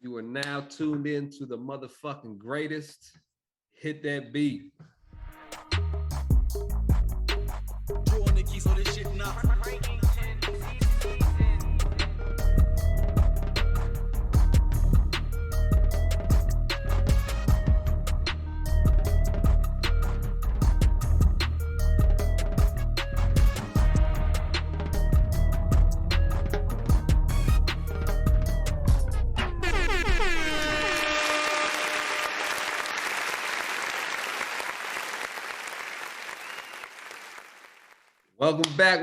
You are now tuned in to the motherfucking greatest. Hit that beat. Drew on the keys on this shit now.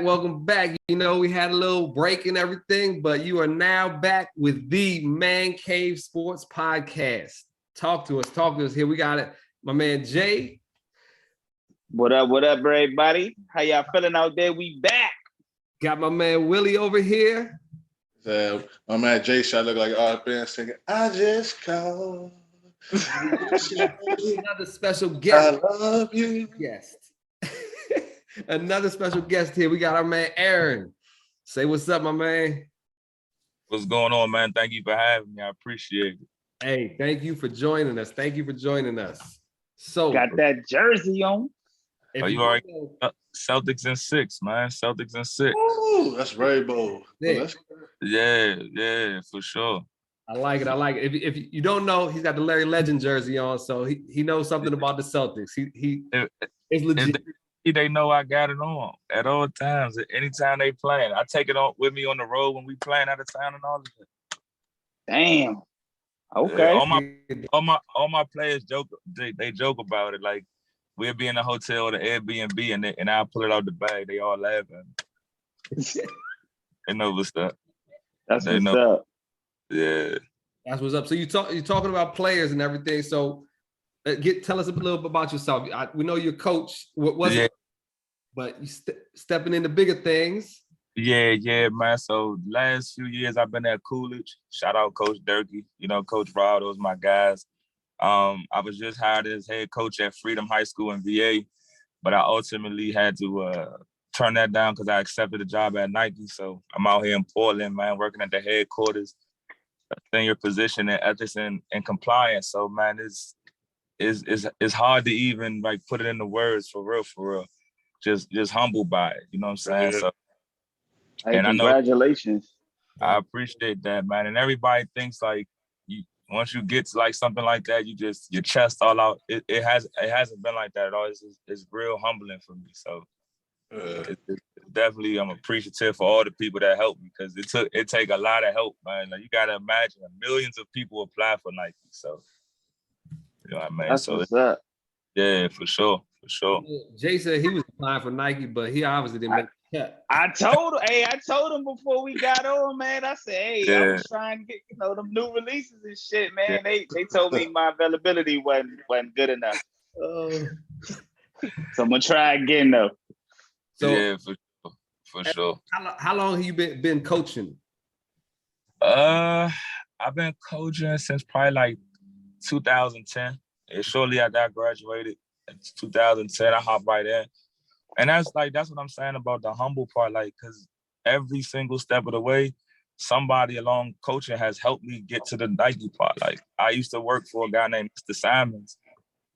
Welcome back. You know, we had a little break and everything, but you are now back with the Man Cave Sports Podcast. Talk to us. Here we got it. My man Jay. What up, everybody? How y'all feeling out there? We back. Got my man Willie over here. My man Jay shot look like our band singing, I just called. Another special guest. I love you. Another special guest here. We got our man Aaron. Say what's up, my man. What's going on, man? Thank you for having me. I appreciate it. Hey, thank you for joining us. So got that jersey on. You already Celtics in 6, man. Celtics in 6. Ooh, that's very bold. Yeah, for sure. I like it. If you don't know, he's got the Larry Legend jersey on, so he knows something about the Celtics. He is legit. They know I got it on at all times. Anytime they playing, I take it on with me on the road when we playing out of town and all of that. Damn. Okay. Yeah, all my players joke. They joke about it. Like we'll be in a hotel or the Airbnb and I'll pull it out the bag. They all laugh at me. They know what's up. That's what's up. Yeah. That's what's up. So you're talking about players and everything. So tell us a little bit about yourself. We know you're coach. What was it? But you stepping into bigger things. Yeah, man. So last few years I've been at Coolidge. Shout out Coach Durkee. You know, Coach Rod, those my guys. I was just hired as head coach at Freedom High School in VA, but I ultimately had to turn that down because I accepted a job at Nike. So I'm out here in Portland, man, working at the headquarters, senior position in ethics and compliance. So, man, it's hard to even like put it into words for real. Just humbled by it. You know what I'm saying? Yeah. So, hey, congratulations. I appreciate that, man. And everybody thinks like once you get to like something like that, your chest all out. It hasn't been like that at all. It's real humbling for me. So it's definitely I'm appreciative for all the people that helped me because it take a lot of help, man. Like you gotta imagine millions of people apply for Nike. So you know what I mean? That's so what's up. Yeah, for sure. Jay said he was applying for Nike, but he obviously didn't make the cut. I told him before we got on, man. I said, I was trying to get, them new releases and shit, man. Yeah. They told me my availability wasn't good enough. So I'm gonna try again though. So yeah, for sure. How long have you been coaching? I've been coaching since probably like 2010. And shortly after I graduated in 2010, I hopped right in. And that's what I'm saying about the humble part, like, because every single step of the way, somebody along coaching has helped me get to the Nike part. Like, I used to work for a guy named Mr. Simons.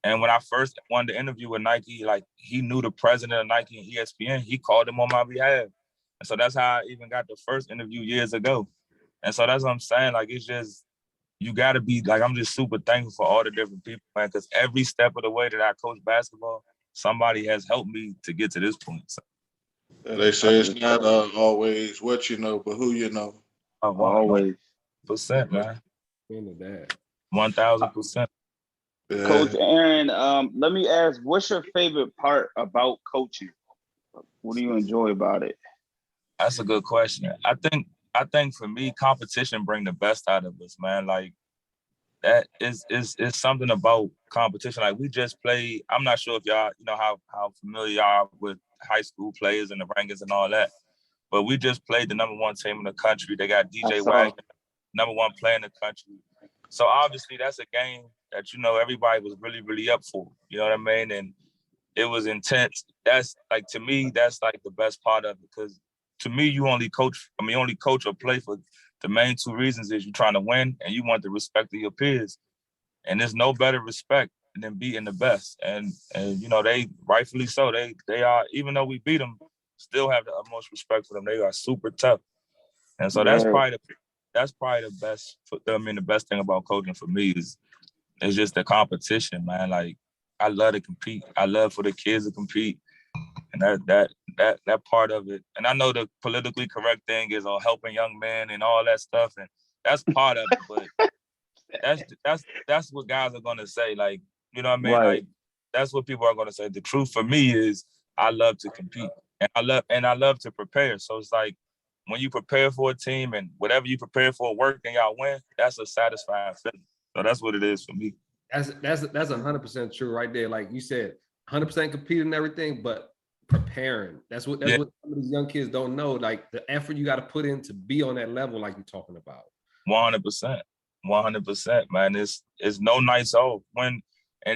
And when I first wanted to interview with Nike, like, he knew the president of Nike and ESPN. He called him on my behalf. And so that's how I even got the first interview years ago. And so that's what I'm saying. Like, it's just, you got to be, like, I'm just super thankful for all the different people, man, because every step of the way that I coach basketball, somebody has helped me to get to this point. So. Yeah, they say it's not always what you know, but who you know. Always. %, man. Into that. 1,000%. Yeah. Coach Aaron, let me ask, what's your favorite part about coaching? What do you enjoy about it? That's a good question. I think for me, competition bring the best out of us, man. Like that is something about competition. Like we just played. I'm not sure if y'all, how familiar y'all are with high school players and the rankings and all that, but we just played the #1 team in the country. They got DJ Wagner, #1 player in the country. So obviously that's a game that everybody was really, really up for. You know what I mean? And it was intense. That's like, to me, that's like the best part of it, because to me, you only coach or play for the main two reasons is you're trying to win and you want the respect of your peers. And there's no better respect than beating the best. And you know, they rightfully so. They are, even though we beat them, still have the utmost respect for them. They are super tough. And so that's probably the best. I mean, the best thing about coaching for me is just the competition, man. Like, I love to compete. I love for the kids to compete, and that part of it. And I know the politically correct thing is helping young men and all that stuff, and that's part of it. But that's what guys are gonna say. Like, you know what I mean? Right. Like, that's what people are gonna say. The truth for me is I love to compete, and I love to prepare. So it's like, when you prepare for a team and whatever you prepare for work and y'all win, that's a satisfying feeling. So that's what it is for me. That's 100% true right there. Like you said, 100% competing and everything, but preparing. That's what some of these young kids don't know. Like, the effort you got to put in to be on that level, like you're talking about. 100%, man. It's no nights off. And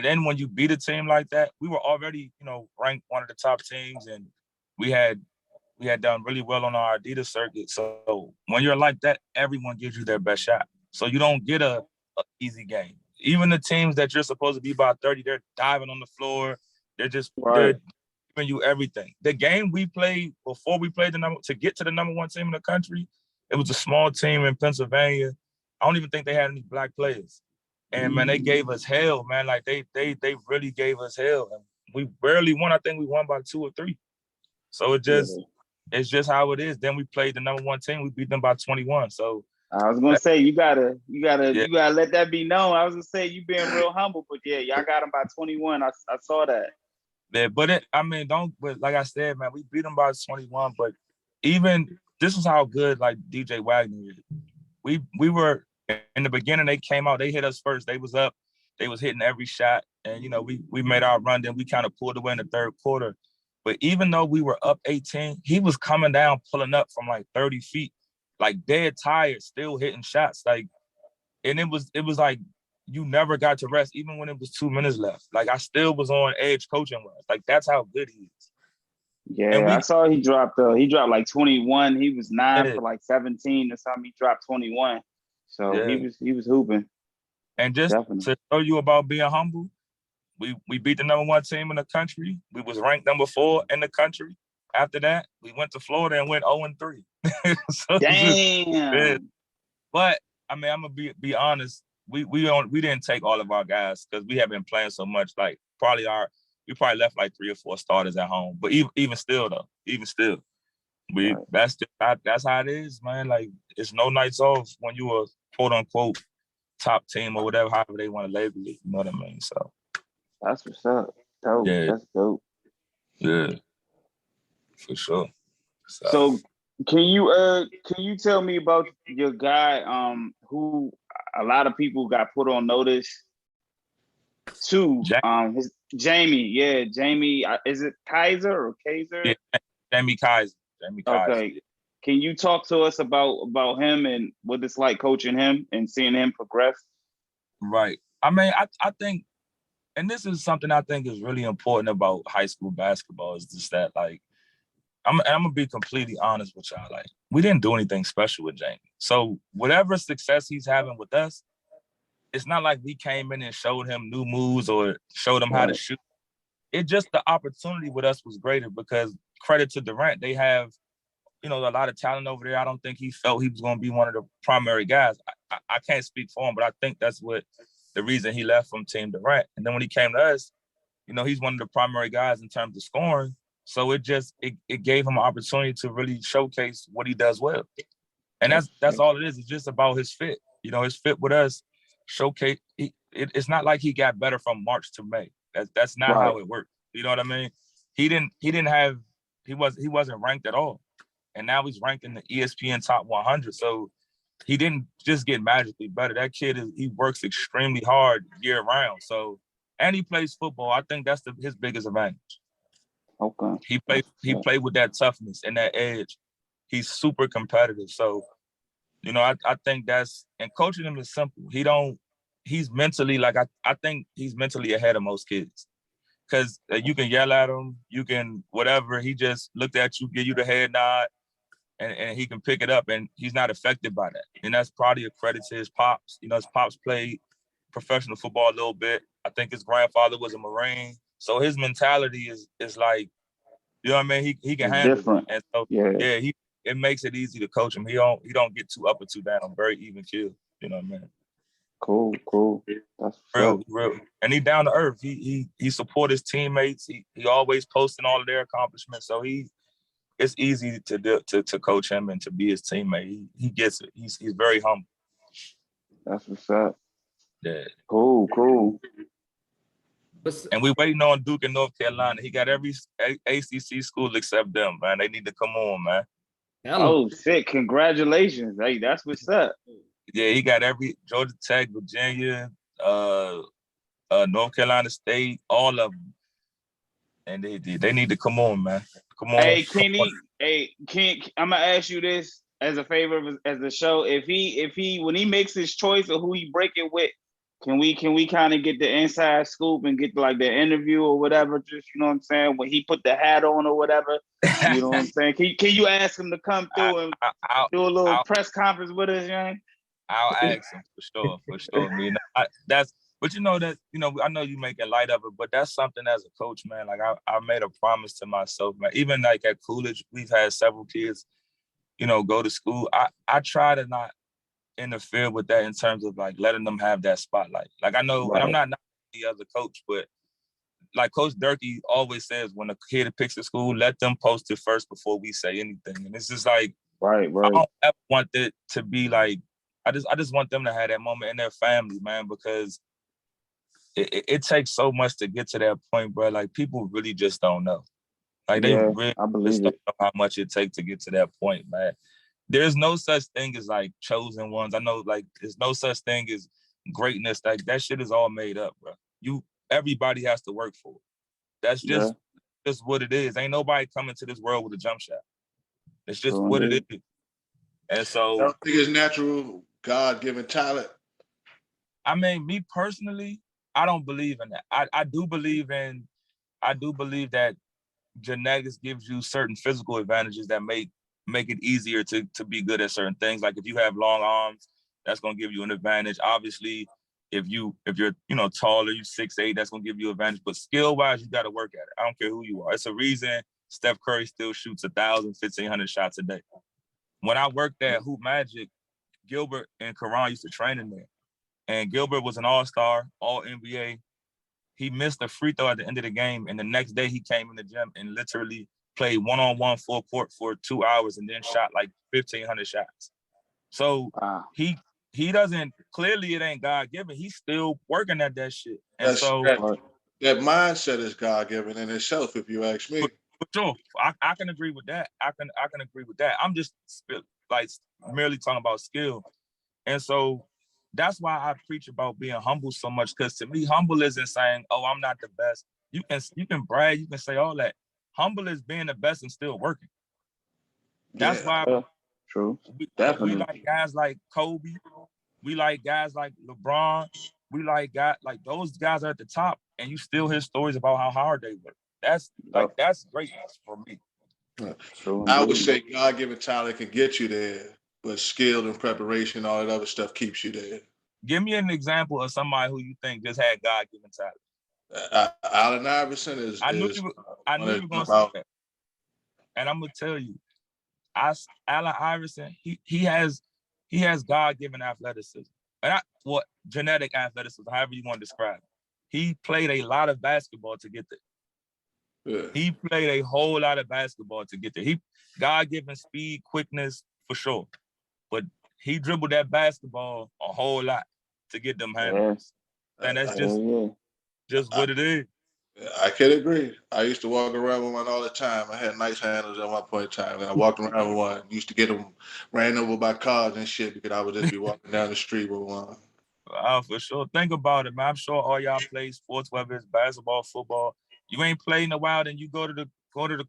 then when you beat a team like that, we were already, you know, ranked one of the top teams, and we had done really well on our Adidas circuit. So when you're like that, everyone gives you their best shot. So you don't get a easy game. Even the teams that you're supposed to be by 30, they're diving on the floor. They're giving you everything. The game we played before we played to get to the number one team in the country, it was a small team in Pennsylvania. I don't even think they had any black players. And man, they gave us hell, man. Like, they really gave us hell. And we barely won. I think we won by 2 or 3. So it's just how it is. Then we played the number one team. We beat them by 21. So I was gonna say you gotta let that be known. I was gonna say you being real humble, but yeah, y'all got them by 21. I saw that. Yeah, but like I said, man, we beat them by 21. But even this is how good, like, DJ Wagner is. We were in the beginning. They came out. They hit us first. They was up. They was hitting every shot, and you know, we made our run. Then we kind of pulled away in the third quarter. But even though we were up 18, he was coming down, pulling up from like 30 feet, like dead tired, still hitting shots. Like, and it was like you never got to rest, even when it was 2 minutes left. Like, I still was on edge coaching was. Like, that's how good he is. Yeah, I saw he dropped like 21. He was 9 for like 17 or something. He dropped 21. So he was hooping. And just to show you about being humble, we beat the number one team in the country. We was ranked number 4 in the country. After that, we went to Florida and went 0-3. So damn. But I mean, I'm gonna be honest. We didn't take all of our guys because we have been playing so much. Like, we probably left like 3 or 4 starters at home. But even still, that's how it is, man. Like, it's no nights off when you a quote unquote top team or whatever, however they want to label it. You know what I mean? So. That's what's up. Dope. Yeah. That's dope. Yeah, for sure. So can you tell me about your guy who a lot of people got put on notice to? Jamie. Yeah, Jamie. Is it Kaiser or Kaiser? Yeah, Jamie Kaiser. Okay. Can you talk to us about him and what it's like coaching him and seeing him progress? Right. I mean, I think, and this is something I think is really important about high school basketball, is just that, like, I'm gonna be completely honest with y'all. Like, we didn't do anything special with Jamie. So whatever success he's having with us, it's not like we came in and showed him new moves or showed him how to shoot. It just, the opportunity with us was greater because, credit to Durant, they have, you know, a lot of talent over there. I don't think he felt he was going to be one of the primary guys. I can't speak for him, but I think that's the reason he left from Team Durant. And then when he came to us, you know, he's one of the primary guys in terms of scoring. So it gave him an opportunity to really showcase what he does well. And that's all it is. It's just about his fit. You know, his fit with us showcase. It's not like he got better from March to May. That's not how it worked. You know what I mean? He wasn't ranked at all. And now he's ranked in the ESPN top 100. So he didn't just get magically better. That kid he works extremely hard year round. So, and he plays football. I think that's his biggest advantage. Okay. He played with that toughness and that edge. He's super competitive. So, you know, I think and coaching him is simple. He's mentally, like, I think he's mentally ahead of most kids. Because you can yell at him, you can whatever. He just looked at you, give you the head nod. and he can pick it up, and he's not affected by that. And that's probably a credit to his pops. You know, his pops played professional football a little bit. I think his grandfather was a Marine. So his mentality is like, you know what I mean? He can handle different. it. And so Yeah. it makes it easy to coach him. He don't get too up or too down. I'm very even keel. You know what I mean? Cool. That's real. And he down to earth. He support his teammates. He always posting all of their accomplishments. So it's easy to coach him and to be his teammate. He gets it. He's very humble. That's what's up. Yeah. Cool. And we waiting on Duke in North Carolina. He got every ACC school except them, man. They need to come on, man. Oh, shit. Congratulations. Hey, that's what's up. Yeah, he got every Georgia Tech, Virginia, North Carolina State, all of them. And they need to come on, man. Come on. Hey, Kenny. Hey, I'm gonna ask you this as a favor as the show. If he when he makes his choice of who he break it with, can we kind of get the inside scoop and get like the interview or whatever? Just, you know what I'm saying, when he put the hat on or whatever. You know what I'm saying? Can you ask him to come through and do a little press conference with us, young? I'll ask him for sure. I mean, but you know that, I know you make a light of it, but that's something as a coach, man. Like I made a promise to myself, man. Even like at Coolidge, we've had several kids, go to school. I try to not interfere with that in terms of like letting them have that spotlight. Like I know, and I'm not the other coach, but like Coach Durkee always says, when a kid picks a school, let them post it first before we say anything. And it's just like, right. I don't ever want it to be like, I just want them to have that moment in their family, man, because it takes so much to get to that point, bro. Like people really just don't know. Like they really just don't know how much it takes to get to that point, man. There's no such thing as like chosen ones. I know like there's no such thing as greatness. Like that shit is all made up, bro. Everybody has to work for it. That's just what it is. Ain't nobody coming to this world with a jump shot. It's just what it is. And so I don't think it's natural God-given talent. I mean, me personally, I don't believe in that. I do believe that genetics gives you certain physical advantages that make it easier to be good at certain things. Like if you have long arms, that's gonna give you an advantage. Obviously, if you're taller, you're 6'8", that's gonna give you an advantage. But skill-wise, you gotta work at it. I don't care who you are. It's a reason Steph Curry still shoots 1,000, 1,500 shots a day. When I worked at Hoop Magic, Gilbert and Karan used to train in there. And Gilbert was an all-star, all-NBA. He missed a free throw at the end of the game, and the next day he came in the gym and literally played one-on-one full court for 2 hours and then shot like 1,500 shots. So he doesn't, clearly it ain't God-given. He's still working at that shit. And that mindset is God-given in itself, if you ask me. For sure. I can agree with that. I can agree with that. I'm just like merely talking about skill. And so that's why I preach about being humble so much, because to me, humble isn't saying, oh, I'm not the best. You can brag, you can say all that. Humble is being the best and still working. That's why true. We like guys like Kobe. We like guys like LeBron. We like guys like those guys are at the top, and you still hear stories about how hard they work. That's greatness for me. I would say God-given talent can get you there, but skill and preparation, all that other stuff keeps you there. Give me an example of somebody who you think just had God-given talent. Allen Iverson is. I knew you were going to say that, and I'm gonna tell you, Allen Iverson, he has God-given athleticism, and genetic athleticism, however you want to describe it. He played a lot of basketball to get there. Yeah. He played a whole lot of basketball to get there. He God-given speed, quickness for sure, but he dribbled that basketball a whole lot to get them handles. And that's just what it is. I can agree. I used to walk around with one all the time. I had nice handles at one point in time, and I walked around with one. Used to get them ran over by cars and shit because I would just be walking down the street with one. For sure. Think about it, man. I'm sure all y'all play sports, whether it's basketball, football. You ain't played in a while, then you go to the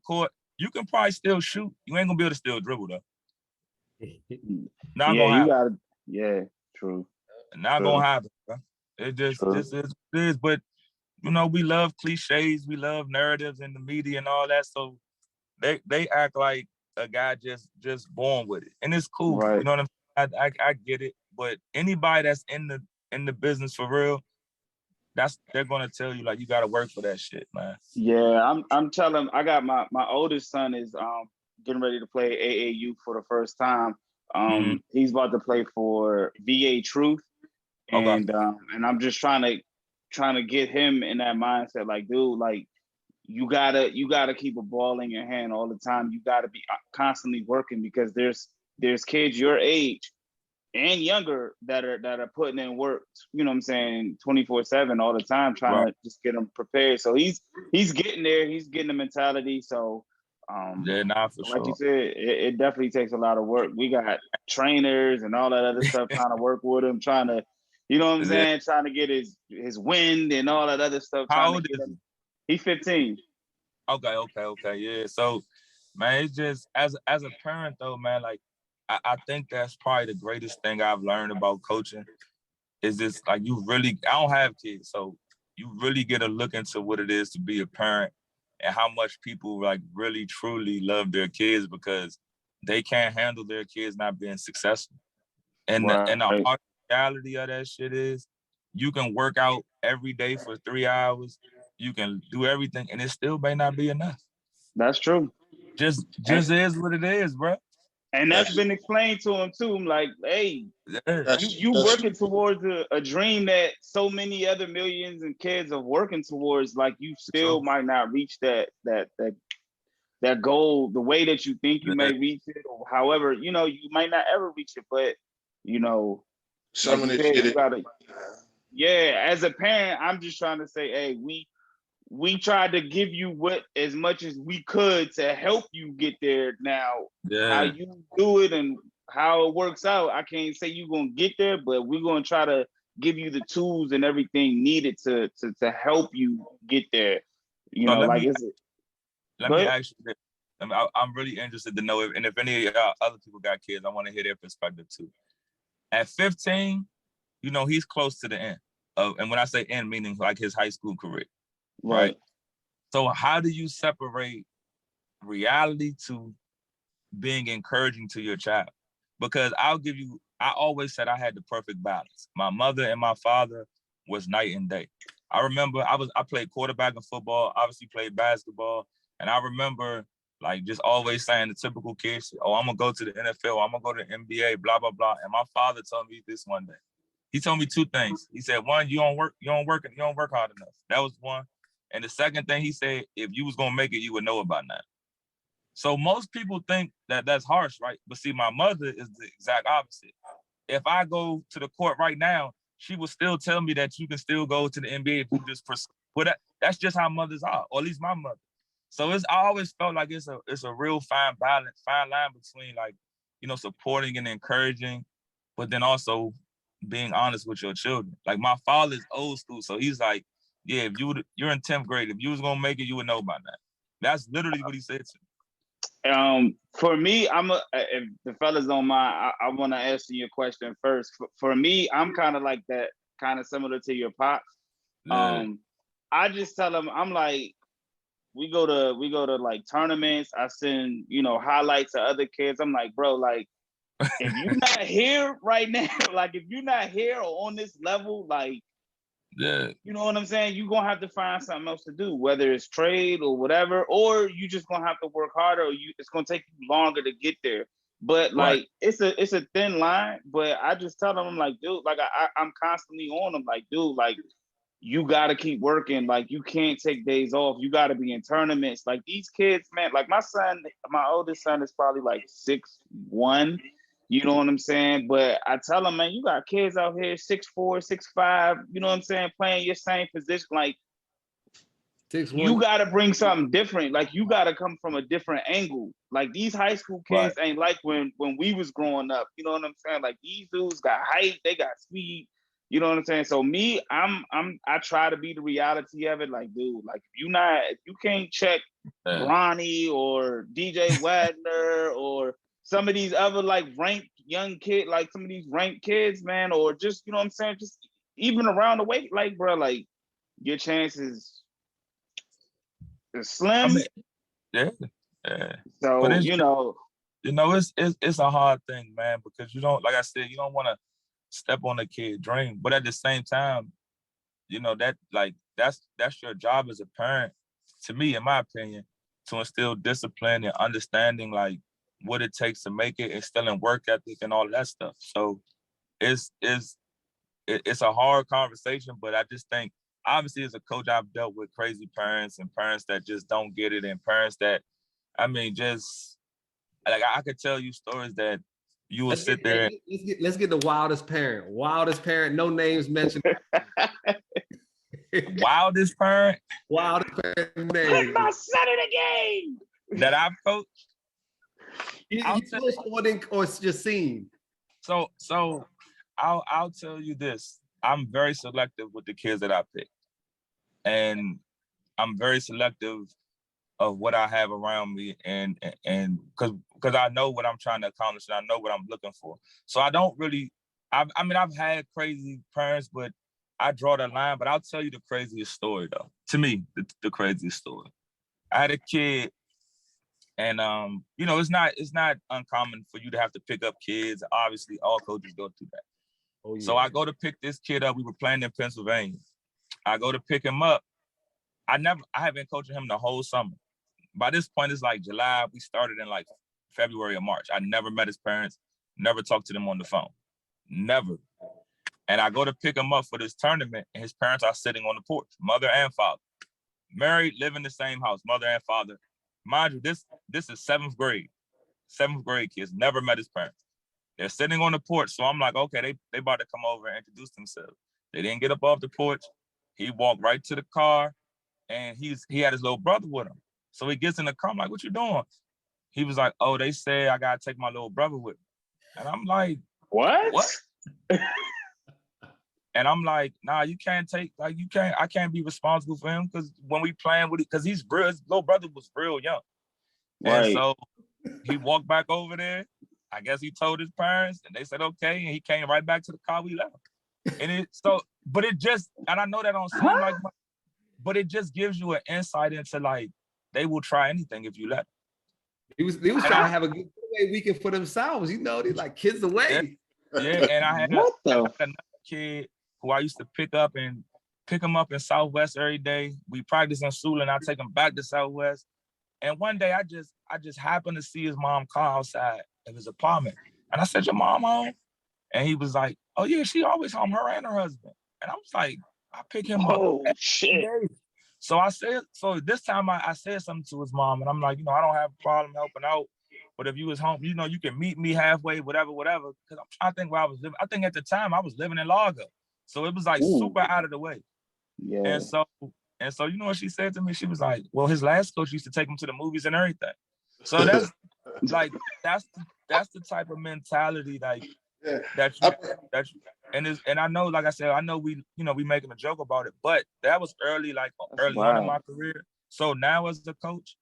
court. You can probably still shoot. You ain't gonna be able to still dribble though. Not gonna happen. True. Not gonna happen, bro. It just is. But we love cliches, we love narratives in the media and all that. So they act like a guy just born with it, and it's cool. Right. You know what I'm saying? I get it, but anybody that's in the business for real, they're gonna tell you like you gotta work for that shit, man. Yeah, I'm telling. I got my oldest son is getting ready to play AAU for the first time. He's about to play for VA Truth, Okay. and I'm just trying to get him in that mindset. Like, dude, like you gotta keep a ball in your hand all the time. You gotta be constantly working because there's kids your age and younger that are putting in work, you know what I'm saying, 24/7 all the time, trying to just get them prepared. So he's getting there, he's getting the mentality. So yeah, nah, for like sure. you said, it definitely takes a lot of work. We got trainers and all that other stuff trying to work with him, trying to, you know what I'm saying, trying to get his wind and all that other stuff. How old is he? He's 15. Okay, yeah. So, man, it's just as a parent though, man, like I think that's probably the greatest thing I've learned about coaching is this, like I don't have kids, so you really get a look into what it is to be a parent and how much people like really truly love their kids because they can't handle their kids not being successful. And the hard reality of that shit is you can work out every day for 3 hours, you can do everything, and it still may not be enough. That's true. Just is what it is, bro. And that's been explained to him too. I'm like, hey, you working towards a dream that so many other millions and kids are working towards. Like you still might not reach that goal the way that you think you may reach it, or however, you know, you might not ever reach it. But you know, some of this shit. You gotta, as a parent, I'm just trying to say, hey, we tried to give you as much as we could to help you get there. Now, how you do it and how it works out, I can't say you're gonna get there, but we're gonna try to give you the tools and everything needed to help you get there. You know, like let me ask you this. I'm really interested to know if any other people got kids, I want to hear their perspective too. At 15, you know, he's close to the end. And when I say end, meaning like his high school career. Right. So how do you separate reality to being encouraging to your child? Because I always said I had the perfect balance. My mother and my father was night and day. I remember I played quarterback in football, obviously played basketball. And I remember like just always saying the typical kids, oh, I'm gonna go to the NFL, I'm gonna go to the NBA, blah, blah, blah. And my father told me this one day. He told me two things. He said, one, you don't work hard enough. That was one. And the second thing he said, if you was gonna make it, you would know about that. So most people think that that's harsh, right? But see, my mother is the exact opposite. If I go to the court right now, she will still tell me that you can still go to the NBA if you just pursue. But that's just how mothers are, or at least my mother. So I always felt like it's a real fine line between like, you know, supporting and encouraging, but then also being honest with your children. Like my father is old school, so he's like, yeah, if you're in 10th grade, if you was gonna make it, you would know about that. That's literally what he said to me. For me, if the fellas don't mind, I want to answer your question first. For me, I'm kind of like that, kind of similar to your pops. I just tell them, I'm like, we go to like tournaments. I send, you know, highlights to other kids. I'm like, bro, like, if you're not here right now, like if you're not here or on this level, like, you know what I'm saying? You're gonna have to find something else to do, whether it's trade or whatever, or you just gonna have to work harder, or it's gonna take you longer to get there. But like it's a thin line. But I just tell them, I'm like, dude, like I'm constantly on them, like, dude, like you gotta keep working, like you can't take days off, you gotta be in tournaments. Like these kids, man, like my oldest son is probably like 6'1". You know what I'm saying? But I tell them, man, you got kids out here 6'4", 6'5", you know what I'm saying, playing your same position. Like, 6'1". You got to bring something different. Like, you got to come from a different angle. Like, these high school kids ain't like when we was growing up. You know what I'm saying? Like, these dudes got height, they got speed. You know what I'm saying? So me, I try to be the reality of it. Like, dude, like if you can't check Bronny or DJ Wagner or some of these other like ranked young kid, like some of these ranked kids, man, or just, you know what I'm saying, just even around the way, like, bro, like your chances is slim. I mean, So, you know, it's a hard thing, man, because you don't, like I said, you don't want to step on a kid's dream, but at the same time, that's your job as a parent, to me, in my opinion, to instill discipline and understanding like what it takes to make it, instilling work ethic and all that stuff. So it's a hard conversation, but I just think obviously as a coach, I've dealt with crazy parents and parents that just don't get it, and parents that, I mean, just like I could tell you stories that you will sit there. Let's get the wildest parent. Wildest parent, no names mentioned. Wildest parent. Wildest parent Put name. my son in the game That I've coached. You or it's just seen. So I'll tell you this. I'm very selective with the kids that I pick. And I'm very selective of what I have around me, and because I know what I'm trying to accomplish and I know what I'm looking for. So I don't really, I've had crazy parents, but I draw the line. But I'll tell you the craziest story though. To me, the craziest story. I had a kid, and it's not uncommon for you to have to pick up kids. Obviously, all coaches go through that. Oh, yeah. So I go to pick this kid up. We were playing in Pennsylvania. I go to pick him up. I have been coaching him the whole summer. By this point, it's like July. We started in like February or March. I never met his parents, never talked to them on the phone, never. And I go to pick him up for this tournament, and his parents are sitting on the porch, mother and father, married, live in the same house, mother and father. Mind you, this is seventh grade kids, never met his parents. They're sitting on the porch, so I'm like, okay, they about to come over and introduce themselves. They didn't get up off the porch. He walked right to the car, and he had his little brother with him. So he gets in the car. I'm like, what you doing? He was like, oh, they said I gotta take my little brother with me. And I'm like, what? And I'm like, nah, you can't take, like, I can't be responsible for him, because when we playing with it, because his little brother was real young. Right. And so he walked back over there. I guess he told his parents, and they said, okay. And he came right back to the car, we left. And and I know that don't seem like much, but it just gives you an insight into, like, they will try anything if you let them. He was trying to have a good weekend for themselves, they like kids away. Yeah, and I had another kid who I used to pick him up in Southwest every day. We practice in Sula, and I take him back to Southwest. And one day I just happened to see his mom car outside of his apartment. And I said, your mom home? And he was like, oh yeah, she always home, her and her husband. And I was like, I pick him up. Oh shit. So this time I said something to his mom, and I'm like, I don't have a problem helping out, but if you was home, you can meet me halfway, whatever. Because I'm trying to think where I was living. I think at the time I was living in Largo. So it was like super out of the way. Yeah. And so you know what she said to me? She was like, well, his last coach used to take him to the movies and everything. So that's like, that's the type of mentality and I know, like I said, I know we making a joke about it, but that was early on in my career. So now as a coach,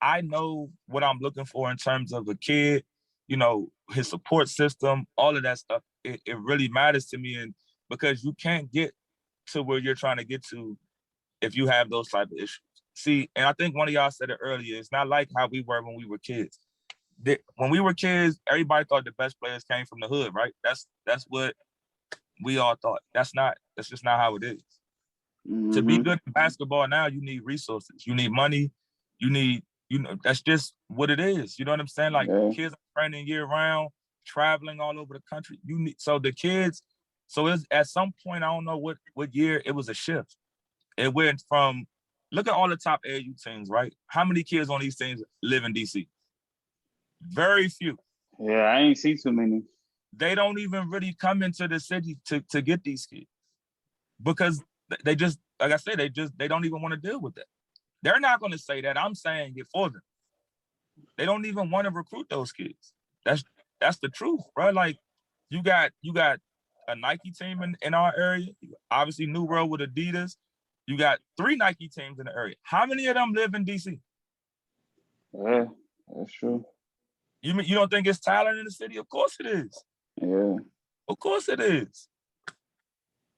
I know what I'm looking for in terms of a kid, his support system, all of that stuff. It really matters to me, and because you can't get to where you're trying to get to if you have those type of issues. See, and I think one of y'all said it earlier, it's not like how we were when we were kids. When we were kids, everybody thought the best players came from the hood, right? That's what we all thought. That's just not how it is. Mm-hmm. To be good at basketball now, you need resources. You need money. You need, that's just what it is. You know what I'm saying? Like, kids are training year round, traveling all over the country. So it's, at some point, I don't know what year, it was a shift. It went from, look at all the top AAU teams, right? How many kids on these teams live in DC? Very few. Yeah, I ain't see too many. They don't even really come into the city to get these kids, because they just, like I said, they don't even want to deal with that. They're not going to say that. I'm saying it for them. They don't even want to recruit those kids. That's the truth, bro. Like, you got a Nike team in our area. Obviously, New World with Adidas. You got 3 Nike teams in the area. How many of them live in DC? Yeah, that's true. You don't think it's talent in the city? Of course it is. Yeah. Of course it is.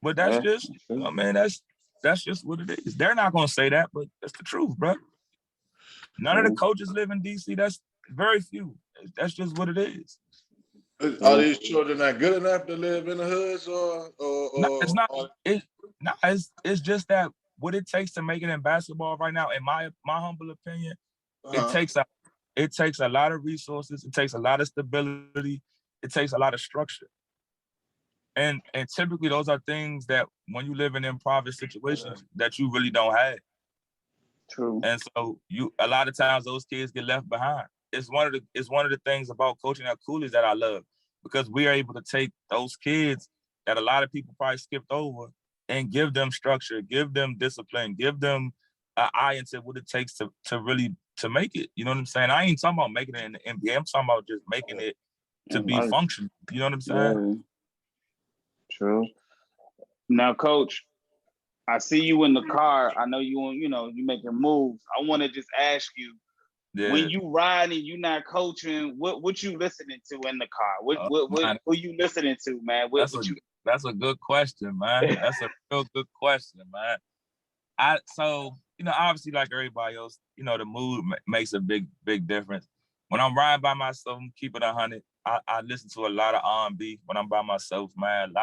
But that's just, that's just what it is. They're not gonna say that, but that's the truth, bro. None of the coaches live in DC. very few. That's just what it is. Are these children not good enough to live in the hoods, No, it's not. or It's just that what it takes to make it in basketball right now, in my humble opinion, it takes a lot of resources. It takes a lot of stability. It takes a lot of structure. And typically those are things that when you live in impoverished situations that you really don't have. True. And so a lot of times those kids get left behind. It's one of the things about coaching at Coolidge that I love, because we are able to take those kids that a lot of people probably skipped over and give them structure, give them discipline, give them an eye into what it takes to really to make it. You know what I'm saying? I ain't talking about making it in the NBA. I'm talking about just making it to be functional. You know what I'm saying? Yeah. True. Now, Coach, I see you in the car. I know you making moves. I want to just ask you, when you riding, you not coaching, what you listening to in the car? What you listening to, man? That's a good question, man. That's a real good question, man. Obviously, like everybody else, the mood makes a big difference. When I'm riding by myself, I'm keeping 100. I listen to a lot of R&B when I'm by myself, man.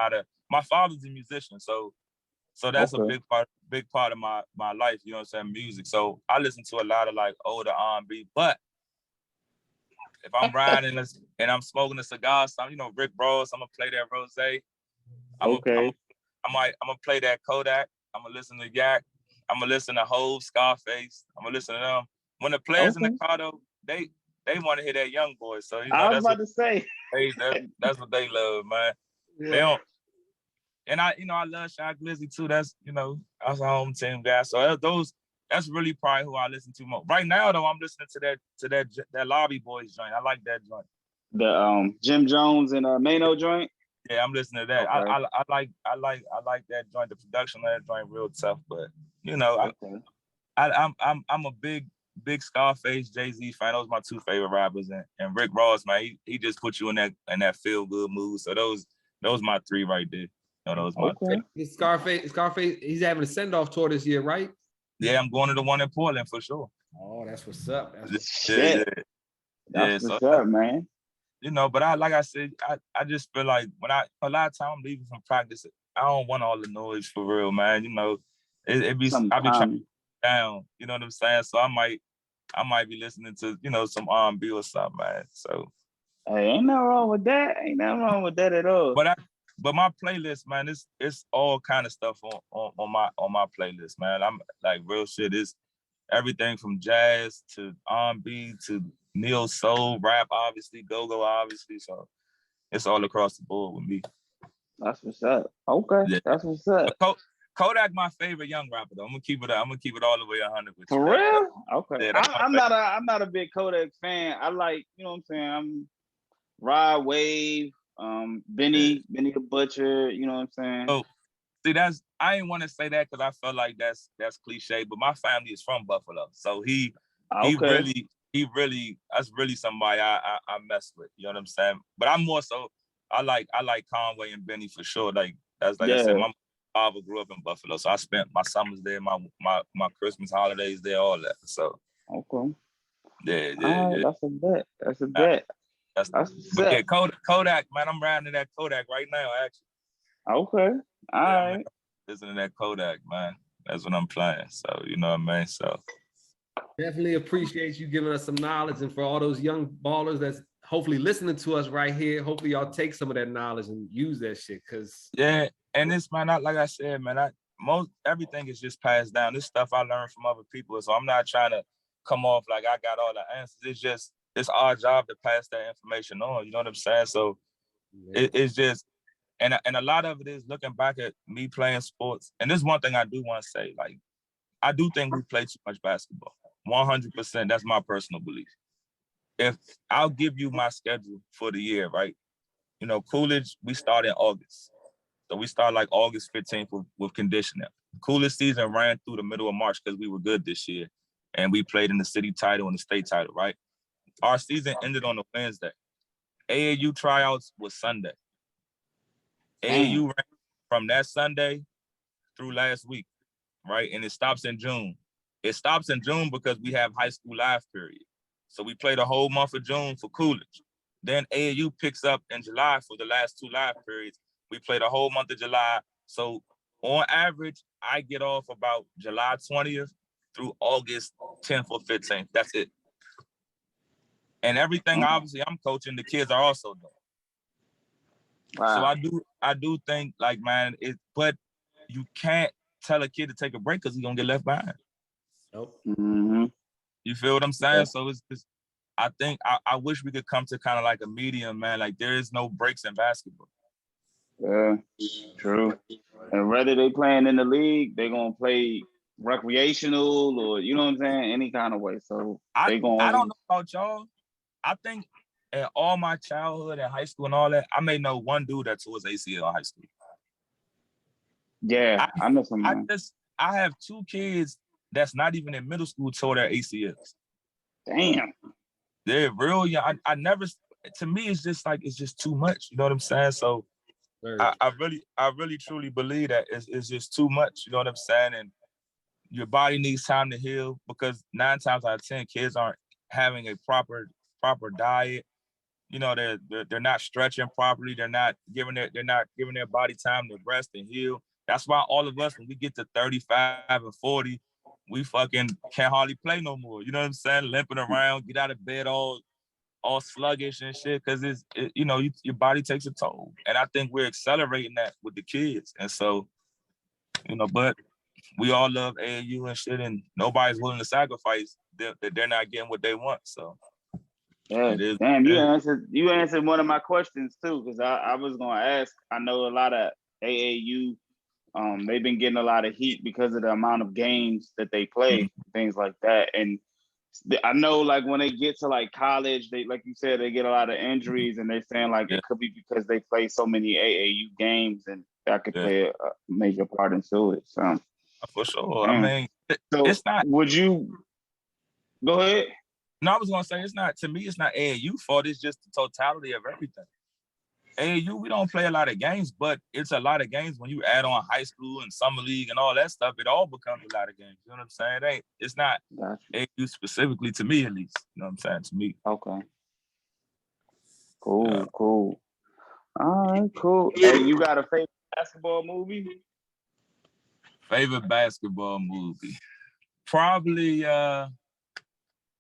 My father's a musician, so that's a big part of my life, you know what I'm saying, music. So I listen to a lot of like older R&B, but if I'm riding and I'm smoking a cigar, Rick Ross, I'm gonna play that Rose. I'm gonna play that Kodak. I'm gonna listen to Yak. I'm gonna listen to Hov, Scarface. I'm gonna listen to them. When the players in the car though, they want to hear that young boy. So I was about to say that's what they love, man. Yeah. They don't. And I love Shy Glizzy too. That's I was a home team guy. So that's really probably who I listen to most. Right now though, I'm listening to that Lobby Boys joint. I like that joint. The Jim Jones and Mano joint. Yeah, I'm listening to that. Okay. I like that joint. The production of that joint real tough, but I'm a big Scarface, Jay-Z fan. Those are my two favorite rappers, and Rick Ross, man. He just put you in that feel good mood. So those my three right there. Those my three. Scarface, he's having a send-off tour this year, right? Yeah, I'm going to the one in Portland for sure. Oh, that's what's up. That's what's up, man. But like I said, I just feel like when a lot of time I'm leaving from practice, I don't want all the noise for real, man. I be trying to down, you know what I'm saying? So I might be listening to, some R&B or something, man. So hey, ain't nothing wrong with that. Ain't nothing wrong with that at all. But my playlist, man, it's all kind of stuff on my playlist, man. I'm like real shit. It's everything from jazz to R&B to neo soul, rap, obviously, go-go, obviously. So it's all across the board with me. That's what's up. Okay, yeah. That's what's up. Kodak, my favorite young rapper though. I'm gonna keep it all the way 100 with you. For real? Okay. Yeah, I'm not a big Kodak fan. I like, you know what I'm saying? I'm Rod Wave, Benny the Butcher, you know what I'm saying? Oh, see, I ain't want to say that because I felt like that's cliche, but my family is from Buffalo, so he really that's really somebody I mess with. You know what I'm saying? But I'm more so I like Conway and Benny for sure. Like I said, my father grew up in Buffalo, so I spent my summers there, my Christmas holidays there, all that. So okay, yeah. That's a bet. That's a bet. But yeah, Kodak, man, I'm riding to that Kodak right now, actually. Okay, all right. Listening to that Kodak, man. That's what I'm playing. So you know what I mean. So definitely appreciate you giving us some knowledge, and for all those young ballers that's hopefully listening to us right here, hopefully y'all take some of that knowledge and use that shit. Cause and this, man, like I said, man, everything is just passed down. This stuff I learned from other people, so I'm not trying to come off like I got all the answers. It's our job to pass that information on. You know what I'm saying? So it's just, and a lot of it is looking back at me playing sports. And this is one thing I do want to say, like, I do think we play too much basketball. 100%. That's my personal belief. If I'll give you my schedule for the year, right? Coolidge, we start in August. So we start like August 15th with conditioning. Coolidge season ran through the middle of March because we were good this year. And we played in the city title and the state title, right? Our season ended on a Wednesday. AAU tryouts was Sunday. AAU ran from that Sunday through last week, right? And it stops in June. It stops in June because we have high school live period. So we play the whole month of June for Coolidge. Then AAU picks up in July for the last 2 live periods. We play the whole month of July. So on average, I get off about July 20th through August 10th or 15th. That's it. And everything, obviously, I'm coaching, the kids are also doing. Wow. So I do think, like, man, but you can't tell a kid to take a break because he's gonna get left behind. Nope. Mm-hmm. You feel what I'm saying? Yeah. So it's I think I wish we could come to kind of like a medium, man. Like, there is no breaks in basketball. Yeah, true. And whether they playing in the league, they gonna play recreational or, you know what I'm saying, any kind of way. So I they going. don't know about y'all. I think in all my childhood and high school and all that, I may know one dude that tore his ACL in high school. Yeah, I know someone. I have 2 kids that's not even in middle school tore their ACLs. Damn. They're real young. I never. To me, it's just too much. You know what I'm saying? So I really truly believe that it's just too much. You know what I'm saying? And your body needs time to heal, because 9 times out of 10, kids aren't having a proper diet. You know, they're not stretching properly. They're not giving their body time to rest and heal. That's why all of us, when we get to 35 and 40, we fucking can't hardly play no more. You know what I'm saying? Limping around, get out of bed all sluggish and shit, because your body takes a toll. And I think we're accelerating that with the kids. And so, but we all love AAU and shit, and nobody's willing to sacrifice that they're not getting what they want. So yeah, it is. damn, you answered one of my questions too, because I was gonna ask. I know a lot of AAU, they've been getting a lot of heat because of the amount of games that they play, things like that. And I know, like, when they get to like college, they, like you said, they get a lot of injuries, and they're saying like it could be because they play so many AAU games, and that could play a major part into it. So for sure. damn. I mean, So it's not. Would you go ahead? No, I was gonna say, it's not, to me, it's not AAU fault. It's just the totality of everything. AAU, we don't play a lot of games, but it's a lot of games when you add on high school and summer league and all that stuff. It all becomes a lot of games. You know what I'm saying? It's not AAU specifically, to me at least. You know what I'm saying? To me. Okay. Cool, cool. All right, cool. Hey, you got a favorite basketball movie? Favorite basketball movie? Probably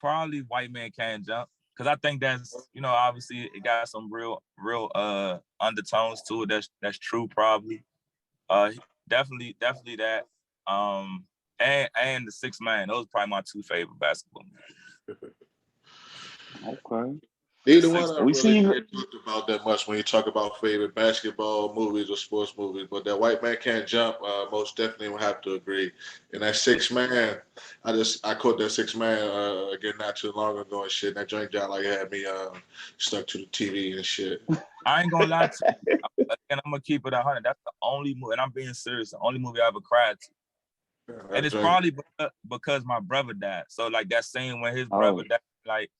White Man Can't Jump. Because I think that's, obviously it got some real undertones to it. That's true, probably. Definitely that. And The Sixth Man. Those are probably my 2 favorite basketball movies. Okay. Neither one I really get talked about that much when you talk about favorite basketball movies or sports movies, but that White Man Can't Jump, most definitely would have to agree. And that Sixth Man, I caught that Sixth Man again not too long ago and shit. And that joint down like had me stuck to the TV and shit. I ain't gonna lie to you. And I'm gonna keep it 100. That's the only movie, and I'm being serious, the only movie I ever cried to. And it's probably because my brother died. So like that scene when his brother died, like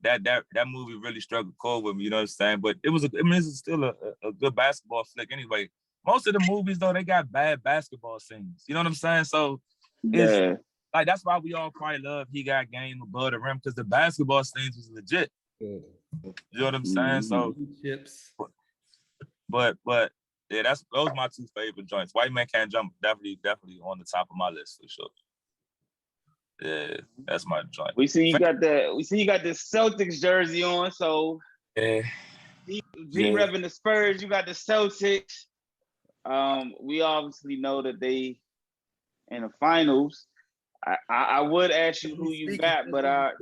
that movie really struck a chord with me. You know what I'm saying? But this is still a good basketball flick anyway. Most of the movies though, they got bad basketball scenes. You know what I'm saying? So it's like, that's why we all probably love He Got Game Above the Rim, because the basketball scenes was legit. You know what I'm saying? So chips. But yeah, those are my 2 favorite joints. White Man Can't Jump, definitely on the top of my list for sure. Yeah, that's my joint. We see you got the Celtics jersey on, so yeah. Repping the Spurs, you got the Celtics. We obviously know that they in the finals. I would ask you who you got, but I'll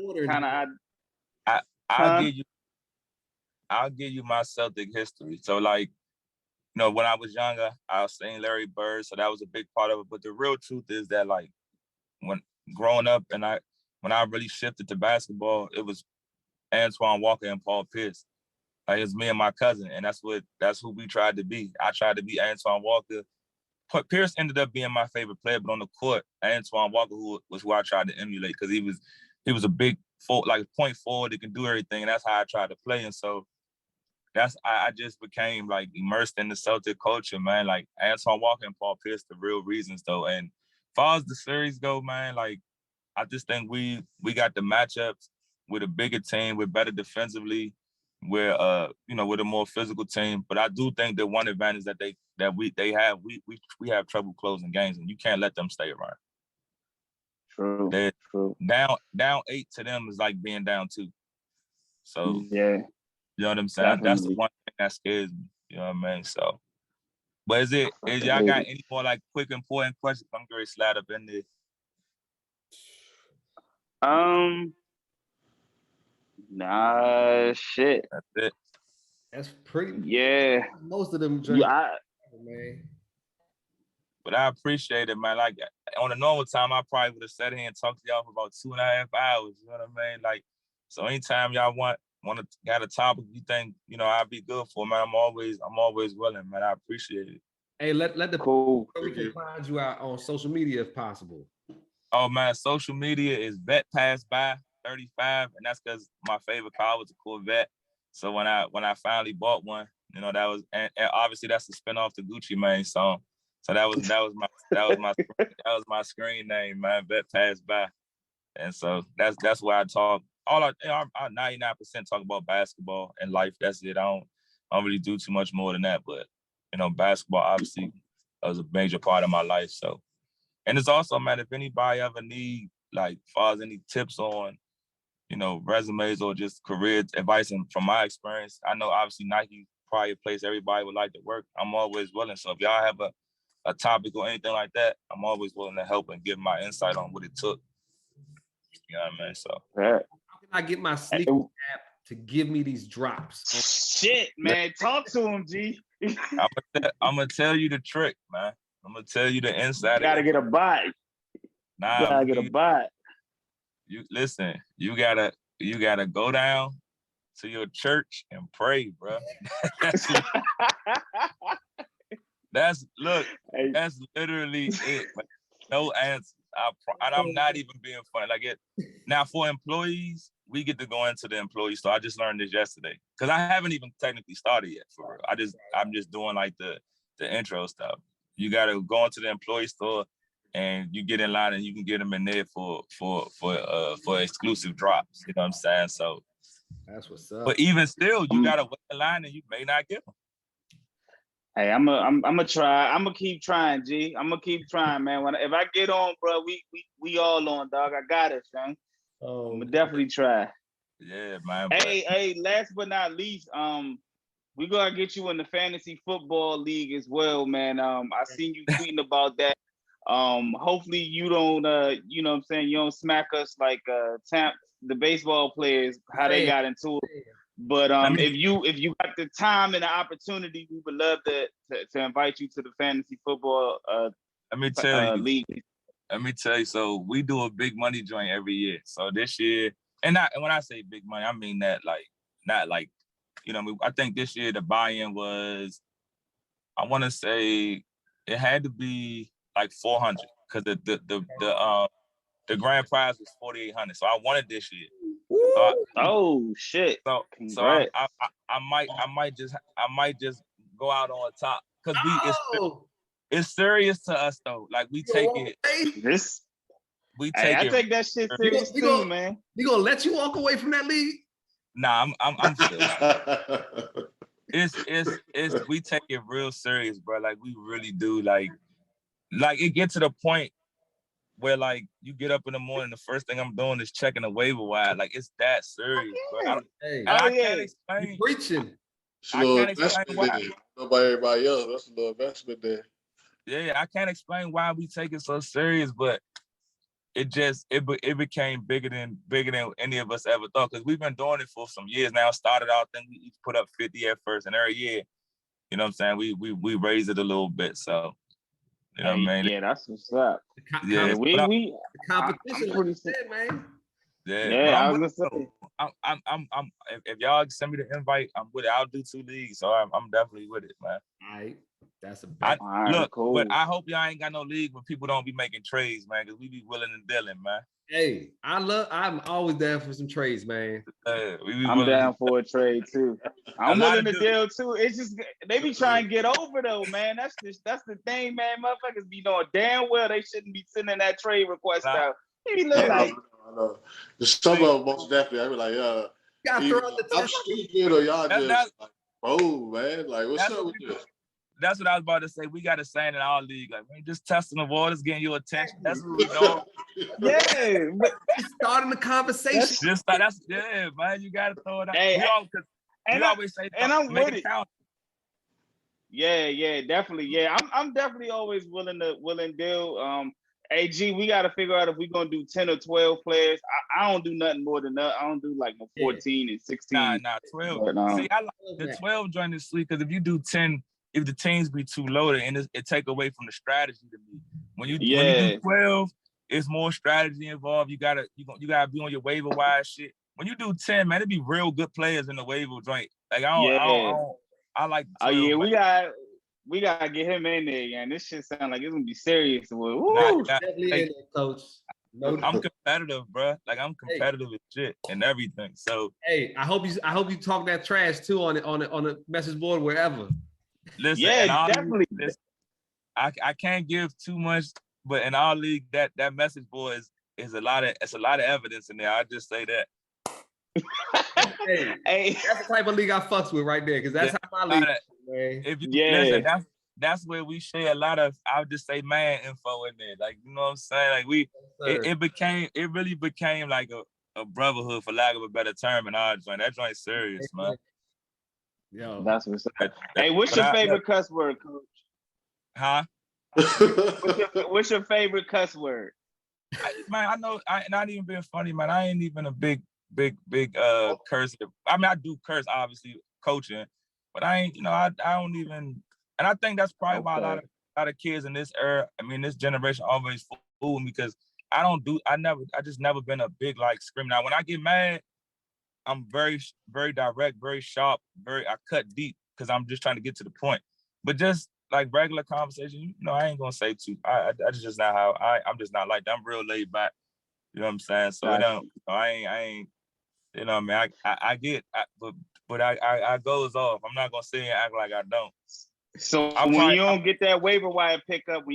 give you my Celtic history. So like, when I was younger, I was saying Larry Bird, so that was a big part of it. But the real truth is that, like, when growing up and when I really shifted to basketball, it was Antoine Walker and Paul Pierce. Like, it's me and my cousin, and that's who we tried to be. I tried to be Antoine Walker. Pierce ended up being my favorite player, but on the court, Antoine Walker was who I tried to emulate, because he was a big point forward that can do everything, and that's how I tried to play. And so I just became like immersed in the Celtic culture, man. Like Antoine Walker and Paul Pierce, the real reasons though. And as far as the series go, man, like I just think we got the matchups. with a bigger team. We're better defensively. We're with a more physical team. But I do think that one advantage that they have, we have trouble closing games, and you can't let them stay around. True. Down 8 to them is like being down 2. So yeah, you know what I'm saying? definitely. That's the one thing that scares me. You know what I mean? So, but is y'all got any more like quick important questions? I'm going to slide up in there. Nah, shit. That's it. That's pretty. Yeah. Most of them drink. Man. But I appreciate it, man. Like on a normal time, I probably would have sat here and talked to y'all for about 2.5 hours. You know what I mean? Like, so anytime y'all want to got a topic you think I'd be good for, man. I'm always willing, man. I appreciate it. Hey, let the cool. We can find you out on social media if possible. Oh man, social media is Vet Pass By 35, and that's because my favorite car was a Corvette. So when I finally bought one, that was and obviously that's a spinoff the Gucci Mane song. So that was my screen name, man. Vet Pass By, and so that's why I talk. I 99% talk about basketball and life. That's it. I don't really do too much more than that. But basketball obviously was a major part of my life. So, and it's also, man, if anybody ever need like, far as any tips on, resumes or just career advice, and from my experience, I know obviously Nike probably a place everybody would like to work. I'm always willing. So if y'all have a topic or anything like that, I'm always willing to help and give my insight on what it took. You know what I mean? So. Yeah. How can I get my sneaker app to give me these drops? Shit, man. Talk to him, G. I'm going to tell you the trick, man. I'm going to tell you the inside. You got to get a bot. Nah, you got to get a bot. You listen, you gotta go down to your church and pray, bro. That's literally it. No answer. I'm not even being funny. Now for employees, we get to go into the employee store. I just learned this yesterday because I haven't even technically started yet. For real, I'm just doing like the intro stuff. You gotta go into the employee store and you get in line and you can get them in there for exclusive drops. You know what I'm saying? So that's what's up. But even still, you gotta wait in line and you may not get them. Hey, I'm gonna try. I'm gonna keep trying, G. I'm gonna keep trying, man. If I get on, bro, we all on, dog. I got it, man. Oh, I'm gonna definitely try. Yeah, man. Hey, last but not least, we gonna get you in the fantasy football league as well, man. I seen you tweeting about that. Hopefully you don't, you know what I'm saying, you don't smack us like the baseball players, how they got into it. But if you got the time and the opportunity, we would love to invite you to the fantasy football let me tell you, league. Let me tell you, so we do a big money joint every year. So this year, and when I say big money, I mean that not like, I think this year the buy-in was, I want to say it had to be like 400 because the grand prize was 4,800. So I won it this year. So shit! So I might just go out on top because it's serious to us though. Like we take it. I take that shit serious too, man. We gonna let you walk away from that league? Nah, I'm still. It's we take it real serious, bro. Like we really do. Like it gets to the point where like you get up in the morning, the first thing I'm doing is checking the waiver wire. Like it's that serious, bro. I can't explain. You're preaching. I can't explain why. Nobody, everybody else. That's a little investment there. Yeah, I can't explain why we take it so serious, but it became bigger than any of us ever thought. Because we've been doing it for some years now. Started out, then we each put up 50 at first, and every year, you know what I'm saying, we raised it a little bit. So, you know what I mean? Yeah, that's what's up. Yeah, the competition, pretty sick, man. Yeah, I was gonna say. I'm if y'all send me the invite, I'm with it. I'll do 2 leagues, so I'm definitely with it, man. All right, that's a bet. Look, cool. But I hope y'all ain't got no league where people don't be making trades, man, because we be willing and dealing, man. Hey, I'm always down for some trades, man. I'm down for a trade too. I'm willing to deal too. It's just they be trying to get over though, man. That's the thing, man. Motherfuckers be knowing damn well they shouldn't be sending that trade request out. He look like. I know. Just some of them most definitely. I be like, Got either thrown the I'm test. stupid or y'all That- just like, oh man, like what's That's up what with this? That's what I was about to say. We got a saying in our league, like, man, just testing the waters, getting your attention. That's what we doing. Yeah, but Starting the conversation. Just that's man. You gotta throw it out. Hey, We always say, and I'm make with it it. count. Yeah, definitely. Yeah, I'm definitely always willing deal. AG, we got to figure out if we're gonna do 10 or 12 players. I don't do nothing more than that. I don't do like no 14 and 16. Nah, 12. But, See, I like the 12 joint is sweet because if you do 10, if the teams be too loaded, and it take away from the strategy to me. When you do 12, it's more strategy involved. You gotta be on your waiver wire shit. When you do 10, man, it be real good players in the waiver joint. Like I like the 12. Oh yeah, we gotta get him in there, yeah. This shit sound like it's gonna be serious. Definitely in there, coach. No, I'm competitive, bro. Like I'm competitive with shit and everything. So hey, I hope you talk that trash too on the message board wherever. Listen, definitely. I can't give too much, but in our league, that message board is a lot of evidence in there. I just say that. Hey, that's the type of league I fucks with right there, because that's how my league is, if you listen, that's where we share a lot of, I would just say, man info in there. Like, you know what I'm saying? Like it really became like a brotherhood, for lack of a better term, in our joint. That joint's serious, man. Yo, that's what's up. Hey, what's your favorite cuss word, coach? Huh? What's your favorite cuss word? Man, I know. Not even being funny, man. I ain't even a big curse. I mean, I do curse, obviously, coaching, but I ain't. I don't even. And I think that's probably why a lot of kids in this era, I mean, this generation, always fool me, because I just never been a big like scream. Now, when I get mad, I'm very, very direct, very sharp, I cut deep because I'm just trying to get to the point. But just like regular conversation, I ain't gonna say too. That's just not how I'm just not like that. I'm real laid back. You know what I'm saying? So I ain't. You know what I mean? I get, but I goes off. I'm not gonna sit here and act like I don't. So when you don't get that waiver wire pickup, no,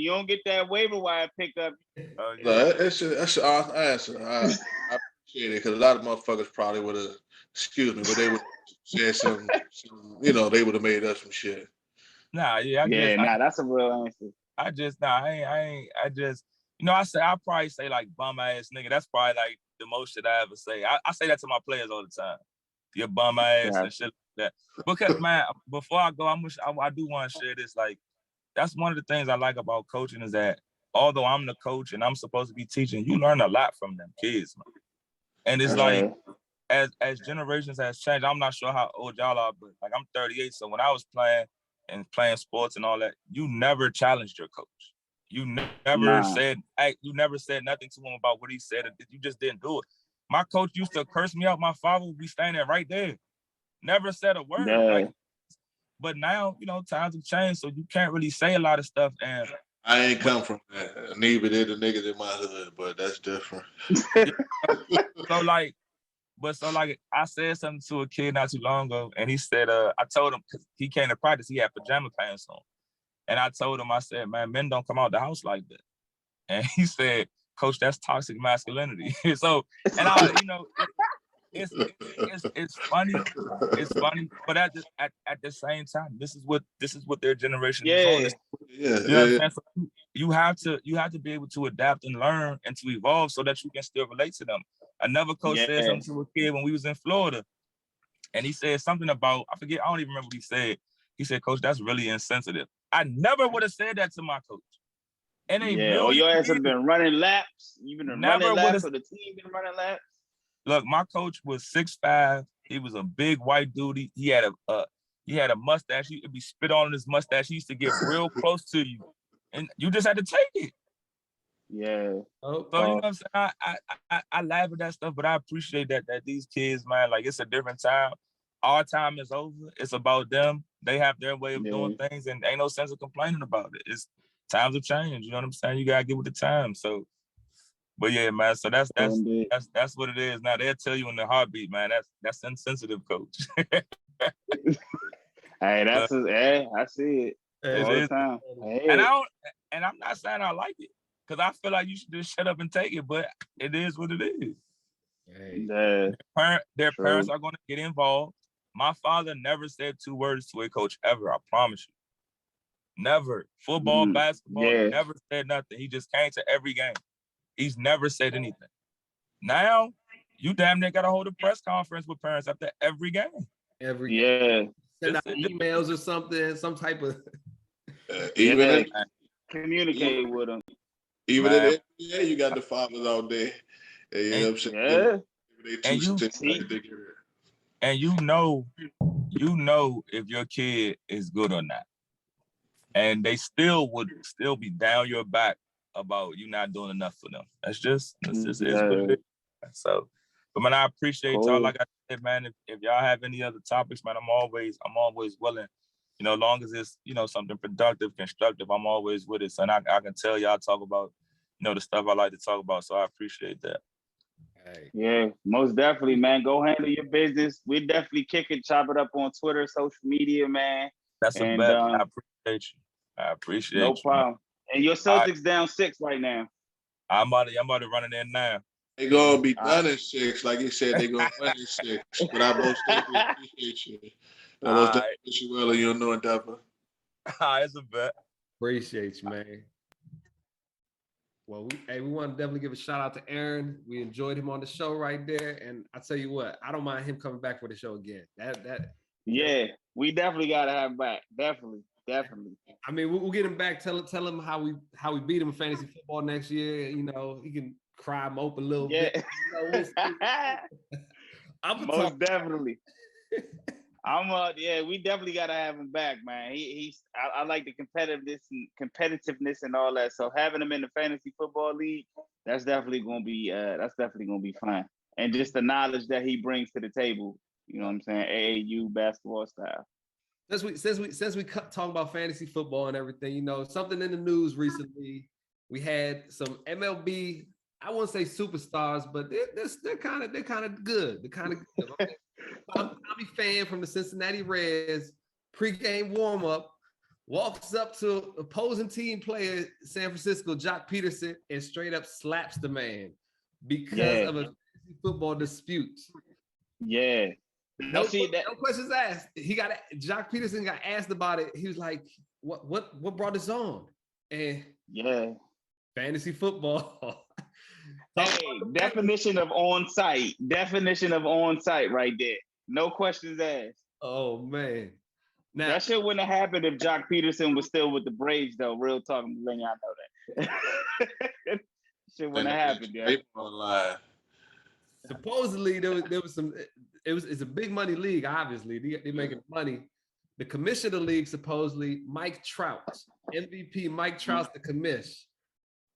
that's an awesome answer. I appreciate it, because a lot of motherfuckers probably would have, excuse me, but they would say some, they would have made up some shit. Nah, that's a real answer. I probably say like bum ass nigga. That's probably like the most shit I ever say. I say that to my players all the time. You bum ass and shit like that. Because man, before I go, I do want to share this. Like, that's one of the things I like about coaching, is that although I'm the coach and I'm supposed to be teaching, you learn a lot from them kids, man. And it's like, as generations has changed, I'm not sure how old y'all are, but like I'm 38. So when I was playing sports and all that, you never challenged your coach. You never said nothing to him about what he said. You just didn't do it. My coach used to curse me out. My father would be standing right there. Never said a word. Like, but now, times have changed, so you can't really say a lot of stuff. And I ain't come from that. Neither did the niggas in my hood, but that's different. So I said something to a kid not too long ago, and he said, I told him, because he came to practice, he had pajama pants on. And I told him, I said, man, men don't come out the house like that. And he said, Coach, that's toxic masculinity. So, and it's funny. It's funny, but at the same time, this is what their generation is on. So you have to be able to adapt and learn and to evolve so that you can still relate to them. Another coach said something to a kid when we was in Florida, and he said something about, I forget, I don't even remember what he said. He said, Coach, that's really insensitive. I never would have said that to my coach. And your ass have been running laps. You've been running laps, or the team been running laps. Look, my coach was 6'5". He was a big white dude. He had a mustache. He'd be spit on his mustache. He used to get real close to you, and you just had to take it. Yeah. So you know what I'm saying? I laugh at that stuff, but I appreciate that these kids, man, like, it's a different time. Our time is over. It's about them. They have their way of doing things, and ain't no sense of complaining about it. It's times have changed. You know what I'm saying? You gotta get with the time. So, but yeah, man. So that's what it is. Now they'll tell you in the heartbeat, man. That's insensitive, coach. Hey, I see it all the time. Hey. And I'm not saying I like it. because I feel like you should just shut up and take it, but it is what it is. Hey. Their parents are going to get involved. My father never said 2 words to a coach ever, I promise you. Never. Football, basketball, never said nothing. He just came to every game. He's never said anything. Now, you damn near got to hold a press conference with parents after every game. Every game. Send out Just emails or something, some type of... communicate with them. Even in the NBA, you got the fathers out there. You know what I'm saying? And you know if your kid is good or not. And they would still be down your back about you not doing enough for them. That's just what it is. So, but man, I appreciate y'all. Like I said, man, if y'all have any other topics, man, I'm always willing. You know, long as it's, you know, something productive, constructive, I'm always with it. So, and I can tell y'all talk about, you know, the stuff I like to talk about. So I appreciate that. Hey. Yeah, most definitely, man. Go handle your business. We definitely kick it, chop it up on Twitter, social media, man. That's a bet. I appreciate you. No problem. And your Celtics down 6 right now. I'm about to run it in now. They gonna be done in 6, like you said. They gonna win in 6. But I most definitely appreciate you. I most definitely wish you well in your new endeavor. It's a bet. Appreciate you, man. Well, we want to definitely give a shout out to Aaron. We enjoyed him on the show right there, and I tell you what, I don't mind him coming back for the show again. We definitely gotta have him back. Definitely. I mean, we'll get him back. Tell him how we beat him in fantasy football next year. You know, he can cry him open a little bit. Most definitely. We definitely gotta have him back, man. I like the competitiveness and all that. So having him in the fantasy football league, that's definitely gonna be fun. And just the knowledge that he brings to the table, you know what I'm saying? AAU basketball style. Since we talk about fantasy football and everything, you know, something in the news recently, we had some MLB, I won't say superstars, but they're kind of good. They're kind of good. Okay? Tommy Pham from the Cincinnati Reds, pregame warm-up, walks up to opposing team player, San Francisco, Jock Peterson, and straight up slaps the man because of a fantasy football dispute. Yeah. No questions asked. Jock Peterson got asked about it. He was like, "What brought this on?" And fantasy football. Definition of on-site right there. No questions asked. Oh man, now that shit wouldn't have happened if Jock Peterson was still with the Braves, though. Real talk, I'm letting y'all know that. Shit wouldn't have happened, yeah. Supposedly there was some. It's a big money league. Obviously, they're making money. The commissioner of the league, supposedly Mike Trout, MVP Mike Trout's the commish.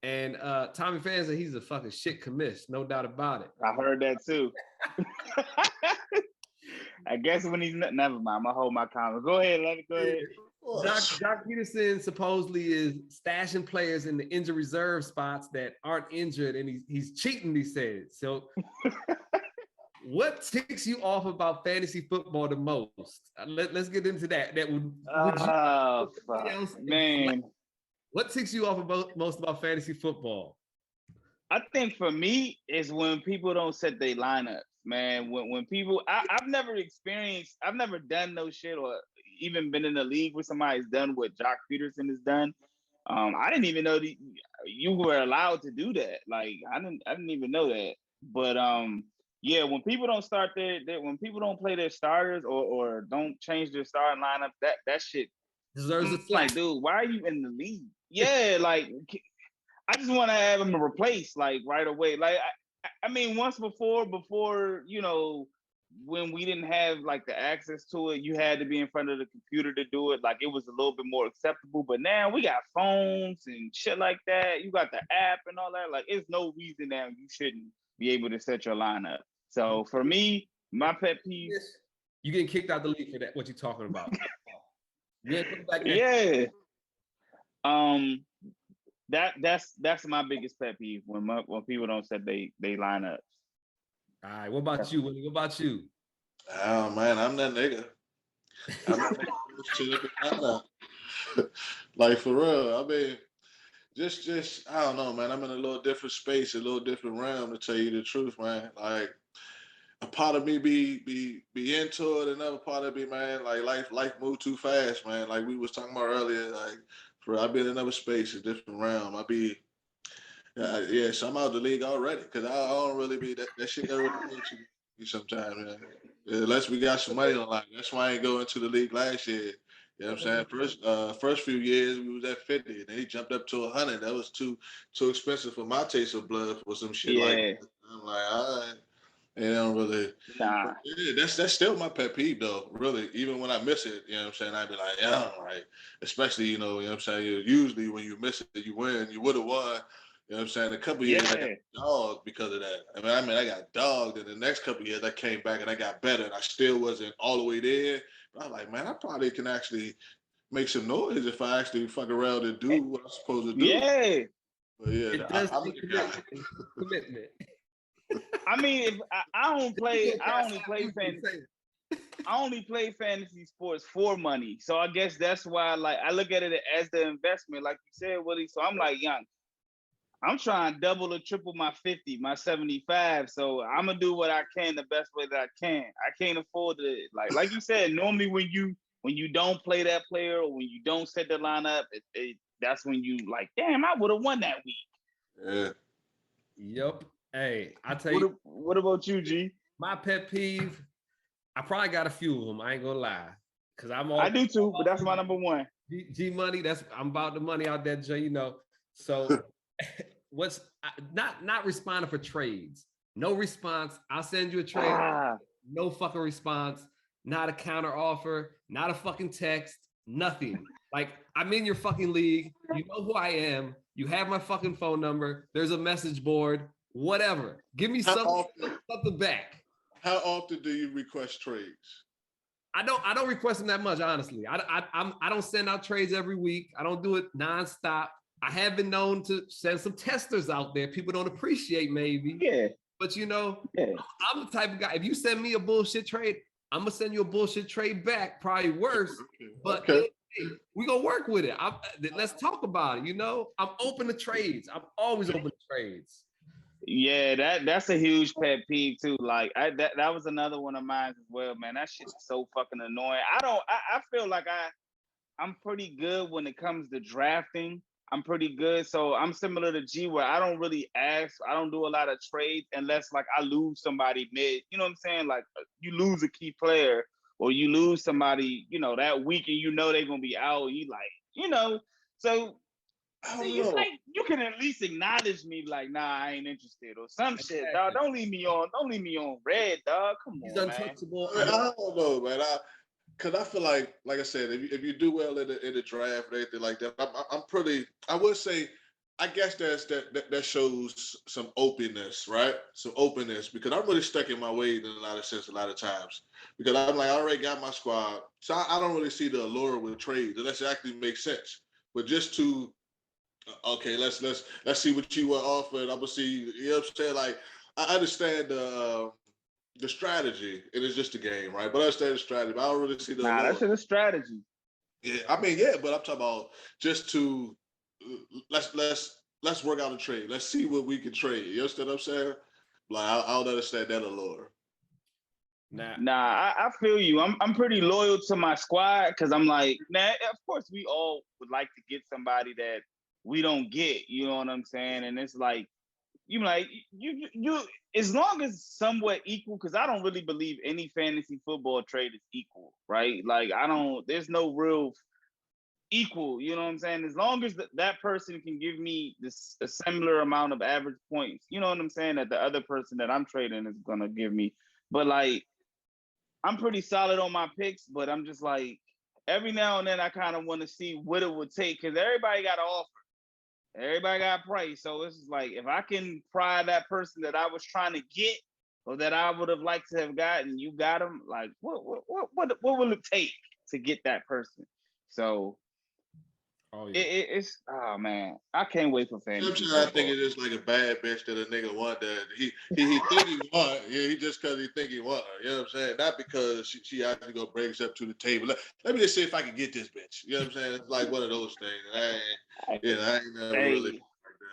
And Tommy Pham said he's a fucking shit commish, no doubt about it. I heard that too. I guess when he's never mind, I'm gonna hold my comment. Go ahead, let it go ahead. Jock Peterson supposedly is stashing players in the injured reserve spots that aren't injured, and he's cheating, he said. So what ticks you off about fantasy football the most? Let's get into that. Man. What ticks you off most about fantasy football? I think for me is when people don't set their lineups, man. When people, I've never done no shit or even been in the league where somebody's done what Jock Peterson has done. I didn't even know you were allowed to do that. Like I didn't even know that. But when people don't start when people don't play their starters or don't change their starting lineup, that shit deserves a slap. Like, dude, why are you in the league? Yeah, like I just want to have him replaced like right away. Like I mean, once before, you know, when we didn't have like the access to it, you had to be in front of the computer to do it. Like it was a little bit more acceptable. But now we got phones and shit like that. You got the app and all that. Like, it's no reason now you shouldn't be able to set your lineup. So for me, my pet peeve. You getting kicked out the league for that? What you talking about? Yeah. That's my biggest pet peeve when people don't set they lineups. All right, what about you, Willie? What about you? Oh man, I'm that nigga. I'm that nigga. Like for real. I mean, just I don't know, man. I'm in a little different space, a little different realm, to tell you the truth, man. Like a part of me be into it, another part of me, man, like life moved too fast, man. Like we was talking about earlier, like I've been in another space, a different realm. Yeah, so I'm out of the league already because I don't really be that shit that really hurts you sometimes, man. Unless we got some money on line. That's why I ain't go into the league last year. You know what I'm saying? First few years we was at 50, and then he jumped up to 100. That was too expensive for my taste of blood for some shit like that. I'm like, all right. And I don't really. Nah. Yeah, that's still my pet peeve though. Really, even when I miss it, you know what I'm saying. I'd be like, yeah, right. Especially, you know what I'm saying. Usually when you miss it, you win. You would have won. You know what I'm saying. A couple years I got dogged because of that. I got dogged, and the next couple years I came back and I got better, and I still wasn't all the way there. But I'm like, man, I probably can actually make some noise if I actually fuck around and do what I'm supposed to do. Yeah. But yeah, It does I'm take the guy. commitment. I mean, if I only play fantasy. I only play fantasy sports for money. So I guess that's why like I look at it as the investment, like you said, Willie. So I'm like, young, I'm trying to double or triple my 50, my 75. So I'm gonna do what I can the best way that I can. I can't afford to like you said, normally when you don't play that player or when you don't set the lineup, that's when you like, damn, I would have won that week. Yeah. Yep. Hey, I tell you. What about you, G? My pet peeve, I probably got a few of them. I ain't gonna lie, because I do too, but that's my number one. G money. I'm about the money out there, Jay. You know. So, what's not responding for trades? No response. I'll send you a trade. No fucking response. Not a counter offer. Not a fucking text. Nothing. Like I'm in your fucking league. You know who I am. You have my fucking phone number. There's a message board. Whatever. Give me something back. How often do you request trades? I don't request them that much, honestly. I don't send out trades every week. I don't do it nonstop. I have been known to send some testers out there. People don't appreciate maybe. Yeah. But you know, I'm the type of guy. If you send me a bullshit trade, I'm gonna send you a bullshit trade back, probably worse. But hey, we gonna work with it. Let's talk about it. You know, I'm open to trades. I'm always open to trades. Yeah, that's a huge pet peeve too. Like that was another one of mine as well, man. That shit's so fucking annoying. I feel like I'm pretty good when it comes to drafting. I'm pretty good. So I'm similar to G where I don't really ask. I don't do a lot of trades unless like I lose somebody mid. You know what I'm saying? Like you lose a key player or you lose somebody, you know, that week and you know they're gonna be out. You like, you know, so it's like you can at least acknowledge me, like, nah, I ain't interested or some shit, dog. Don't leave me on red, dog. Come on, He's untouchable. Man. I don't know, man. Cause I feel like I said, if you do well in the draft or anything like that, I'm pretty. I would say, I guess that shows some openness, right? Some openness because I'm really stuck in my ways in a lot of sense, a lot of times because I'm like I already got my squad, so I don't really see the allure with trades unless it actually makes sense. But just to okay, let's see what you were offered. I'm gonna see. You know what I'm saying? Like I understand the strategy. It is just a game, right? But I understand the strategy. But I don't really see the. Nah, that's a strategy. Yeah, I mean, yeah, but I'm talking about just to let's work out a trade. Let's see what we can trade. You understand what I'm saying? Like I don't understand that allure. Nah, I feel you. I'm pretty loyal to my squad because I'm like, nah, of course we all would like to get somebody that we don't get, you know what I'm saying? And it's like, you as long as somewhat equal, because I don't really believe any fantasy football trade is equal, right? Like there's no real equal, you know what I'm saying? As long as that person can give me a similar amount of average points, you know what I'm saying, that the other person that I'm trading is gonna give me. But like, I'm pretty solid on my picks, but I'm just like, every now and then I kind of want to see what it would take because everybody got an offer. Everybody got a price. So it's like, if I can pry that person that I was trying to get or that I would have liked to have gotten, you got them, like, what will it take to get that person? So Oh yeah. It's oh man, I can't wait for fantasy. Sometimes I think it's just like a bad bitch that a nigga want that he think he want. Yeah, he just because he think he want her. You know what I'm saying? Not because she actually go brings up to the table. Let me just see if I can get this bitch. You know what I'm saying? It's like one of those things. I ain't never really like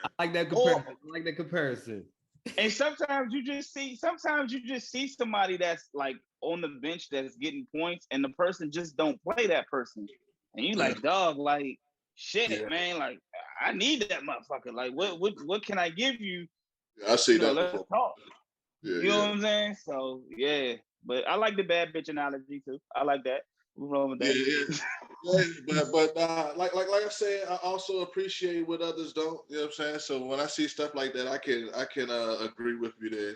I that. like that comparison. I like that comparison. And sometimes you just see somebody that's like on the bench that's getting points, and the person just don't play that person, and you like, dog, like shit, man, like I need that motherfucker. Like, what can I give you? Yeah, I see that Let's before. talk. Yeah, You know what I'm saying? So yeah, but I like the bad bitch analogy too. I like that. We're wrong with that. Yeah, but like I said, I also appreciate what others don't. You know what I'm saying? So when I see stuff like that, I can agree with you there.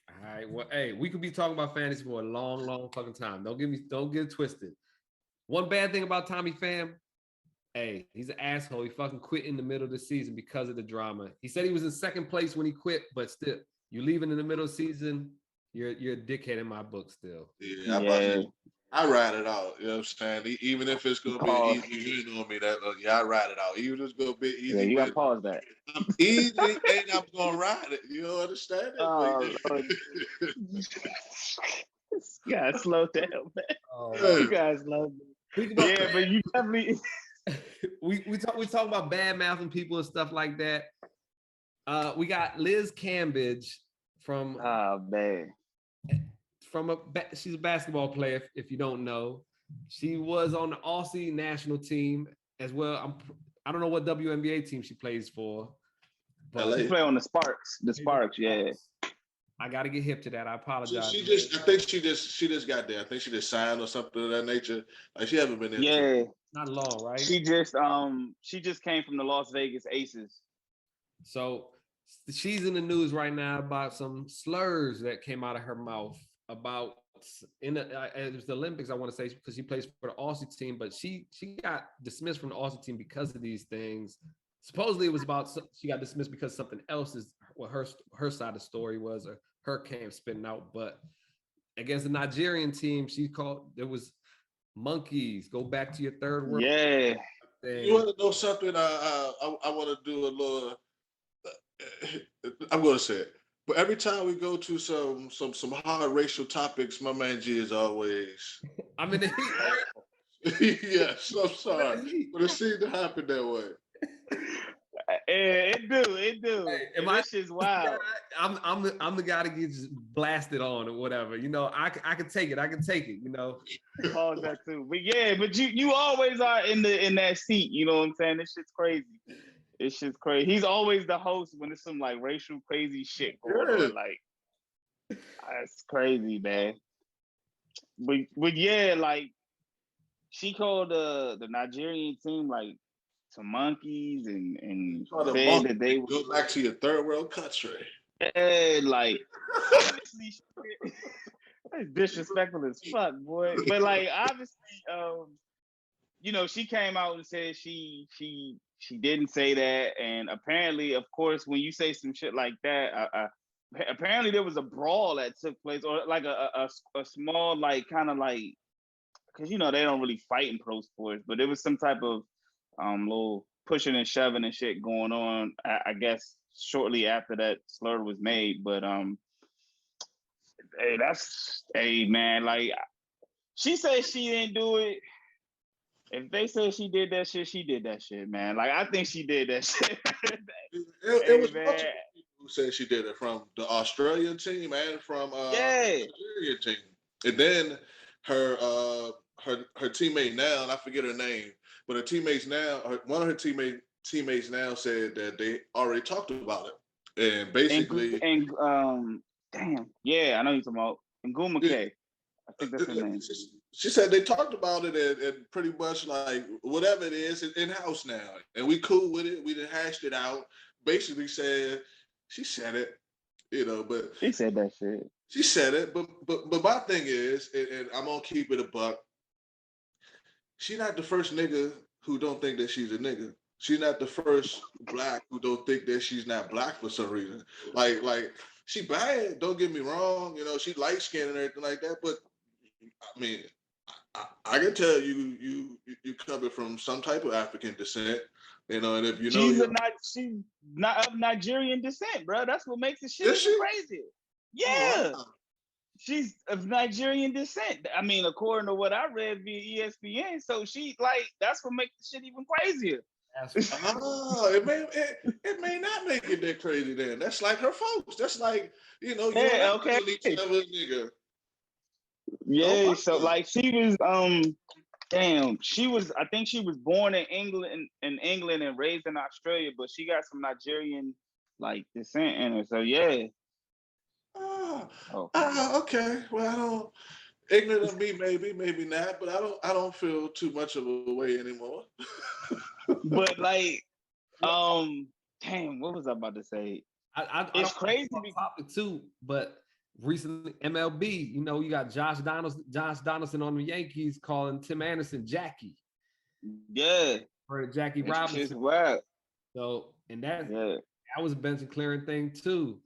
All right. Well, hey, we could be talking about fantasy for a long, long fucking time. Don't get it twisted. One bad thing about Tommy Pham, hey, he's an asshole. He fucking quit in the middle of the season because of the drama. He said he was in second place when he quit, but still, you leaving in the middle of the season, you're a dickhead in my book still. Yeah, I ride it out. You know what I'm saying? Even if it's gonna be an easy win on me, I ride it out. Even if it's gonna be easy. Yeah, you gotta pause that. I'm easy, and I'm gonna ride it. You don't understand it? You gotta slow down, man. Oh, you guys love me. Yeah, but you definitely we talk about bad mouthing people and stuff like that. We got Liz Cambridge from she's a basketball player. If you don't know, she was on the Aussie national team as well. I don't know what WNBA team she plays for, but she play on the Sparks. The Sparks, yeah. I got to get hip to that. I apologize. I think she just got there. I think she just signed or something of that nature. Like she haven't been there. Yeah, not long, right? She just came from the Las Vegas Aces. So she's in the news right now about some slurs that came out of her mouth about it was the Olympics, I want to say, because she plays for the Aussie team, but she got dismissed from the Aussie team because of these things. Supposedly it was about she got dismissed because something else is what her side of the story was, or her camp spitting out. But against the Nigerian team, she called there was monkeys. Go back to your third world. Yeah. You want to know something? I want to do a little. I'm going to say it, but every time we go to some hard racial topics, my man G is always. I'm in the heat. Yes, I'm sorry, but it seemed to happen that way. It do. Hey, this shit's wild. I'm the guy that gets blasted on or whatever. You know, I can take it. You know. Pause that too. But yeah, but you always are in that seat. You know what I'm saying? This shit's crazy. It's just crazy. He's always the host when there's some like racial crazy shit going on. Like that's crazy, man. But yeah, like she called the Nigerian team like some monkeys and said that they go back to your third world country. And like obviously that's disrespectful as fuck, boy. But like obviously, you know, she came out and said she didn't say that, and apparently, of course, when you say some shit like that, apparently there was a brawl that took place, or like a small like kind of like, because you know they don't really fight in pro sports, but there was some type of little pushing and shoving and shit going on. I guess shortly after that slur was made, but hey man, like she said she didn't do it. If they say she did that shit, she did that shit, man. Like I think she did that shit. it was multiple people who said she did it, from the Australian team and from the Nigerian team. And then her teammate now, and I forget her name, but her teammates now, one of her teammates now said that they already talked about it, and basically, damn, yeah, I know you're talking about Nguma K. I think that's her name. She said they talked about it and pretty much like whatever it is, it's in-house now. And we cool with it. We done hashed it out. Basically said, she said it, you know, but she said that shit. She said it, but my thing is, and I'm gonna keep it a buck, she not the first nigga who don't think that she's a nigga. She's not the first black who don't think that she's not black for some reason. Like she bad, don't get me wrong, you know, she light skinned and everything like that, but I mean, I can tell you coming from some type of African descent, and if you know she's not of Nigerian descent, bro. That's what makes the shit Is even she? crazy. Yeah. Oh, wow. She's of Nigerian descent. I mean, according to what I read via ESPN, so she that's what makes the shit even crazier. It may not make it that crazy then. That's like her folks. That's like, you and Yeah, I okay. know each other, nigga. Yeah, Oh, so like she was I think she was born in England and raised in Australia, but she got some Nigerian like descent in her. So yeah. Okay. Well, I don't ignorant of me, maybe not, but I don't feel too much of a way anymore. But like, damn, what was I about to say? It's crazy topic too, but recently MLB, you got Josh Donaldson on the Yankees calling Tim Anderson Jackie. Yeah. Or Jackie Robinson. Wow. So, and that was a bench clearing thing too.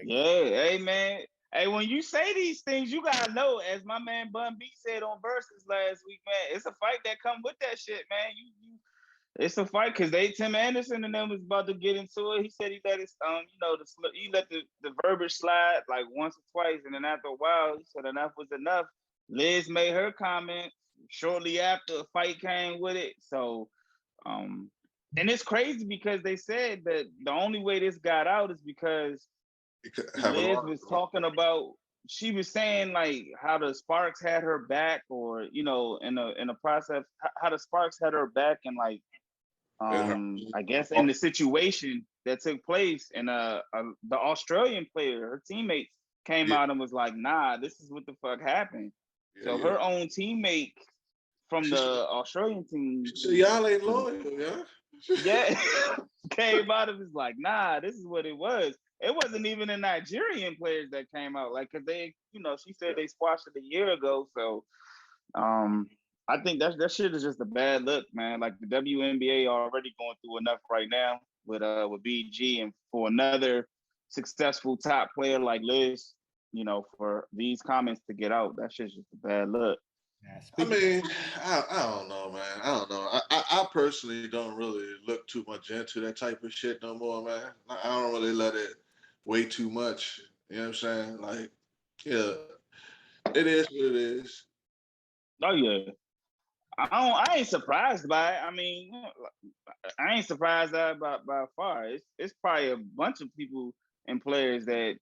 Hey man. Hey, when you say these things, you gotta know, as my man Bun B said on Versus last week, man, it's a fight that come with that shit, man. It's a fight because Tim Anderson and them was about to get into it. He said he let his he let the verbiage slide like once or twice, and then after a while, he said enough was enough. Liz made her comment shortly after a fight came with it. So, and it's crazy because they said that the only way this got out is because Liz was talking about. She was saying like how the Sparks had her back, or in the process, how the Sparks had her back, and like. I guess in the situation that took place, and the Australian player, her teammates came out and was like, "Nah, this is what the fuck happened." So her own teammate from the Australian team, so y'all ain't loyal, yeah, came out and was like, "Nah, this is what it was." It wasn't even the Nigerian players that came out, like, cause they, she said they squashed it a year ago. So, I think that shit is just a bad look, man. Like the WNBA already going through enough right now with BG, and for another successful top player like Liz, for these comments to get out, that shit's just a bad look. I mean, I don't know, man. I don't know. I personally don't really look too much into that type of shit no more, man. I don't really let it weigh too much. You know what I'm saying? Like, yeah, it is what it is. Oh yeah. I ain't surprised by it. I mean, I ain't surprised by far. It's probably a bunch of people and players that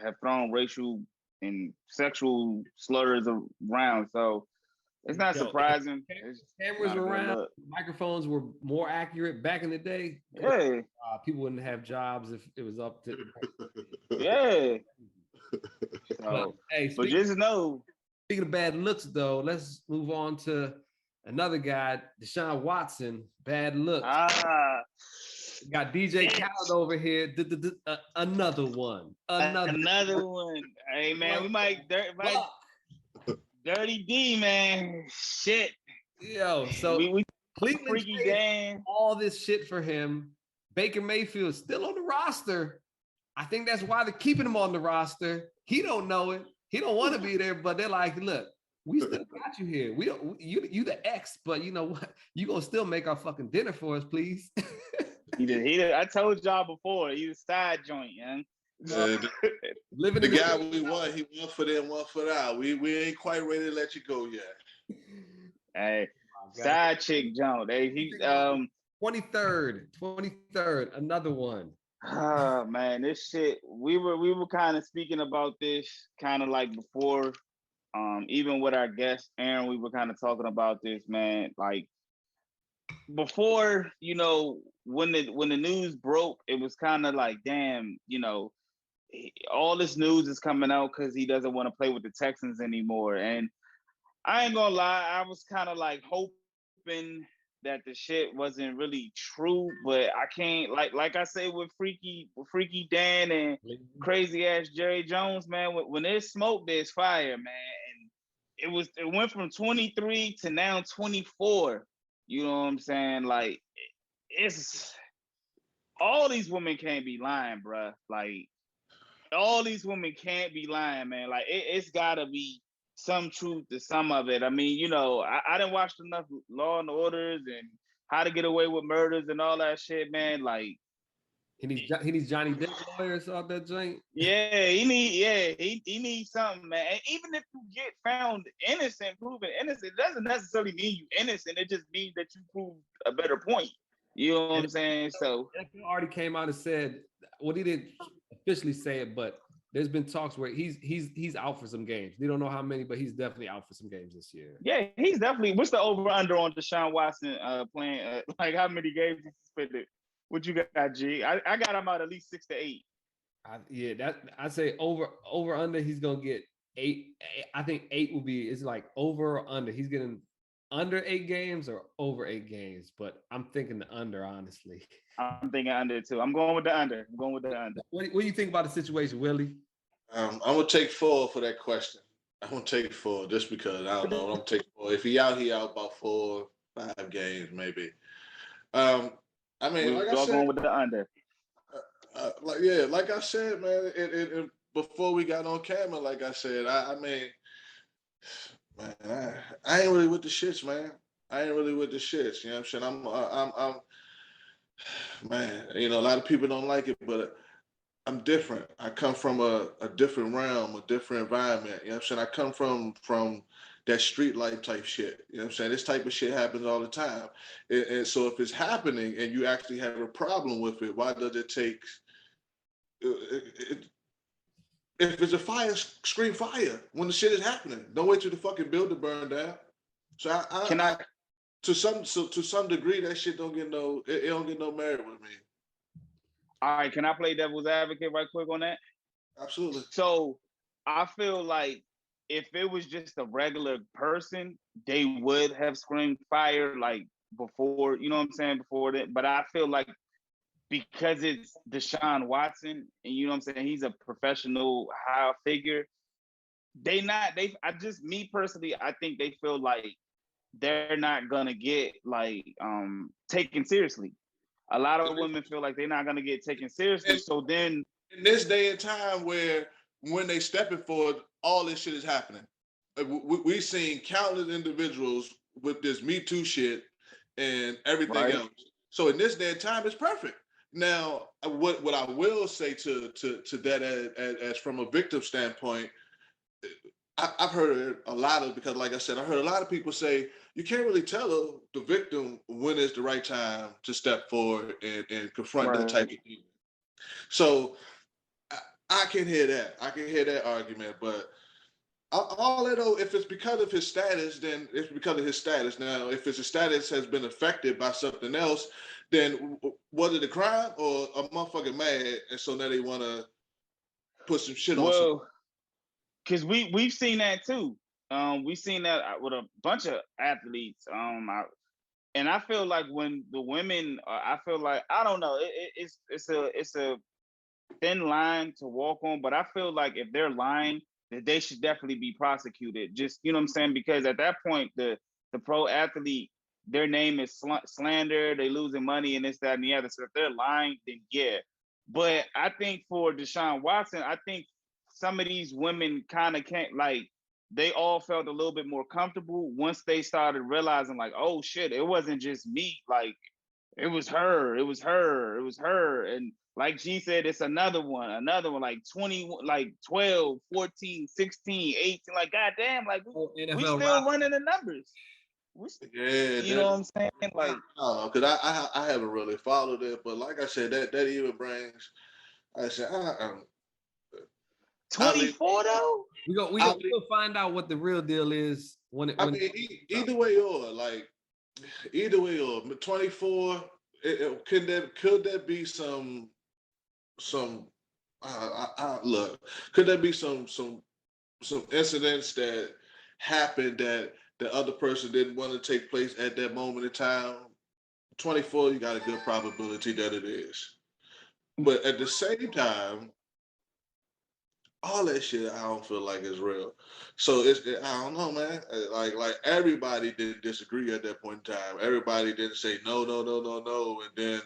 have thrown racial and sexual slurs around. So it's not surprising. Cameras were around, microphones were more accurate back in the day. Yeah. People wouldn't have jobs if it was up to. Yeah. So, but just know. Speaking of bad looks, though, let's move on to another guy, Deshaun Watson. Bad looks. Got DJ Khaled over here. Another one. Another one. Hey man, we might Dirty D, man. Shit. Yo, so we Cleveland Freaky Dan. all this shit for him. Baker Mayfield still on the roster. I think that's why they're keeping him on the roster. He don't know it. He don't want to be there, but they're like, look, we still got you here. We don't. You the ex, but you know what? You gonna still make our fucking dinner for us, please. He did. I told y'all before. He was side joint, man. Living the guy we want. He one foot in, one foot out. We ain't quite ready to let you go yet. Hey, side chick joint. Hey, he 23rd, another one. Oh man, this shit. We were kind of speaking about this kind of like before. Even with our guest Aaron, we were kind of talking about this, man. Like before, when the news broke, it was kind of like, damn, all this news is coming out because he doesn't want to play with the Texans anymore. And I ain't gonna lie, I was kind of like hoping that the shit wasn't really true, but I can't like I say with Freaky Dan and crazy ass Jae Jones, man. When there's smoke, there's fire, man. And it went from 23 to now 24. You know what I'm saying? Like it's all these women can't be lying, bruh. Like all these women can't be lying, man. Like it's gotta be some truth to some of it. I mean, you know, I didn't watch enough Law and Orders and How to Get Away with Murders and all that shit, man. Like, He needs Johnny Depp lawyers out that joint. yeah, he needs something, man. And even if you get found innocent, proven innocent, it doesn't necessarily mean you innocent. It just means that you proved a better point. You know what I'm saying? So NFL already came out and said, well, he didn't officially say it, but there's been talks where he's out for some games. We don't know how many, but he's definitely out for some games this year. yeah, he's definitely. What's the over under on Deshaun Watson playing? Like how many games he suspended? What you got, G? I got him out at least 6 to 8. I say over under. He's gonna get 8. I think 8 will be. It's like over or under. He's getting under 8 games or over 8 games, but I'm thinking the under, honestly. I'm thinking under too. I'm going with the under. What do you think about the situation, Willie? I'm gonna take 4 for that question. I'm gonna take 4 just because I don't know. I'm gonna take 4. If he out about 4, 5 games maybe. I mean, We're like I said, going with the under. Like I said, man. It before we got on camera, like I said, I mean, man, I ain't really with the shits, man. I ain't really with the shits. You know what I'm saying? I'm man. You know, a lot of people don't like it, but I'm different. I come from a different realm, a different environment. You know what I'm saying? I come from that street life type shit. You know what I'm saying? This type of shit happens all the time. And so if it's happening and you actually have a problem with it, why does it take if it's a fire, scream fire when the shit is happening. Don't wait till the fucking building burn down. So I to some degree that shit don't get no merit with me. All right, can I play devil's advocate right quick on that? Absolutely. So I feel like if it was just a regular person, they would have screamed fire like before, you know what I'm saying, before that. But I feel like because it's Deshaun Watson and you know what I'm saying, he's a professional high figure, me personally, I think they feel like they're not gonna get like taken seriously. A lot of women feel like they're not gonna get taken seriously. And so then in this day and time where when they stepping forward, all this shit is happening. We've seen countless individuals with this Me Too shit and everything else. So in this day and time, it's perfect. Now, what I will say to that as from a victim standpoint, I've heard a lot of, because like I said, I heard a lot of people say you can't really tell the victim when is the right time to step forward and confront that type of thing. So I can hear that. I can hear that argument, but all that though, if it's because of his status, then it's because of his status. Now, if his status has been affected by something else, then was it a crime or a motherfucker mad, and so now they want to put some shit on? Well, because we've seen that too. We've seen that with a bunch of athletes. And I feel like when the women, I feel like I don't know. It's a thin line to walk on, but I feel like if they're lying, that they should definitely be prosecuted. Just, you know what I'm saying? Because at that point, the pro athlete, their name is slander, they losing money and this, that, and the other. So if they're lying, then yeah. But I think for Deshaun Watson, I think some of these women kind of can't, like, they all felt a little bit more comfortable once they started realizing, like, oh shit, it wasn't just me. Like, it was her. And like G said, it's another one, like 20, like 12, 14, 16, 18. Like, goddamn, like we still running the numbers. You know what I'm saying? Like, no, because I haven't really followed it, but like I said, that even brings. I said, 24 though. We gonna find out what the real deal is either way or 24. Could there be some look? Could there be some incidents that happened that the other person didn't want to take place at that moment in time? 24, you got a good probability that it is. But at the same time, all that shit I don't feel like is real. So I don't know, man. Like everybody didn't disagree at that point in time. Everybody didn't say no, and then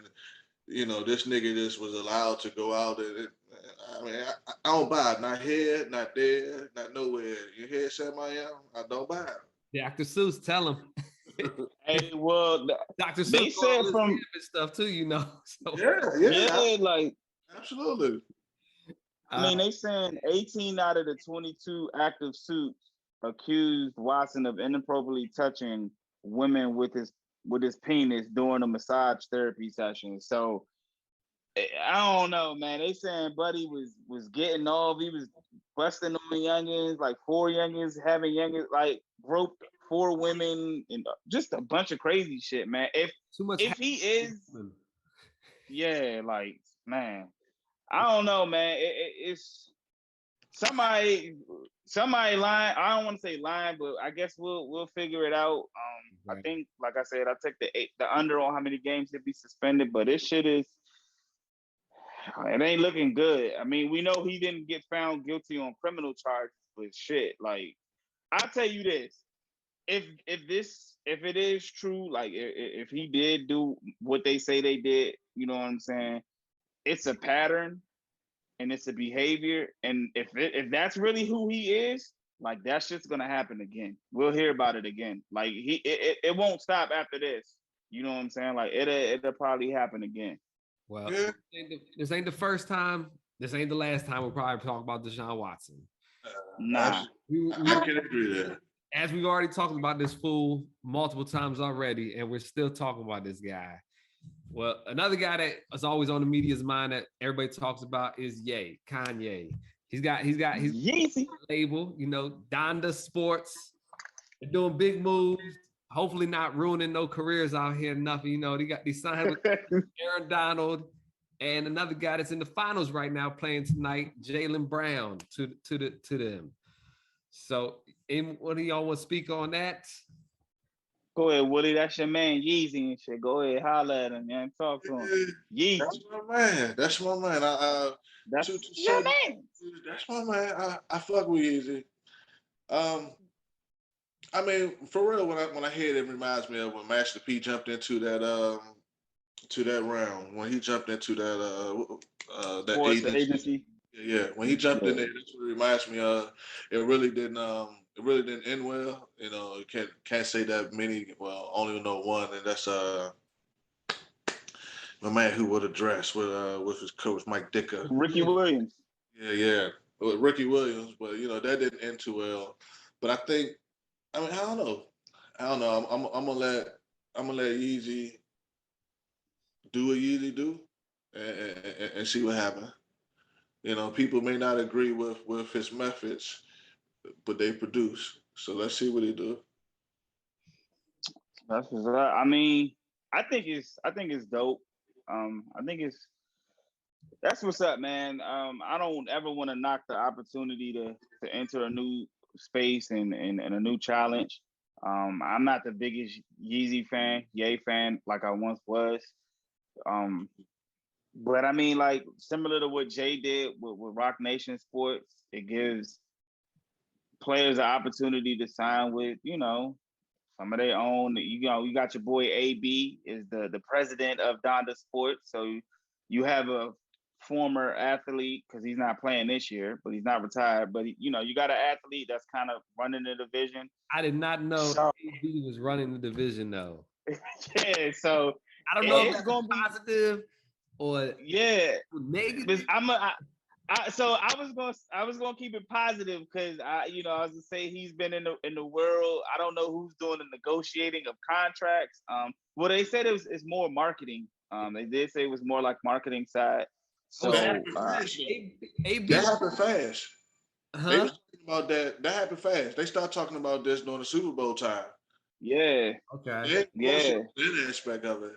this nigga just was allowed to go out and I mean, I don't buy it. Not here, not there, not nowhere. You hear Sam I am? I don't buy it. Dr. Seuss, tell him. Hey, well, Dr. they Seuss said all from this stuff too, So. yeah, like absolutely. I mean, they saying 18 out of the 22 active suits accused Watson of inappropriately touching women with his penis during a massage therapy session. So I don't know, man. They saying Buddy was getting off. He was busting on youngins, like 4 youngins, having youngins, like groped 4 women, and just a bunch of crazy shit, man. If he is, yeah, like, man, I don't know, man. It's somebody lying. I don't want to say lying, but I guess we'll figure it out. I think, like I said, I took the under on how many games he'll be suspended, but this shit is. It ain't looking good. I mean, we know he didn't get found guilty on criminal charges, but shit, like, I'll tell you this. If it is true, like if he did do what they say they did, you know what I'm saying? It's a pattern and it's a behavior. And if that's really who he is, like, that shit's gonna happen again. We'll hear about it again. Like, it won't stop after this. You know what I'm saying? Like, it'll probably happen again. Well, this ain't the first time. This ain't the last time we'll probably talk about Deshaun Watson. Nah. I can agree there. As we've already talked about this fool multiple times already, and we're still talking about this guy. Well, another guy that is always on the media's mind that everybody talks about is Kanye. He's got his Yeezy label, Donda Sports. They're doing big moves. Hopefully not ruining no careers out here. Nothing, they signed with Aaron Donald and another guy that's in the finals right now playing tonight, Jaylen Brown, to them. So, what do y'all want to speak on that? Go ahead, Woody. That's your man, Yeezy and shit. Go ahead, holla at him, man. Talk to him. Yeezy. That's my man. That's your man. That's my man. I fuck with Yeezy. I mean, for real, when I hear it, it reminds me of when Master P jumped into that round. When he jumped into that agency. Yeah, when he jumped in there, that's what it reminds me of. It really didn't end well. You can't say that many. Well, only know one, and that's my man who wore the dress with his coach Mike Dicker, Ricky Williams. Yeah, with Ricky Williams. But that didn't end too well. But I think, I don't know. I'm gonna let Yeezy do what Yeezy do, and see what happens. People may not agree with his methods, but they produce. So let's see what he do. That's what's up. I mean, I think it's dope. That's what's up, man. I don't ever want to knock the opportunity to enter a new space and a new challenge. I'm not the biggest Yeezy fan, Ye fan, like I once was. But I mean, like, similar to what Jay did with Rock Nation Sports, it gives players an opportunity to sign with, some of their own. You got your boy AB is the president of Donda Sports. So you have a former athlete, because he's not playing this year, but he's not retired. But you got an athlete that's kind of running the division. I did not know AB was running the division though. Yeah, so I don't know if it's going to be positive or negative. So I was gonna keep it positive because I was gonna say he's been in the world. I don't know who's doing the negotiating of contracts. Well, they said it's more marketing. They did say it was more like marketing side. So that happened fast. They was talking about that. That happened fast. They start talking about this during the Super Bowl time. Yeah. Okay. That aspect of it.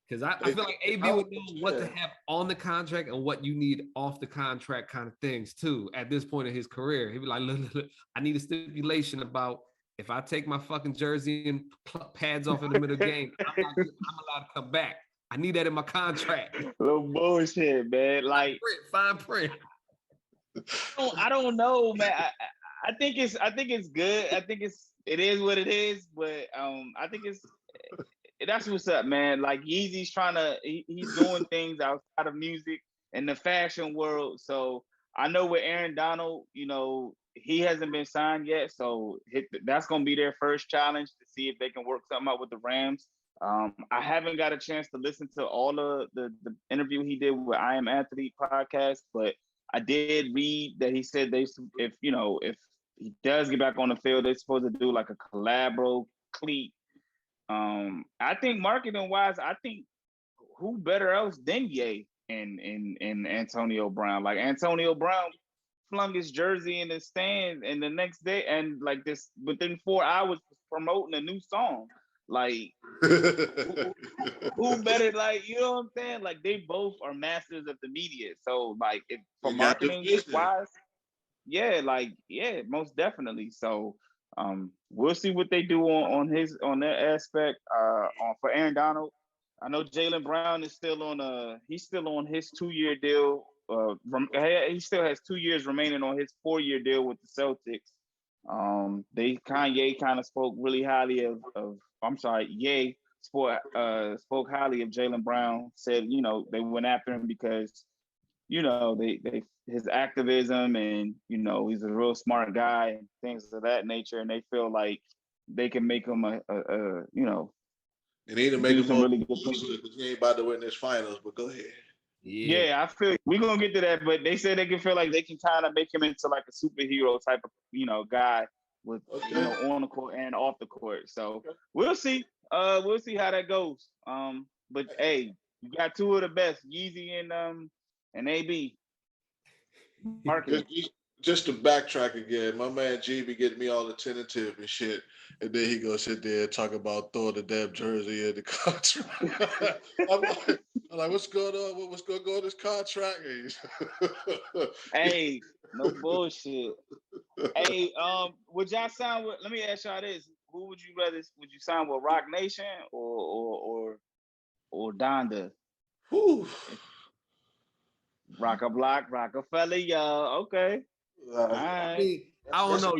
Because I feel like AB would know what to have on the contract and what you need off the contract kind of things too. At this point in his career, he'd be like, look, I need a stipulation about if I take my fucking jersey and pads off in the middle of the game, I'm allowed to come back. I need that in my contract. Little bullshit, man. Like fine print. I don't know, man. I think it's good. I think it is what it is, but I think that's what's up, man. Like Yeezy's he's doing things outside of music in the fashion world. So I know with Aaron Donald, he hasn't been signed yet. So that's going to be their first challenge to see if they can work something out with the Rams. I haven't got a chance to listen to all of the interview he did with I Am Athlete podcast, but I did read that he said if he does get back on the field, they're supposed to do like a collabo cleat. I think marketing wise, I think who better else than Ye and Antonio Brown? Like Antonio Brown flung his jersey in the stands, and the next day, and like this within 4 hours, promoting a new song. Like who better? Like, you know what I'm saying? Like they both are masters of the media. So like, for marketing wise, most definitely. So we'll see what they do on that aspect. For Aaron Donald, I know Jaylen Brown is still on his 2-year deal. He still has 2 years remaining on his 4-year deal with the Celtics. Kanye kind of spoke really highly Ye spoke highly of Jaylen Brown. Said they went after him because they his activism, and he's a real smart guy and things of that nature, and they feel like they can make him and he didn't make him really good things because he ain't about to win this finals. But go ahead. Yeah, I feel we're gonna get to that, but they said they can feel like they can kind of make him into like a superhero type of guy with on the court and off the court. So we'll see. We'll see how that goes. But hey, you got two of the best, Yeezy and AB. Marketing. Just to backtrack again, my man G be getting me all attentive and shit, and then he go sit there and talk about throwing the damn jersey in the contract. I'm like, what's going on? What's going to go on this contract? Hey, no bullshit. Hey, would y'all sign with? Let me ask y'all this: who would you rather? Would you sign with Rock Nation or Donda? Whew. Rockefeller, y'all. Okay. All right. I don't know.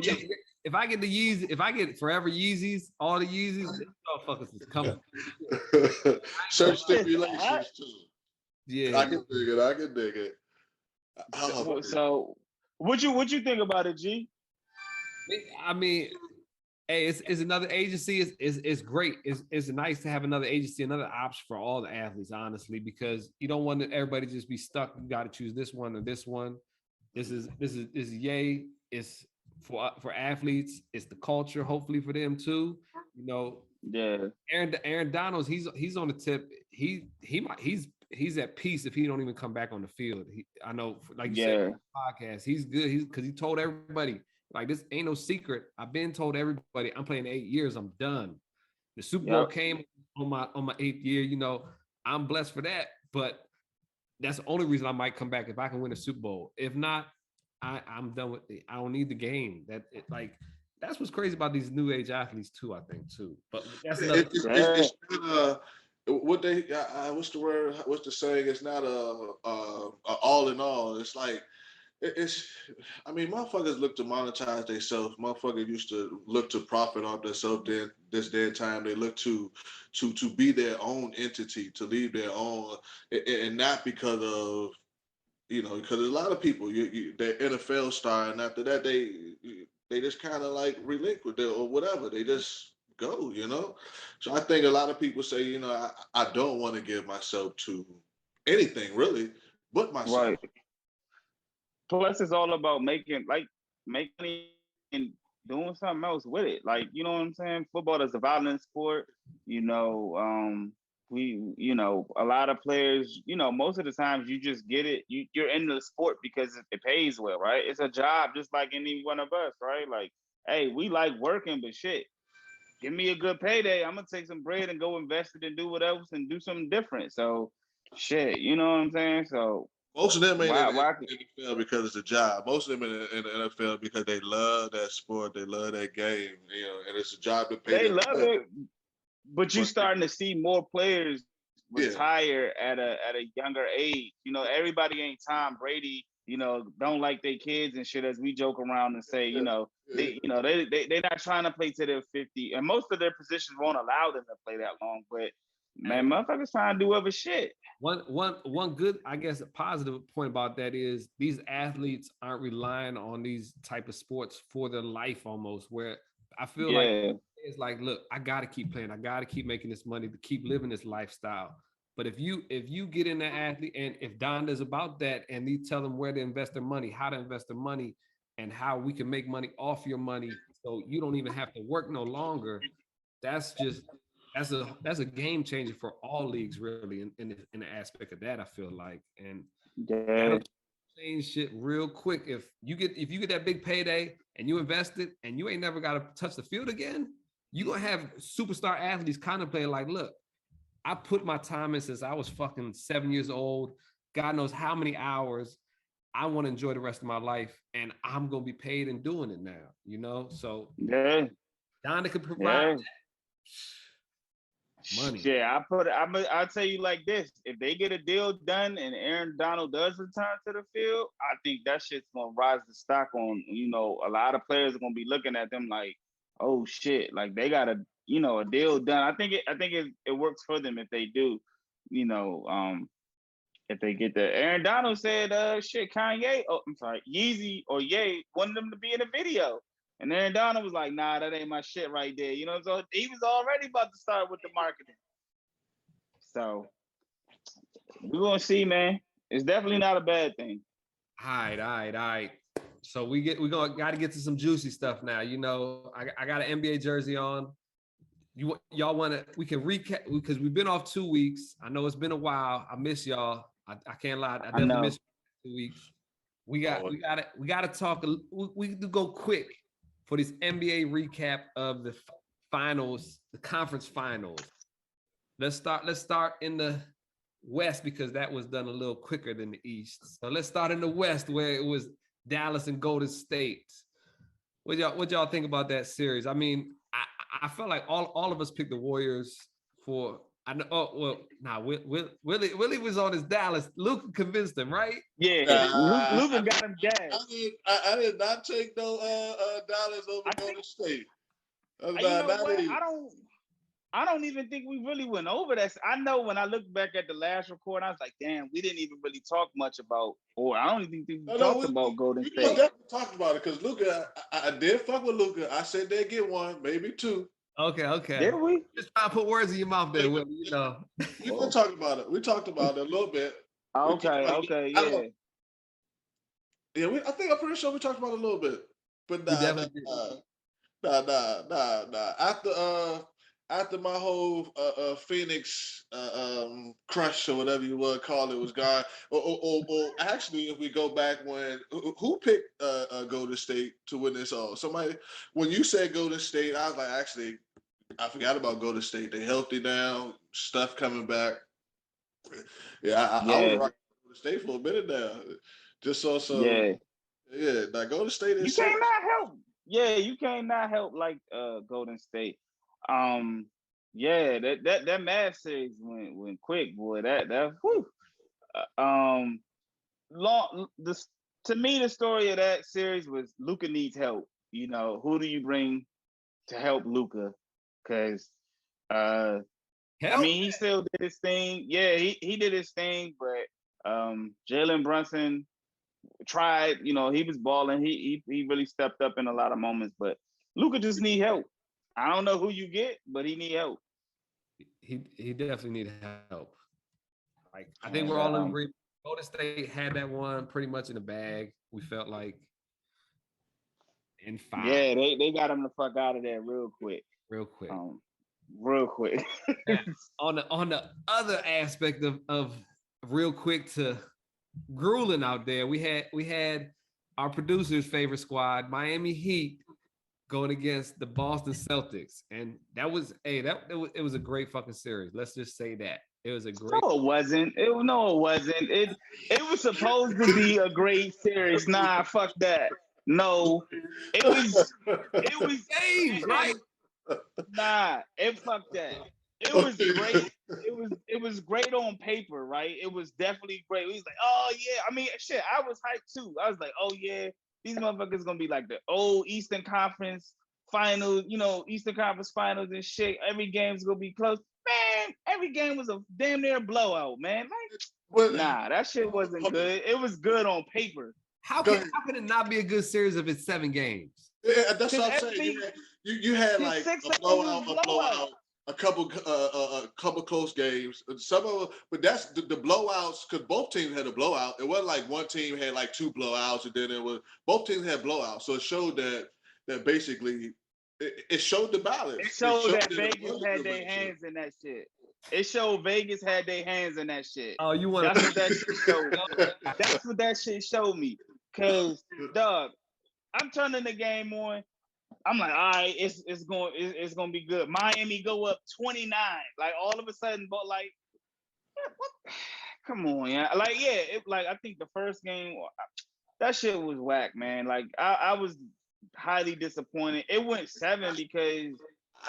If I get the Yeezy, if I get forever Yeezys, all the Yeezys, these motherfuckers is coming. Certain stipulations too. Yeah, I can dig it. So, what you think about it, G? I mean, hey, it's another agency. It's great. It's nice to have another agency, another option for all the athletes, honestly, because you don't want everybody to just be stuck. You got to choose this one or this one. This is Ye. It's for athletes. It's the culture, hopefully for them too. Yeah. Aaron Donald's he's on the tip. He's at peace if he don't even come back on the field. I know, like you said, podcast. He's good. He's because he told everybody, like, this ain't no secret. I've been told everybody I'm playing 8 years. I'm done. The Super Bowl came on my 8th year. I'm blessed for that. But that's the only reason I might come back if I can win a Super Bowl. If not, I'm done with it. I don't need the game. That's what's crazy about these new age athletes too. I think too. But that's it's what they what's the word? What's the saying? It's not a all in all. It's like I mean, motherfuckers look to monetize themselves. Motherfuckers used to look to profit off themselves. Then this day and time, they look to be their own entity, to leave their own, and not because of because a lot of people, they're NFL star, and after that, they just kind of like relinquish it or whatever. They just go, So I think a lot of people say, I don't want to give myself to anything really, but myself. Right. Plus, it's all about making money and doing something else with it. Like, you know what I'm saying? Football is a violent sport. A lot of players, most of the times you just get it. You're in the sport because it pays well, right? It's a job just like any one of us, right? Like, hey, we like working, but shit, give me a good payday. I'm going to take some bread and go invest it and do what else and do something different. So, shit, you know what I'm saying? So, most of them ain't in the NFL because it's a job. Most of them in the NFL because they love that sport. They love that game, and it's a job to pay. They love it. But you're starting to see more players retire at a younger age. Everybody ain't Tom Brady don't like their kids and shit, as we joke around and say, they're not trying to play to their 50, and most of their positions won't allow them to play that long. But man, motherfuckers trying to do other shit. One good, I guess, a positive point about that is these athletes aren't relying on these type of sports for their life almost, where I feel like it's like, look, I got to keep playing. I got to keep making this money to keep living this lifestyle. But if you get in that athlete, and if Donda's about that, and you tell them where to invest their money, how to invest their money, and how we can make money off your money, so you don't even have to work no longer, that's a game changer for all leagues, really, in the aspect of that, I feel like. And that'll change shit real quick. If you get that big payday and you invest it and you ain't never got to touch the field again, you're gonna have superstar athletes contemplating like, look, I put my time in since I was fucking 7 years old, God knows how many hours. I want to enjoy the rest of my life, and I'm gonna be paid in doing it now, so Donda could provide money. Yeah, I'll tell you like this: if they get a deal done and Aaron Donald does return to the field, I think that shit's gonna rise the stock on. A lot of players are gonna be looking at them like, oh shit, like they got a deal done. I think it works for them if they do. If they get there. Aaron Donald said, Kanye, Yeezy or Ye wanted them to be in a video. And Aaron Donald was like, nah, that ain't my shit right there. So he was already about to start with the marketing. So we're gonna see, man. It's definitely not a bad thing. All right. So we got to get to some juicy stuff now. I got an NBA jersey on. Y'all want to? We can recap because we've been off 2 weeks. I know it's been a while. I miss y'all. I can't lie. I definitely miss 2 weeks. We got to talk. We go quick for this NBA recap of the finals, the conference finals. Let's start in the West because that was done a little quicker than the East. So let's start in the West where it was Dallas and Golden State. What y'all think about that series? I mean, I felt like all of us picked the Warriors for. I know. Oh well, nah. Willie was on his Dallas. Luka convinced him, right? Yeah, Luka got him dead. I did not take no Dallas over Golden State. I don't even think we really went over that. I know when I look back at the last record, I was like, damn, we didn't even really talk much about. Or I don't even think we talked about Golden State. We definitely talked about it because Luka. I did fuck with Luka. I said they'd get one, maybe two. Okay. Did we? Just trying to put words in your mouth there, Willie, We talked about it. We talked about it a little bit. Okay, yeah. Yeah, I'm pretty sure we talked about it a little bit. But nah. After my whole Phoenix crush or whatever you want to call it was gone, or actually, if we go back when who picked Golden State to win this all? Somebody, when you said Golden State, I was like, actually, I forgot about Golden State. They healthy now, stuff coming back. I was rocking Golden State for a minute now, just so. Yeah, like Golden State is. You can't not help. Yeah, you can't not help like Golden State. That Mavs series went quick, boy. To me, the story of that series was Luka needs help. Who do you bring to help Luka? Because I mean, he still did his thing. Yeah, he did his thing, but Jalen Brunson tried. He was balling. He really stepped up in a lot of moments, but Luka just need help. I don't know who you get, but he need help. He definitely need help. Like I think we're all in agreement. Golden State had that one pretty much in the bag. We felt like in 5. Yeah, they got him the fuck out of there real quick. Real quick. On the other aspect of real quick to grueling out there, we had our producer's favorite squad, Miami Heat, going against the Boston Celtics, and it was a great fucking series. Let's just say that it was a great. No, it wasn't. It wasn't. It was supposed to be a great series. Nah, fuck that. No, it was games, right? Nah, fuck that. it was great. It was great on paper, right? It was definitely great. He's like, oh yeah. I mean, shit, I was hyped too. I was like, oh yeah, these motherfuckers gonna be like the old Eastern Conference Finals, Eastern Conference Finals and shit. Every game's gonna be close. Man, every game was a damn near blowout, man. Like, nah, that shit wasn't good. It was good on paper. How can it not be a good series if it's 7 games? Yeah, that's what I'm saying. You had like a blowout, a couple close games. Some of them, but that's the blowouts because both teams had a blowout. It wasn't like one team had like 2 blowouts, and then it was both teams had blowouts. So it showed that basically it showed the balance. It showed that Vegas had their hands in that shit. It showed Vegas had their hands in that shit. Oh, you want That's what that shit showed. That's what that shit showed me. Cause dog, I'm turning the game on. I'm like, all right, it's gonna be good. Miami go up 29. Like all of a sudden, but like, what? Come on, yeah. Like, yeah, I think the first game, that shit was whack, man. Like I was highly disappointed. It went 7 because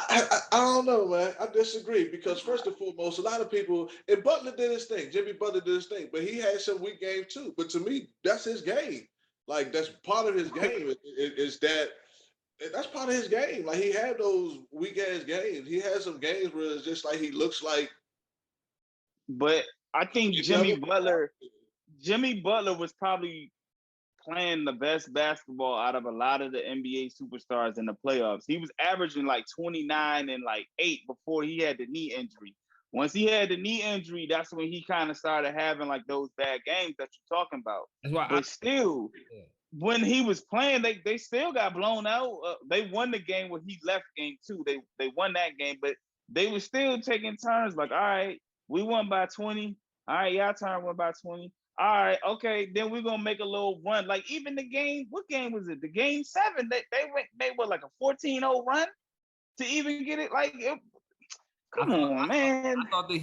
I don't know, man. I disagree because first and foremost, a lot of people and Butler did his thing. Jimmy Butler did his thing, but he had some weak games too. But to me, that's his game. Like that's part of his game. That's part of his game. Like he had those weak ass games. He had some games where it's just like he looks like. But I think Jimmy Butler was probably playing the best basketball out of a lot of the NBA superstars in the playoffs. He was averaging like 29 and like 8 before he had the knee injury. Once he had the knee injury, that's when he kind of started having like those bad games that you're talking about. That's why but still, when he was playing, they still got blown out. They won the game where he left game 2. They won that game, but they were still taking turns. Like, all right, we won by 20. All right, y'all turn won by 20. All right, okay, then we're gonna make a little run. Like even the game, what game was it? The game 7, they were like a 14-0 run to even get it. Like, come on, man. I thought the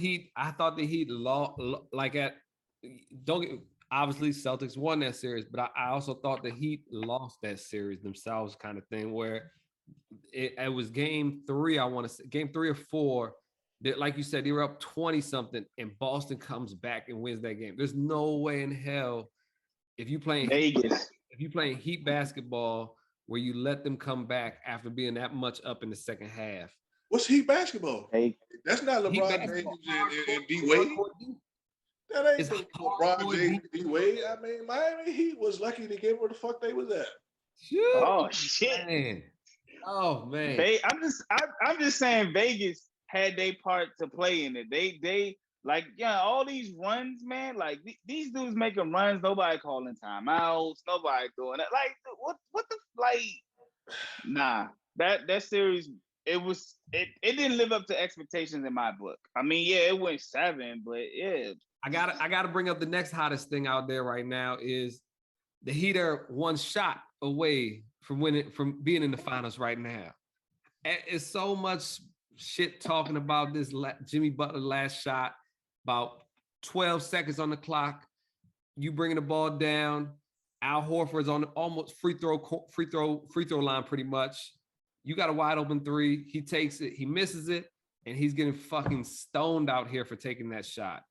Heat lost. Obviously Celtics won that series, but I also thought the Heat lost that series themselves, kind of thing. Where it was game 3. I want to say game 3 or 4. That, like you said, they were up 20 something, and Boston comes back and wins that game. There's no way in hell if you playing Vegas, if you playing Heat basketball where you let them come back after being that much up in the second half. What's Heat basketball? Hey, that's not LeBron James and D Wade. That ain't LeBron James and D Wade. I mean, Miami Heat was lucky to get where the fuck they was at. Oh shit! Man. Oh man! I'm just saying Vegas had their part to play in it. They like, yeah, all these runs, man. Like these dudes making runs, nobody calling timeouts, nobody doing it. Like what the like? Nah, that series it didn't live up to expectations in my book. I mean, yeah, it went 7, but yeah. I gotta bring up the next hottest thing out there right now is the Heat are 1 shot away from being in the finals right now. It's so much shit talking about this Jimmy Butler last shot, about 12 seconds on the clock. You bringing the ball down. Al Horford's on the almost free throw line pretty much. You got a wide open 3. He takes it. He misses it, and he's getting fucking stoned out here for taking that shot.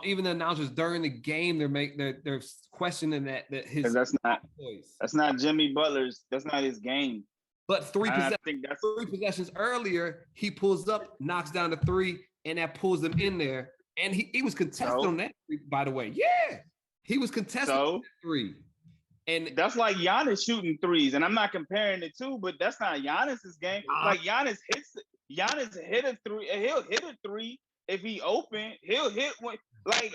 Even the announcers during the game, they're questioning that his. That's not Jimmy Butler's. That's not his game. But 3 possessions earlier, he pulls up, knocks down the 3, and that pulls him in there. And he was contested on that 3, by the way. Yeah, he was contested on that 3. And that's like Giannis shooting 3s. And I'm not comparing the 2, but that's not Giannis's game. Like Giannis hit a 3. He'll hit a 3 if he open. He'll hit one. Like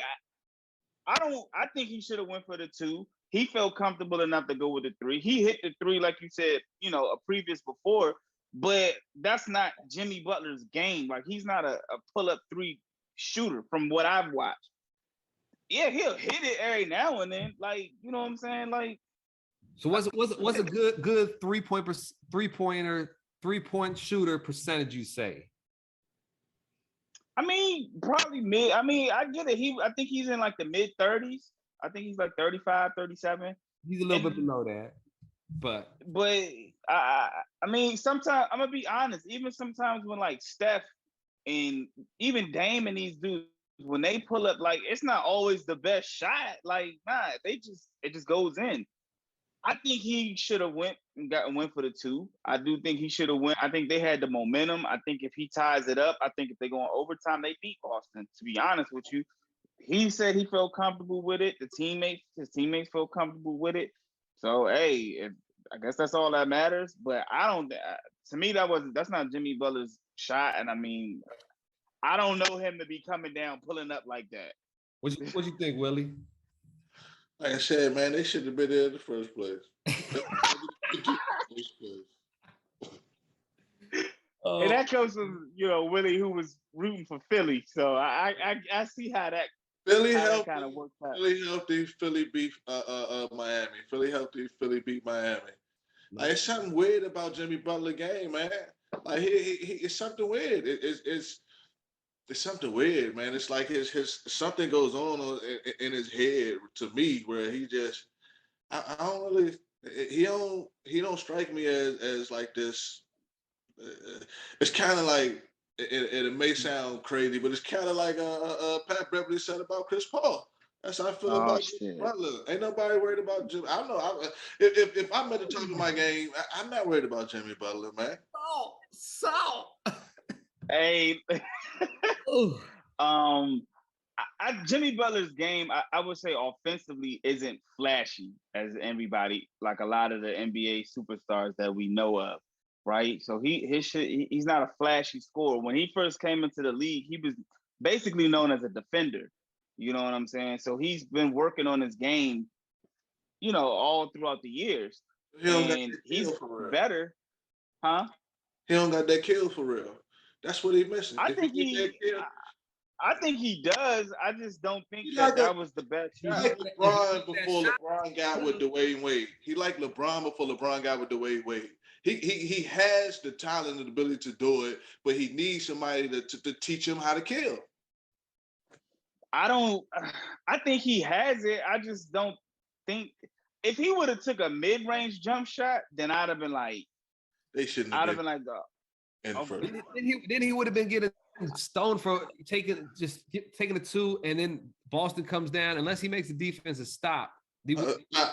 I think he should have went for the 2. He felt comfortable enough to go with the 3. He hit the 3, like you said, a previous before, but that's not Jimmy Butler's game. Like he's not a pull-up 3 shooter from what I've watched. Yeah, he'll hit it every now and then. Like, you know what I'm saying? Like, so what's a good 3-point shooter percentage you say? I mean, probably mid. I mean, I get it. I think he's in like the mid 30s. I think he's like 35, 37. He's a little bit below that. But I mean, sometimes I'm gonna be honest, even sometimes when like Steph And even Dame and these dudes, when they pull up, like it's not always the best shot. Like, nah, it just goes in. I think he should have went for the 2. I do think he should have went. I think they had the momentum. I think if he ties it up, I think if they go in overtime, they beat Boston. To be honest with you, he said he felt comfortable with it. His teammates felt comfortable with it. So hey, I guess that's all that matters. But I don't. To me, that's not Jimmy Butler's shot. And I mean, I don't know him to be coming down, pulling up like that. What you think, Willie? Like I said, man, they should have been there in the first place. And that comes from Willie, who was rooting for Philly. So I see how that kind of works out. Philly healthy, Philly beat Miami. Philly healthy, Philly beat Miami. Like, it's something weird about Jimmy Butler game, man. Like he it's something weird. It's something weird, man. It's like his something goes on in his head to me where he just I don't really he don't strike me as like this. It's kind of like it may sound crazy, but it's kind of like Pat Beverly said about Chris Paul. That's how I feel about Jimmy Butler. Ain't nobody worried about Jimmy. I don't know. If I'm at the top of my game, I'm not worried about Jimmy Butler, man. Hey, Jimmy Butler's game, I would say offensively isn't flashy as everybody, like a lot of the NBA superstars that we know of, right? So he's not a flashy scorer. When he first came into the league, he was basically known as a defender. You know what I'm saying? So he's been working on his game, all throughout the years. And he's better, huh? He don't got that kill for real. That's what he's missing. I think he does. I just don't think that was the best shot. He like LeBron before LeBron got with Dwayne Wade. He like LeBron before LeBron got with Dwayne Wade. He has the talent and the ability to do it, but he needs somebody to teach him how to kill. I think he has it. I just don't think if he would have took a mid-range jump shot, then I'd have been like, they shouldn't. I'd have been like, then he would have been getting stoned for taking the 2, and then Boston comes down unless he makes the defense a stop.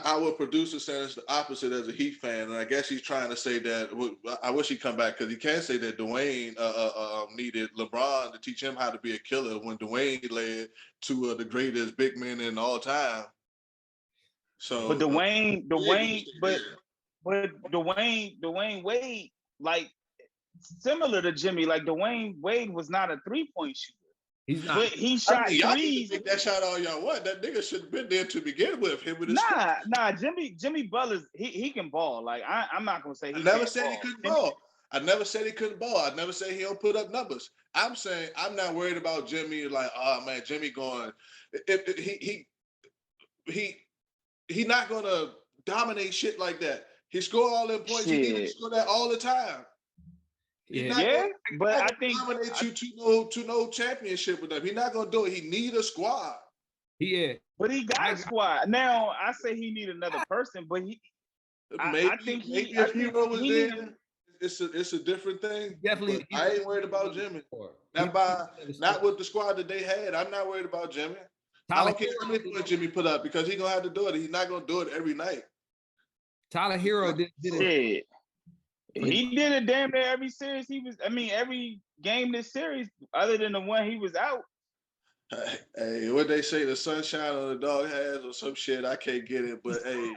Our producer said it's the opposite as a Heat fan, and I guess he's trying to say that. I wish he'd come back because he can't say that Dwayne needed LeBron to teach him how to be a killer when Dwayne led to the greatest big men in all time. So, but Dwayne Wade, like similar to Jimmy, like Dwayne Wade was not a 3-point shooter. He's not. But he shot threes. Take that shot all y'all want. That nigga should have been there to begin with. Him with his Jimmy Butler's he can ball. Like I'm not gonna say he. I never said he couldn't ball. I never said he couldn't ball. I never said he don't put up numbers. I'm saying I'm not worried about Jimmy. Like, oh man, Jimmy going. He not gonna dominate shit like that. He score all them points. He need to score that all the time. But I think dominate you to no championship with them. He's not gonna do it. He need a squad. Yeah, but he got a squad. Now I say he need another person, but I think if Hero was there, it's a different thing. Definitely, I ain't worried about Jimmy. Not with the squad that they had. I'm not worried about Jimmy. I don't care how many points Jimmy put up because he's gonna have to do it. He's not gonna do it every night. Tyler Hero did it. He did it damn near every series every game this series, other than the one he was out. Hey, what they say, the sunshine on the dog has or some shit, I can't get it, but hey,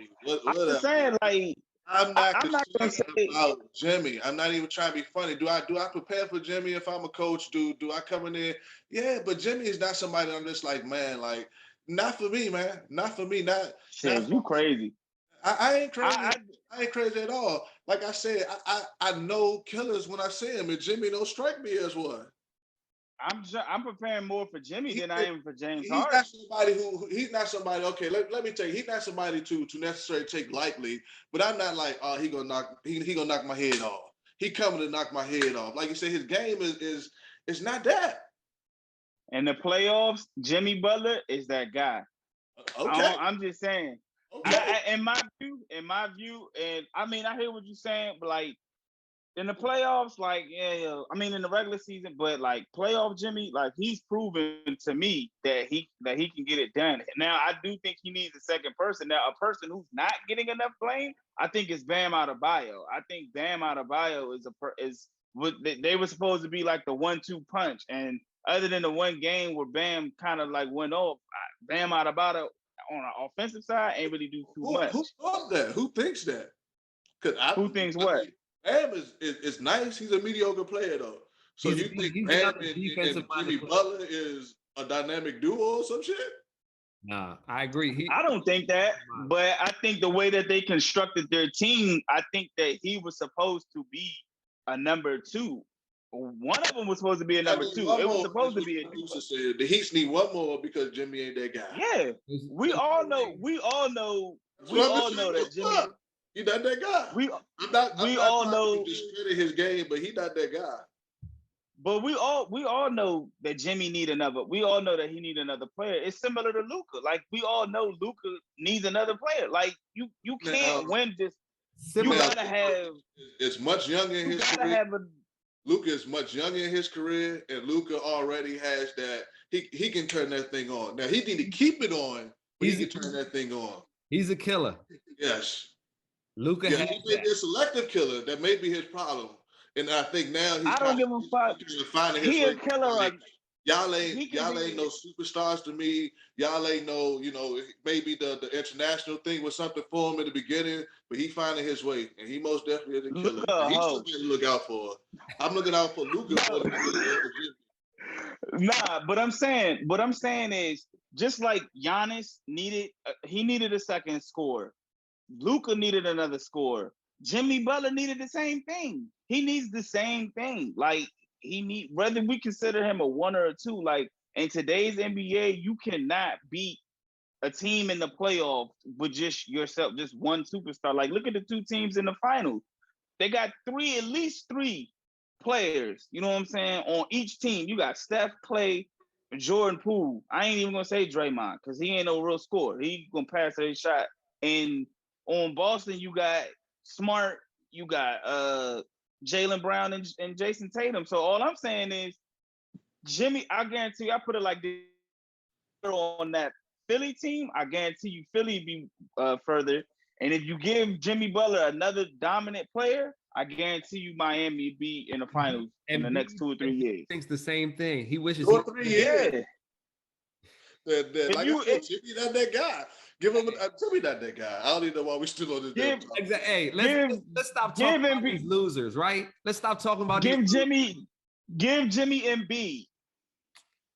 I'm saying, like, I'm not concerned about Jimmy. I'm not even trying to be funny. Do I prepare for Jimmy if I'm a coach? Do I come in there? Yeah, but Jimmy is not somebody I'm just like, man, like, not for me, man. Not for me. Not you crazy. I ain't crazy. I ain't crazy at all. Like I said, I know killers when I see him, and Jimmy don't strike me as one. I'm preparing more for Jimmy than I am for James Harden. He's not somebody. Okay, let me tell you, he's not somebody to necessarily take lightly. But I'm not like, oh, he gonna knock my head off. He coming to knock my head off. Like you said, his game is not that. In the playoffs, Jimmy Butler is that guy. Okay, I'm just saying. Okay. In my view, and I mean, I hear what you're saying, but like, in the playoffs, like I mean in the regular season, but like playoff Jimmy, like he's proven to me that he can get it done. Now I do think he needs a second person. Now a person who's not getting enough blame, I think is Bam Adebayo. I think Bam Adebayo is what they were supposed to be like the 1-2 punch, and other than the one game where Bam kind of like went off, Bam Adebayo on an offensive side ain't really do too much. Who thought that? Who thinks that? Who thinks what? Bam is nice. He's a mediocre player though. So you think Bam and Jimmy Butler is a dynamic duo or some shit? Nah, I agree. I don't think that, but I think the way that they constructed their team, I think that he was supposed to be a number 2. One of them was supposed to be a number 2. It was supposed to be the Heats need one more because Jimmy ain't that guy. Yeah, we all know that Jimmy. He not that guy. We all know discredit his game, but he not that guy. But we all know that Jimmy need another. We all know that he need another player. It's similar to Luka. Like we all know Luka needs another player. Like you can't win just. You gotta have. It's much younger in his career. Luka is much younger in his career, and Luka already has that. He can turn that thing on. Now he need to keep it on, but he can turn that thing on. He's a killer. Yes. Luka he may be a selective killer. That may be his problem. And I think now he's finding his way. A killer. Like, y'all ain't no superstars to me. Y'all ain't no, maybe the international thing was something for him at the beginning, but he finding his way. And he most definitely is a killer. He's something to look out for. I'm looking out for Luka more than I'm looking out for Jimmy. Nah, what I'm saying is just like Giannis needed a second score. Luka needed another score. Jimmy Butler needed the same thing. He needs the same thing. Like whether we consider him a 1 or a 2, like in today's NBA, you cannot beat a team in the playoffs with just yourself, just one superstar. Like look at the 2 teams in the finals. They got at least three players, you know what I'm saying, on each team. You got Steph, Clay, Jordan Poole. I ain't even gonna say Draymond because he ain't no real scorer. He gonna pass every shot. And on Boston, you got Smart, you got Jaylen Brown and Jason Tatum. So all I'm saying is, Jimmy, I guarantee you, I put it like this on that Philly team, I guarantee you Philly be further. And if you give Jimmy Butler another dominant player, I guarantee you Miami be in the finals in the next 2 or 3 years. He thinks the same thing. He wishes 2 or 3 years. Yeah. Like I said, Jimmy not that guy. Give him Jimmy not that guy. I don't even know why we still on this. Hey, let's stop talking about these losers, right? Let's stop talking about give Jimmy Embiid.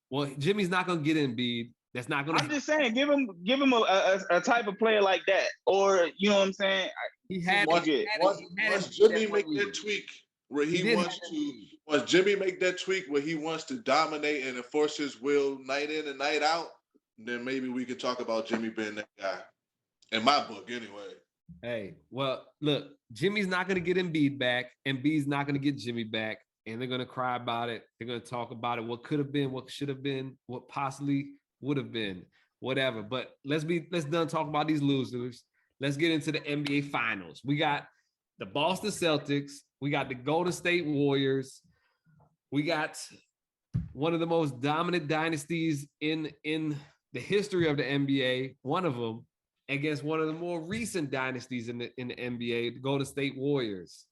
Well, Jimmy's not gonna get Embiid. That's not gonna. I'm just saying, give him a type of player like that, or you know what I'm saying. Once Jimmy make that tweak where he wants to. Once Jimmy make that tweak where he wants to dominate and enforce his will night in and night out, then maybe we could talk about Jimmy being that guy. In my book, anyway. Hey, well, look, Jimmy's not going to get Embiid back. Embiid's not going to get Jimmy back. And they're going to cry about it. They're going to talk about it. What could have been, what should have been, what possibly would have been, whatever. But let's done talking about these losers. Let's get into the NBA Finals. We got the Boston Celtics. We got the Golden State Warriors. We got one of the most dominant dynasties in the history of the NBA, one of them, against one of the more recent dynasties in the NBA, the Golden State Warriors.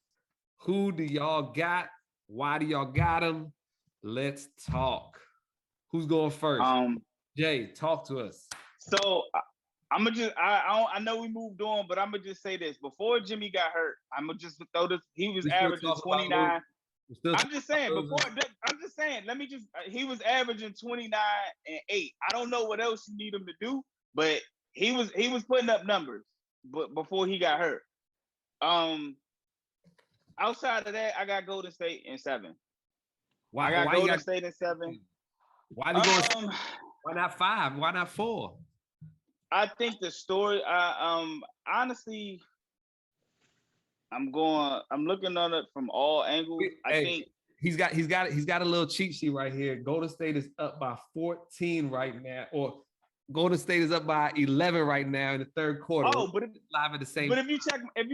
Who do y'all got? Why do y'all got them? Let's talk. Who's going first? Jay, talk to us. So I'm gonna just I know we moved on, but I'm gonna just say this: before Jimmy got hurt, I'm gonna just throw this. He was averaging 29. I'm just saying. He was averaging 29 and 8. I don't know what else you need him to do, but he was putting up numbers. But before he got hurt, outside of that, I got Golden State in 7. Why Golden State in 7. Why not 5? Why not 4? I think the story. Honestly, I'm looking on it from all angles. I think he's got a little cheat sheet right here. Golden State is up by 14 right now, or Golden State is up by 11 right now in the third quarter. Oh, but live at the same. But if you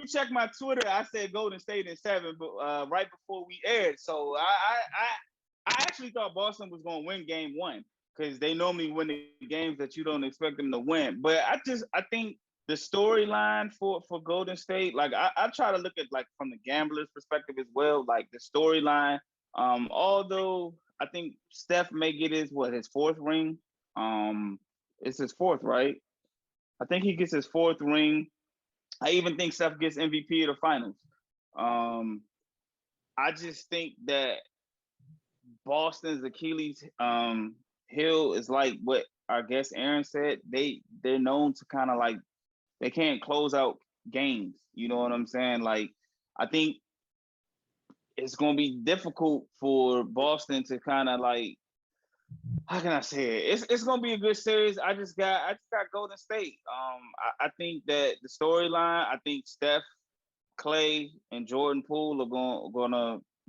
check my Twitter, I said Golden State in 7, but right before we aired. So I actually thought Boston was going to win Game 1 because they normally win the games that you don't expect them to win. But I think the storyline for Golden State, like I try to look at like from the gambler's perspective as well, like the storyline. Although I think Steph may get his fourth ring. It's his fourth, right? I think he gets his fourth ring. I even think Steph gets MVP of the finals. I just think that Boston's Achilles heel is like what our guest Aaron said. They're known to kind of like they can't close out games. You know what I'm saying? Like I think it's gonna be difficult for Boston to kind of like, how can I say it? It's gonna be a good series. I just got Golden State. I think that the storyline. I think Steph, Clay, and Jordan Poole are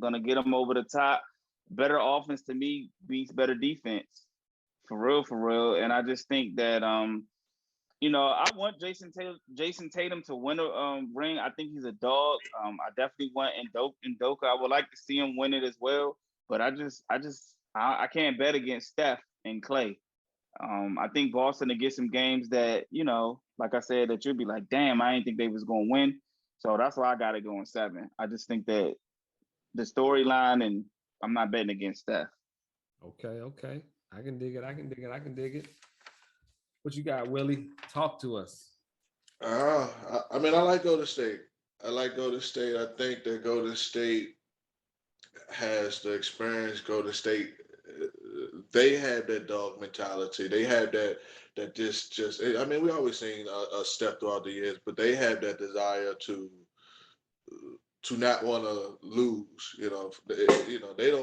gonna get them over the top. Better offense to me beats better defense, for real. And I just think that I want Jason Tatum to win a ring. I think he's a dog. I definitely want Ndoka. I would like to see him win it as well. But I can't bet against Steph and Clay. I think Boston to get some games that, like I said, that you'll be like, damn, I didn't think they was going to win. So that's why I got to go in 7. I just think that the storyline, and I'm not betting against Steph. Okay. I can dig it. What you got, Willie? Talk to us. I like Golden State. I think that Golden State has the experience. Golden State, they have that dog mentality. They have that we always seen a step throughout the years, but they have that desire to not want to lose. They don't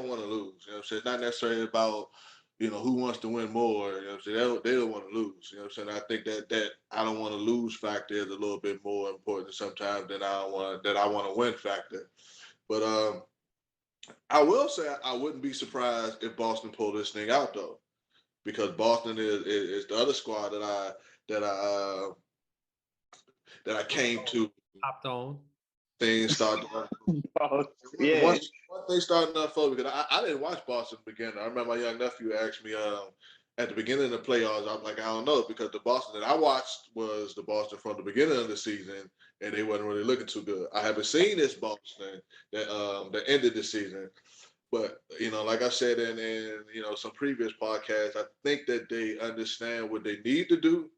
want to lose. It's not necessarily about who wants to win more. They don't want to lose. I think that I don't want to lose factor is a little bit more important sometimes than I want to win factor. But I will say I wouldn't be surprised if Boston pulled this thing out though, because Boston is the other squad that I came to. Hopped on. Things started. Yeah. Once they started to unfold, because I didn't watch Boston begin. I remember my young nephew asked me at the beginning of the playoffs. I'm like, I don't know, because the Boston that I watched was the Boston from the beginning of the season, and they wasn't really looking too good. I haven't seen this Boston that ended the season, but like I said in some previous podcasts, I think that they understand what they need to do,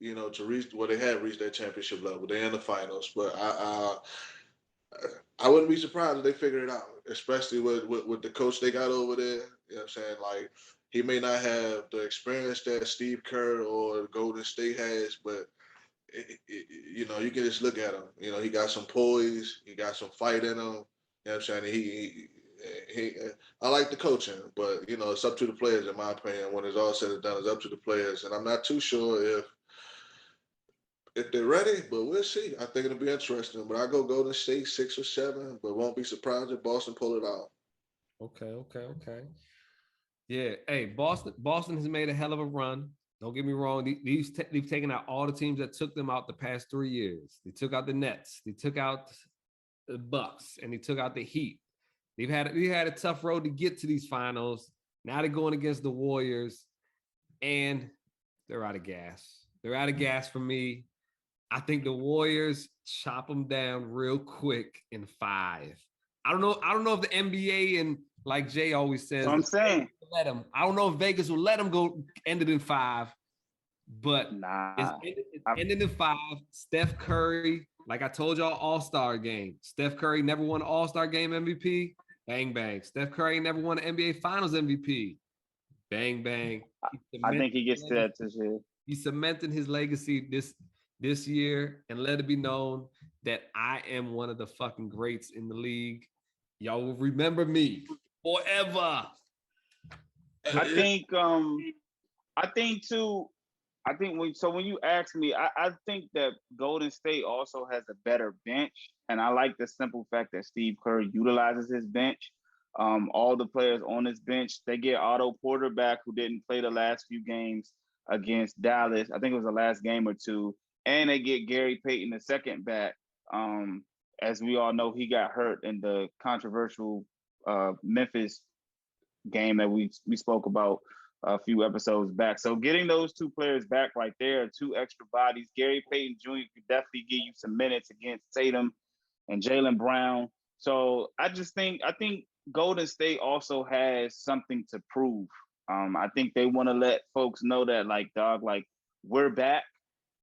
to reach they have reached that championship level. They're in the finals, but I wouldn't be surprised if they figure it out, especially with the coach they got over there. You know what I'm saying? Like, he may not have the experience that Steve Kerr or Golden State has, but you can just look at him. He got some poise, he got some fight in him. You know what I'm saying? He I like the coaching, but it's up to the players, in my opinion. When it's all said and done, it's up to the players, and I'm not too sure if they're ready, but we'll see. I think it'll be interesting. But I go Golden State 6 or 7, but won't be surprised if Boston pull it out. Okay. Yeah, hey, Boston has made a hell of a run. Don't get me wrong. They've taken out all the teams that took them out the past 3 years. They took out the Nets. They took out the Bucks, and they took out the Heat. They had a tough road to get to these finals. Now they're going against the Warriors, and they're out of gas. They're out of gas for me. I think the Warriors chop them down real quick in 5. I don't know if the NBA, and like Jay always says, I'm saying, let them. I don't know if Vegas will let them go end it in 5, but it's ended in 5. Steph Curry, like I told y'all, All-Star game. Steph Curry never won All-Star game MVP. Bang, bang. Steph Curry never won an NBA Finals MVP. Bang, bang. I think he gets to that this year. He's cementing his legacy this year, and let it be known that I am one of the fucking greats in the league. Y'all will remember me forever. I think when you ask me, I think that Golden State also has a better bench, and I like the simple fact that Steve Kerr utilizes his bench. All the players on his bench, they get Otto Porter back, who didn't play the last few games. against Dallas. I think it was the last game or two. And they get Gary Payton the second back. As we all know, he got hurt in the controversial Memphis game that we spoke about a few episodes back. So getting those two players back right there, two extra bodies. Gary Payton Jr. could definitely give you some minutes against Tatum and Jaylen Brown. So I think Golden State also has something to prove. I think they want to let folks know that, like, dog, like, we're back.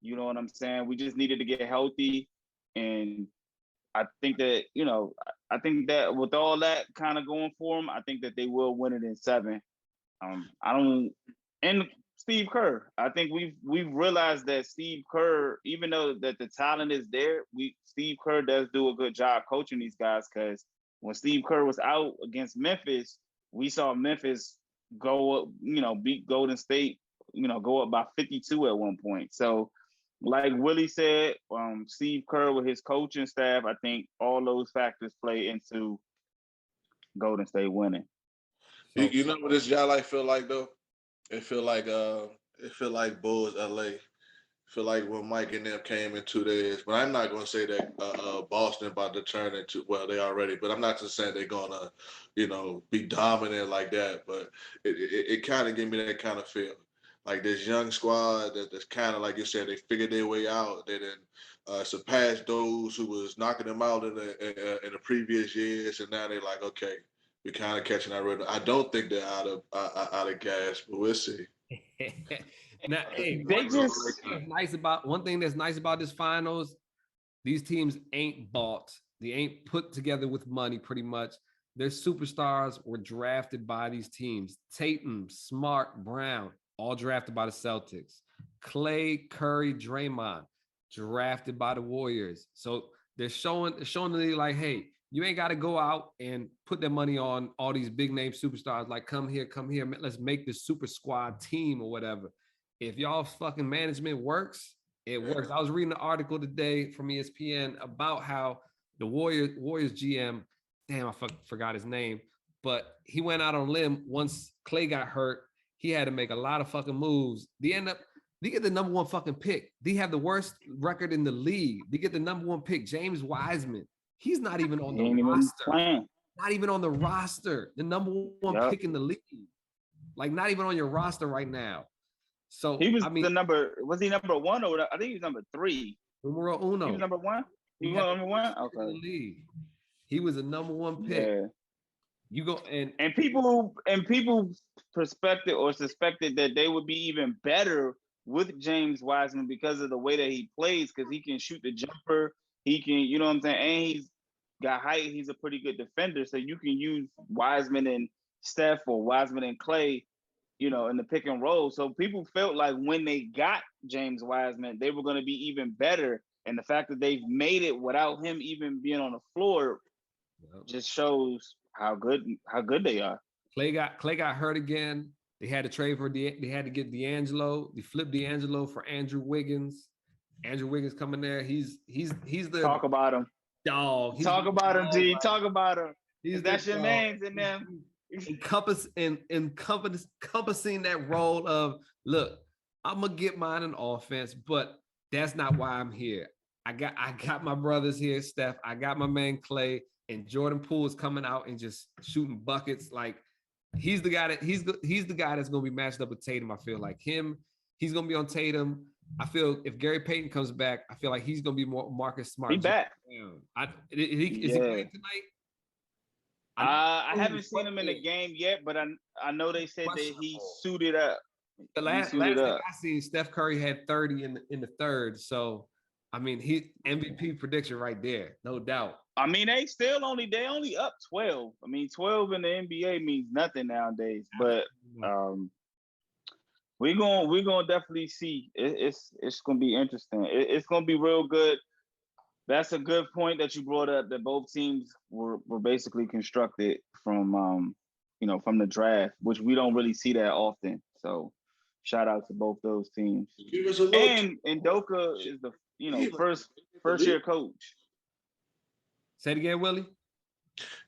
You know what I'm saying? We just needed to get healthy. And I think that, I think that with all that kind of going for them, I think that they will win it in 7. And Steve Kerr, I think we've realized that Steve Kerr, even though that the talent is there, Steve Kerr does do a good job coaching these guys, because when Steve Kerr was out against Memphis, we saw Memphis go up, beat Golden State, go up by 52 at one point. So like Willie said, Steve Kerr with his coaching staff, I think all those factors play into Golden State winning. You know what this y'all feel like though? It feel like Bulls LA. Feel like when Mike and them came in 2 days, but I'm not gonna say that Boston about to turn into, well, they already, but I'm not just saying they're gonna, be dominant like that. But it kind of gave me that kind of feel. Like this young squad that's kind of, like you said, they figured their way out. They didn't surpass those who was knocking them out in the previous years, and now they're like, okay, we're kind of catching our rhythm. I don't think they're out of gas, but we'll see. Now, hey, one thing that's nice about this finals, these teams ain't bought. They ain't put together with money, pretty much. Their superstars were drafted by these teams. Tatum, Smart, Brown, all drafted by the Celtics. Clay, Curry, Draymond, drafted by the Warriors. So they're showing the like, hey, you ain't got to go out and put their money on all these big name superstars. Like, come here, let's make this super squad team or whatever. If y'all fucking management works, it works. I was reading an article today from ESPN about how the Warriors GM, damn, I forgot his name, but he went out on a limb once Clay got hurt. He had to make a lot of fucking moves. They get the number one fucking pick. They have the worst record in the league. They get the number one pick, James Wiseman. He's not even on the roster. Not even on the roster. The number one pick in the league. Like, not even on your roster right now. So he was was he number 1 or I think he was number 3? Numero uno. He was number 1? He was number 1? Okay. He was a number 1 pick. Yeah. You go and people perspective or suspected that they would be even better with James Wiseman because of the way that he plays, because he can shoot the jumper. He can, you know what I'm saying? And he's got height. He's a pretty good defender. So you can use Wiseman and Steph or Wiseman and Clay, in the pick and roll. So people felt like when they got James Wiseman, they were going to be even better. And the fact that they've made it without him even being on the floor just shows how good they are. Clay got hurt again. They had to trade they had to get D'Angelo. They flipped D'Angelo for Andrew Wiggins. Andrew Wiggins coming there. He's the talk about him. Dog. Talk about him, G. Talk about him. That's your names in them. Encompassing that role of, look, I'm gonna get mine in offense, but that's not why I'm here. I got my brothers here, Steph. I got my man Clay, and Jordan Poole is coming out and just shooting buckets. Like, he's the guy that's gonna be matched up with Tatum. I feel like he's gonna be on Tatum. I feel if Gary Payton comes back, I feel like he's gonna be more Marcus Smart. He back. Is he playing tonight? I haven't seen him in the game yet, but I know they said that he suited up. The last thing I seen, Steph Curry had 30 in the third. So, I mean, he MVP prediction right there, no doubt. I mean, they only up 12. I mean, 12 in the NBA means nothing nowadays. But we're gonna definitely see. It's gonna be interesting. It's gonna be real good. That's a good point that you brought up, that both teams were basically constructed from from the draft, which we don't really see that often. So shout out to both those teams. And Doka is the first year coach. Say it again, Willie.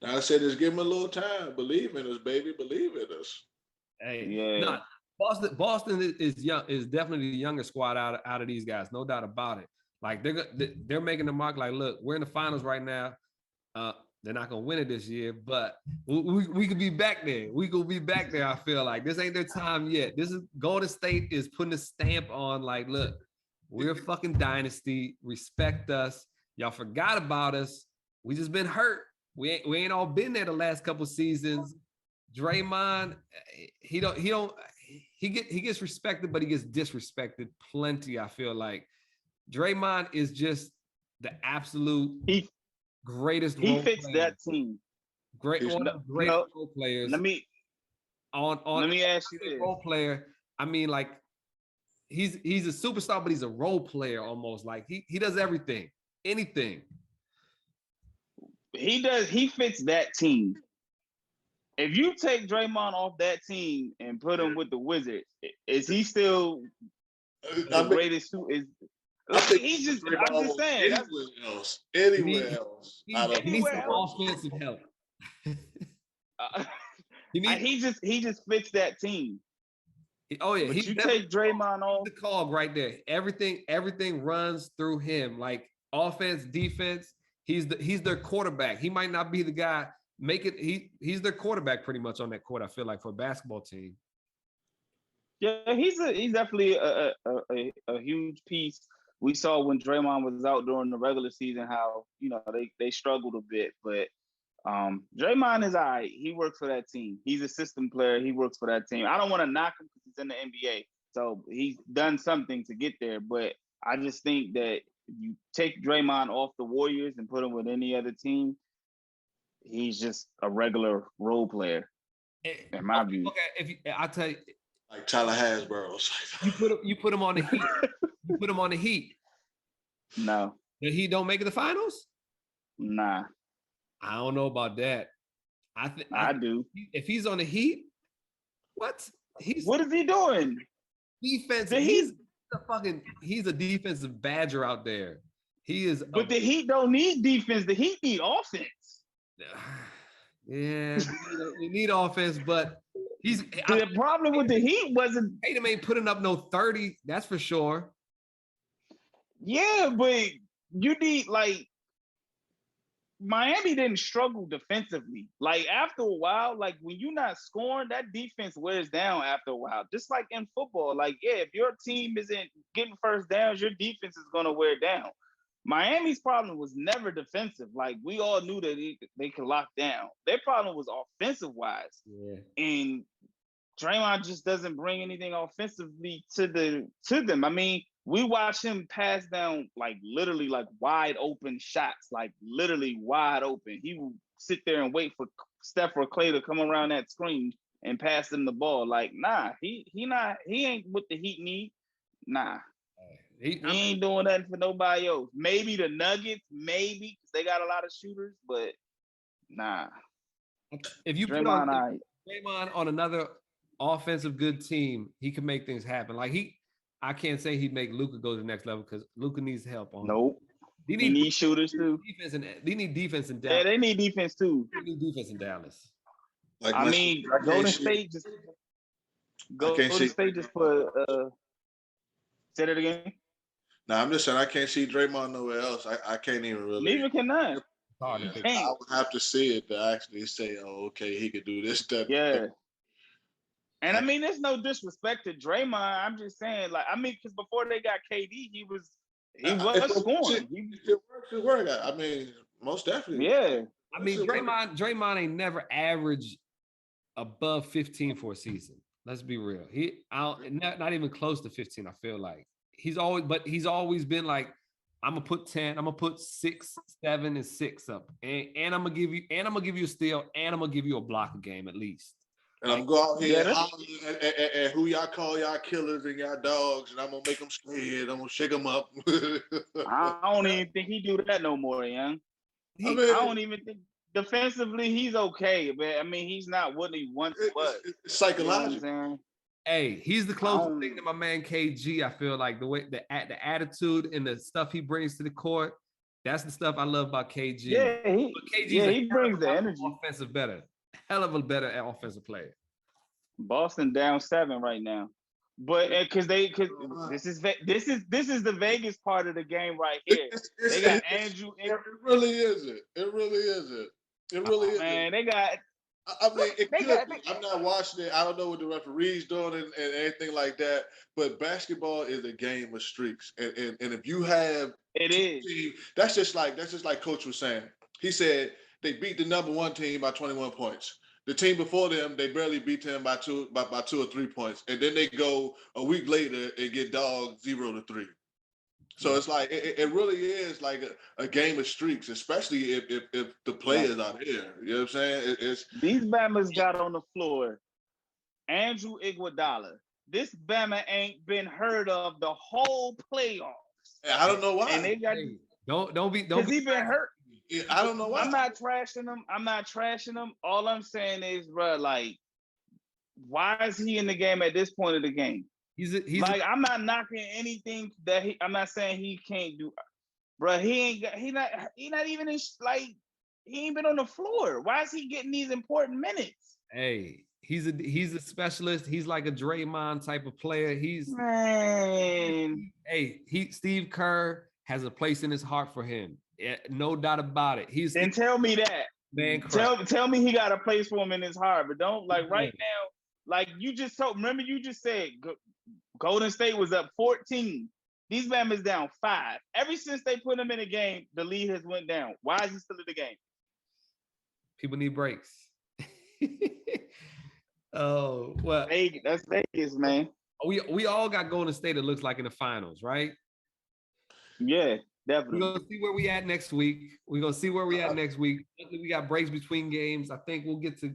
Now I said, just give him a little time. Believe in us, baby. Believe in us. Hey, Boston is young, is definitely the younger squad out of these guys, no doubt about it. Like they're making the mark. Like, look, we're in the finals right now. They're not gonna win it this year, but we could be back there. We could be back there. I feel like this ain't their time yet. This is Golden State is putting a stamp on. Like, look, we're a fucking dynasty. Respect us. Y'all forgot about us. We just been hurt. We ain't all been there the last couple seasons. Draymond, he gets respected, but he gets disrespected plenty. I feel like Draymond is just the absolute greatest. He fits that team. Great, one of the greatest role players. Let me ask you this. Role player. I mean, like he's a superstar, but he's a role player almost. Like he does everything, anything. He fits that team. If you take Draymond off that team and put him with the Wizards, is he still the greatest? I'm just saying. Anywhere else. He needs some offensive help. He just fits that team. Oh yeah, but you take Draymond off the cog right there. Everything runs through him. Like offense, defense. He's their quarterback. He might not be the guy. He's their quarterback pretty much on that court. I feel like for a basketball team. Yeah, he's definitely a huge piece. We saw when Draymond was out during the regular season how they struggled a bit, but Draymond is all right. He works for that team. He's a system player. He works for that team. I don't want to knock him because he's in the NBA, so he's done something to get there. But I just think that you take Draymond off the Warriors and put him with any other team, he's just a regular role player, in my view. Okay, I tell you, like Tyler Hasbro. you put him on the Heat. You put him on the Heat. No. The Heat don't make it the finals? Nah. I don't know about that. I do. If he's on the Heat, what is he doing? Defense. He's a defensive badger out there. He is. But the Heat don't need defense. The Heat need offense. Yeah, we need offense, but the problem with the Heat wasn't Tatum ain't putting up no 30. That's for sure. Yeah, but you need Miami didn't struggle defensively. Like after a while, like when you're not scoring, that defense wears down after a while. Just like in football, like if your team isn't getting first downs, your defense is gonna wear down. Miami's problem was never defensive. Like we all knew that they could lock down. Their problem was offensive wise. Yeah. And Draymond just doesn't bring anything offensively to them. I mean, we watched him pass down literally wide open shots, literally wide open. He would sit there and wait for Steph or Clay to come around that screen and pass them the ball. Nah, he ain't what the Heat need. Nah. He ain't doing nothing for nobody else. Maybe the Nuggets, because they got a lot of shooters, but nah. If you put Draymond on another offensive good team, he can make things happen. I can't say he'd make Luka go to the next level because Luka needs help on. Nope. He needs shooters too. They need defense in Dallas. Yeah, they need defense too. They need defense in Dallas. Golden State just put. Say that again. No, I'm just saying I can't see Draymond nowhere else. I can't even really. Neither can I. I would have to see it to actually say, oh, okay, he could do this stuff. Yeah. And I mean, there's no disrespect to Draymond. I'm just saying, because before they got KD, he was scoring. It worked. I mean, most definitely. Yeah. I mean, Draymond ain't never averaged above 15 for a season. Let's be real. Not even close to 15. I feel like he's always been like, I'm gonna put 10. I'm gonna put 6, 7, and 6 up, and I'm gonna give you a steal, and I'm gonna give you a block a game at least. And I'm going out here and who y'all call y'all killers and y'all dogs, and I'm gonna make them scared. I'm gonna shake them up. I don't even think he do that no more, young. I don't even think defensively he's okay, but I mean he's not what he once was. It's psychological. You know hey, he's the closest thing to my man KG. I feel like the way the attitude and the stuff he brings to the court. That's the stuff I love about KG. Yeah, he brings the energy. Offensive better. Hell of a better offensive player. Boston down 7 right now. But because this is the Vegas part of the game right here. They got Andrew. It really isn't. It really isn't. It really isn't. Man, they got. I mean, it could be. I'm not watching it. I don't know what the referee's doing and anything like that. But basketball is a game of streaks, and if you have teams, that's just like Coach was saying. He said they beat the number 1 team by 21 points. The team before them, they barely beat them by 2 or 3 points, and then they go a week later and get dogged 0-3. So it's like it really is like a game of streaks, especially if the players are there. You know what I'm saying? These Bammers got on the floor. Andrew Iguodala. This Bama ain't been heard of the whole playoffs. I don't know why. And they got don't be because he been hurt. Yeah, I don't know why. I'm not trashing him. All I'm saying is, bro, like, why is he in the game at this point of the game? I'm not knocking anything that I'm not saying he can't do, bro. He not even in, like, he ain't been on the floor. Why is he getting these important minutes? Hey, he's a specialist. He's like a Draymond type of player. Steve Kerr has a place in his heart for him. No doubt about it. Then tell me that. Man, tell me he got a place for him in his heart, but don't like right now. Like you just told. Remember, you just said Golden State was up 14. These Bama's down 5. Ever since they put him in the game, the lead has went down. Why is he still in the game? People need breaks. Oh well, That's Vegas, man. We all got Golden State. It looks like in the finals, right? Yeah. Definitely. We're gonna see where we at next week. We got breaks between games. I think we'll get to.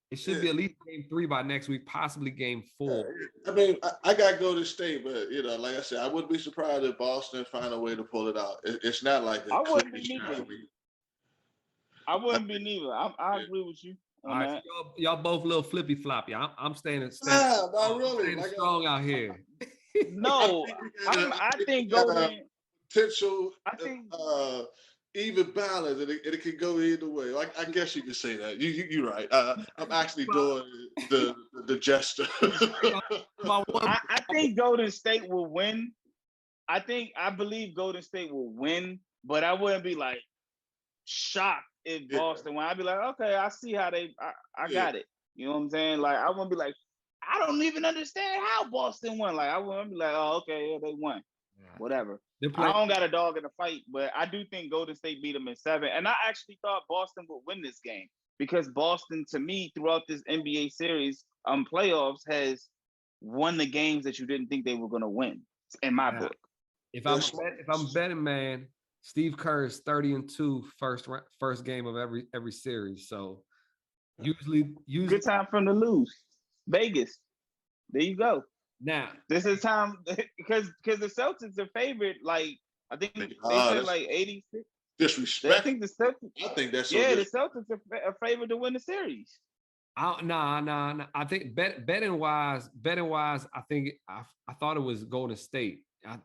It should be at least game 3 by next week, possibly game 4. I mean, I got to go to state, but like I said, I wouldn't be surprised if Boston find a way to pull it out. It's not like I wouldn't be neither. I agree with you. All right, so y'all both a little flippy floppy. I'm staying not really. Strong out here. No, I think Golden. Potential, even balance, and it can go either way. I guess you could say that. You're right. I'm actually doing the gesture. I think Golden State will win. I believe Golden State will win, but I wouldn't be like shocked if Boston won. I'd be like, okay, I see how I got it. You know what I'm saying? Like I wouldn't be like, I don't even understand how Boston won. Like I wouldn't be like, oh, okay, yeah, they won. Whatever. I don't got a dog in the fight, but I do think Golden State beat them in 7. And I actually thought Boston would win this game because Boston, to me, throughout this NBA series, playoffs, has won the games that you didn't think they were going to win. In my book. If I'm betting, man, Steve Kerr is 30-2 first game of every series. So usually good time for him to lose. Vegas. There you go. Now this is time because the Celtics are favored. Like I think they said like 86. Disrespect. I think the Celtics. I think that's the Celtics are favored to win the series. Nah. I think betting wise, I think I thought it was Golden State. I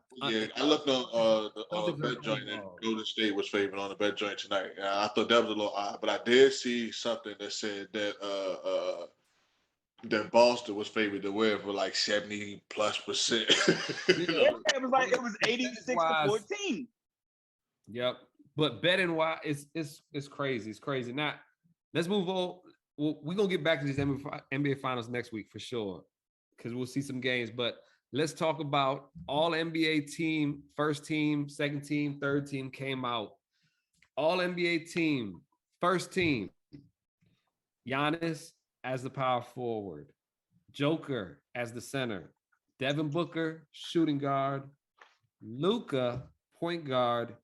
looked on the bet joint and Golden State was favored on the bet joint tonight. I thought that was a little odd, but I did see something that said that that Boston was favored to win for like 70+%. It was 86-14. Yep. But betting wise, it's crazy. It's crazy. Now let's move on. We're gonna get back to these NBA finals next week for sure, because we'll see some games. But let's talk about all NBA team, first team, second team, third team came out. All NBA team, first team, Giannis as the power forward, Joker as the center, Devin Booker, shooting guard, Luka, point guard,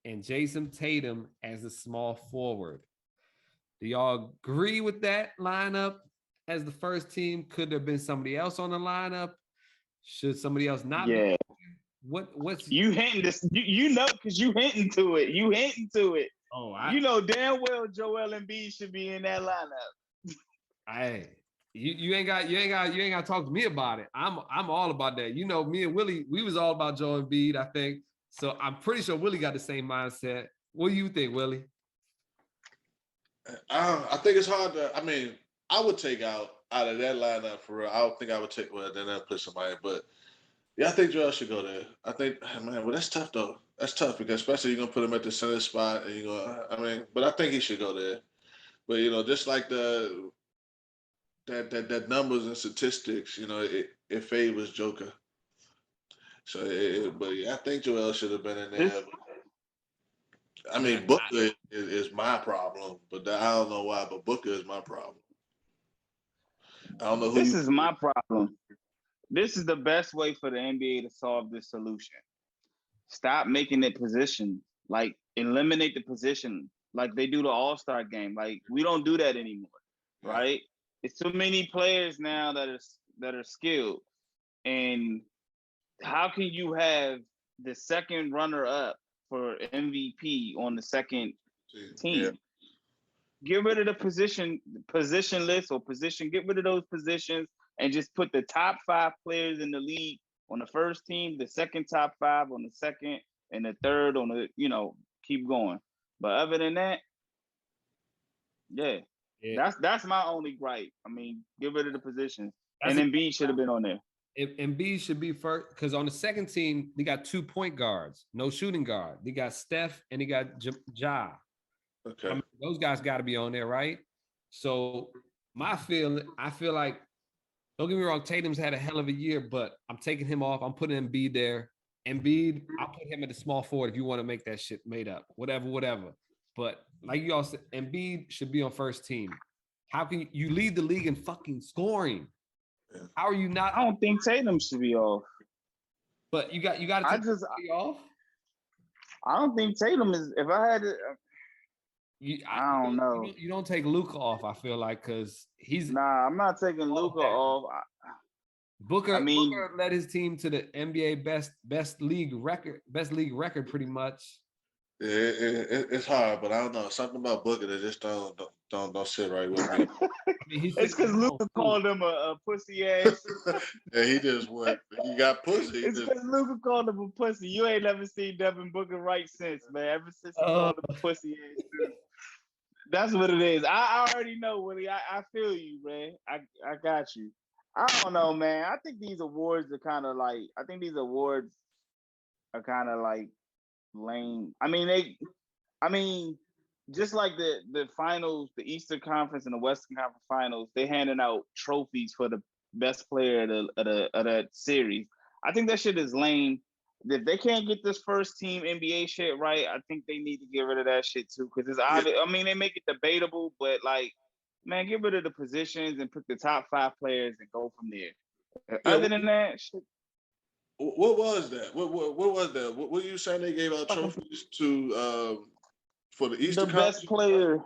and Jason Tatum as the small forward. Do y'all agree with that lineup as the first team? Could there have been somebody else on the lineup? Should somebody else not be? What's you hinting this? You know, because you hinting to it. You hinting to it. Oh, you know damn well Joel Embiid should be in that lineup. Hey, you ain't got to talk to me about it. I'm all about that. You know, me and Willie, we was all about Joel Embiid, I think. So I'm pretty sure Willie got the same mindset. What do you think, Willie? I think it's hard to. I mean, I would take out out of that lineup for real, I don't think I would take. Well, then I'll put somebody. But yeah, I think Joel should go there. I think, man, well, that's tough though. That's tough because especially you're gonna put him at the center spot, and you're gonna. I mean, but I think he should go there. But just like that numbers and statistics, it favors Joker. So, but yeah, I think Joel should have been in there. I mean, Booker is my problem, but I don't know why. But Booker is my problem. I don't know who. This is my problem. This is the best way for the NBA to solve this solution. Stop making it position. Like, eliminate the position. Like they do the All-Star game. Like, we don't do that anymore, right? It's too many players now that are skilled. And how can you have the second runner-up for MVP on the second team? Yeah. Get rid of the position list or position. Get rid of those positions and just put the top 5 players in the league on the first team, the second top 5 on the second, and the third on the, keep going. But other than that, yeah. That's my only gripe. I mean, get rid of the positions. And Embiid should have been on there. Embiid should be first because on the second team, they got 2 point guards, no shooting guard. They got Steph and they got Ja. Okay. I mean, those guys got to be on there, right? So I feel like, don't get me wrong, Tatum's had a hell of a year, but I'm taking him off. I'm putting Embiid there. Embiid, I'll put him at the small forward if you want to make that shit made up. Whatever. But like you all said, Embiid should be on first team. How can you lead the league in fucking scoring? How are you not? I don't think Tatum should be off. But you got to take off. I don't think Tatum is. If I had to, I don't know. You don't take Luka off. I feel like because he's. Nah, I'm not taking Luka off. Booker led his team to the NBA best league record pretty much. Yeah, it's hard, but I don't know. Something about Booker that just don't sit right with me. I mean, it's because Luka called him a pussy ass. Yeah, he just went. He got pussy. It's because Luka called him a pussy. You ain't never seen Devin Booker right since, man. Ever since he called him a pussy ass. That's what it is. I already know, Willie. I feel you, man. I got you. I don't know, man. I think these awards are kind of like. lame. I mean, just like the finals, the Eastern Conference and the Western Conference finals, they handing out trophies for the best player of that series. I think that shit is lame. If they can't get this first team NBA shit right, I think they need to get rid of that shit too. Because it's obvious. I mean, they make it debatable, but like, man, get rid of the positions and pick the top 5 players and go from there. Other than that, shit. What was that? What was that? What were you saying they gave out trophies to for the Eastern Conference? Best player.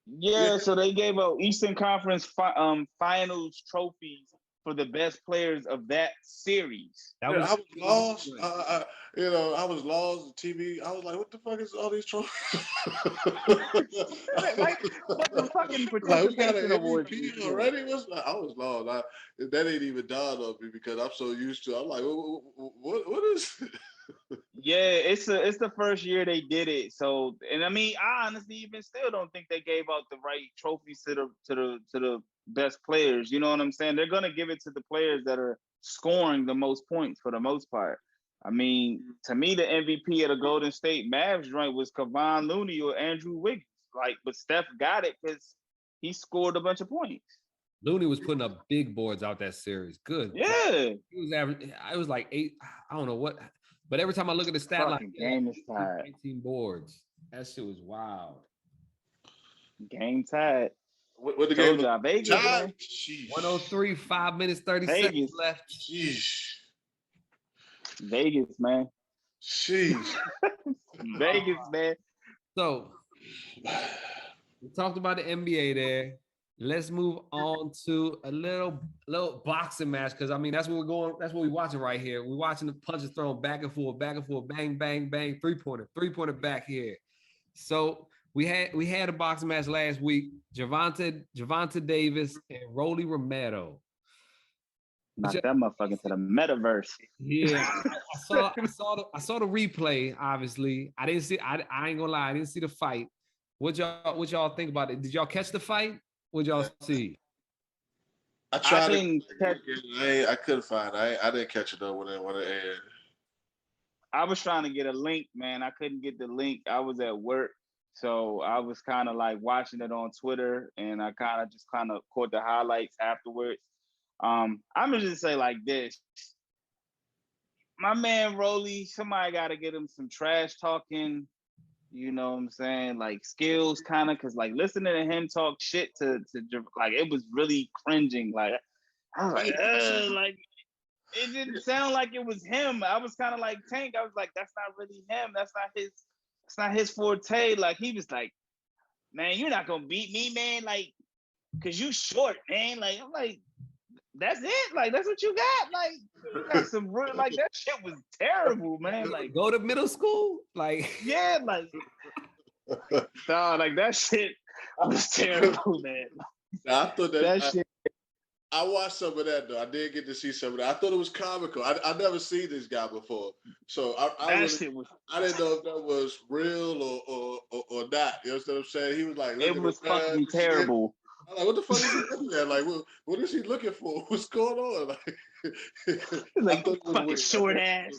Yeah, so they gave out Eastern Conference finals trophies for the best players of that series. I was lost. I was lost. TV. I was like, "What the fuck is all these trophies?" Like, what the fucking we got an MVP already? I was lost. That ain't even dawned on me because I'm so used to. I'm like, what is? Yeah, it's the first year they did it. So, and I mean, I honestly even still don't think they gave out the right trophies to the best players. You know what I'm saying? They're gonna give it to the players that are scoring the most points for the most part. I mean, to me, the MVP of the Golden State Mavs joint was Kevon Looney or Andrew Wiggins. Like, but Steph got it because he scored a bunch of points. Looney was putting up big boards out that series. Good. Yeah. He was average. I was like 8. I don't know what. But every time I look at the stat line, game is tied. 19 boards. That shit was wild. Game tied. What the game? Vegas. 103, 5 minutes, 30 seconds left. Sheesh. Vegas, man. Sheesh. Vegas, man. So we talked about the NBA there. Let's move on to a little boxing match because I mean that's what we're going. That's what we're watching right here. We're watching the punches thrown back and forth, bang, bang, bang, three-pointer back here. So we had a boxing match last week. Gervonta Davis and Rolly Romero. Knock that motherfucker to the metaverse. Yeah, I saw the replay. Obviously, I didn't see. I ain't gonna lie, I didn't see the fight. What y'all think about it? Did y'all catch the fight? What y'all see? I tried didn't catch. I couldn't find it. I didn't catch it though when it aired. I was trying to get a link, man. I couldn't get the link. I was at work. So I was kind of like watching it on Twitter, and I kind of caught the highlights afterwards. I'm gonna just say like this. My man Rolly, somebody gotta get him some trash talking, you know what I'm saying, like skills kind of, cause like listening to him talk shit to like it was really cringing. Like I was like it didn't sound like it was him. I was kind of like Tank. I was like, that's not really him. That's not his forte. Like he was like, man, you're not gonna beat me, man. Like, cause you short, man. Like I'm like, that's it. Like that's what you got. Like you got some real. Like that shit was terrible, man. Like go to middle school, like yeah, like nah, like that shit was terrible, man. I thought that shit. I watched some of that though. I did get to see some of that. I thought it was comical. I never seen this guy before, so I didn't know if that was real or not. You know what I'm saying? He was like, it was fucking terrible. I'm like, what the fuck is he looking at? Like, what is he looking for? What's going on? Like fucking short ass.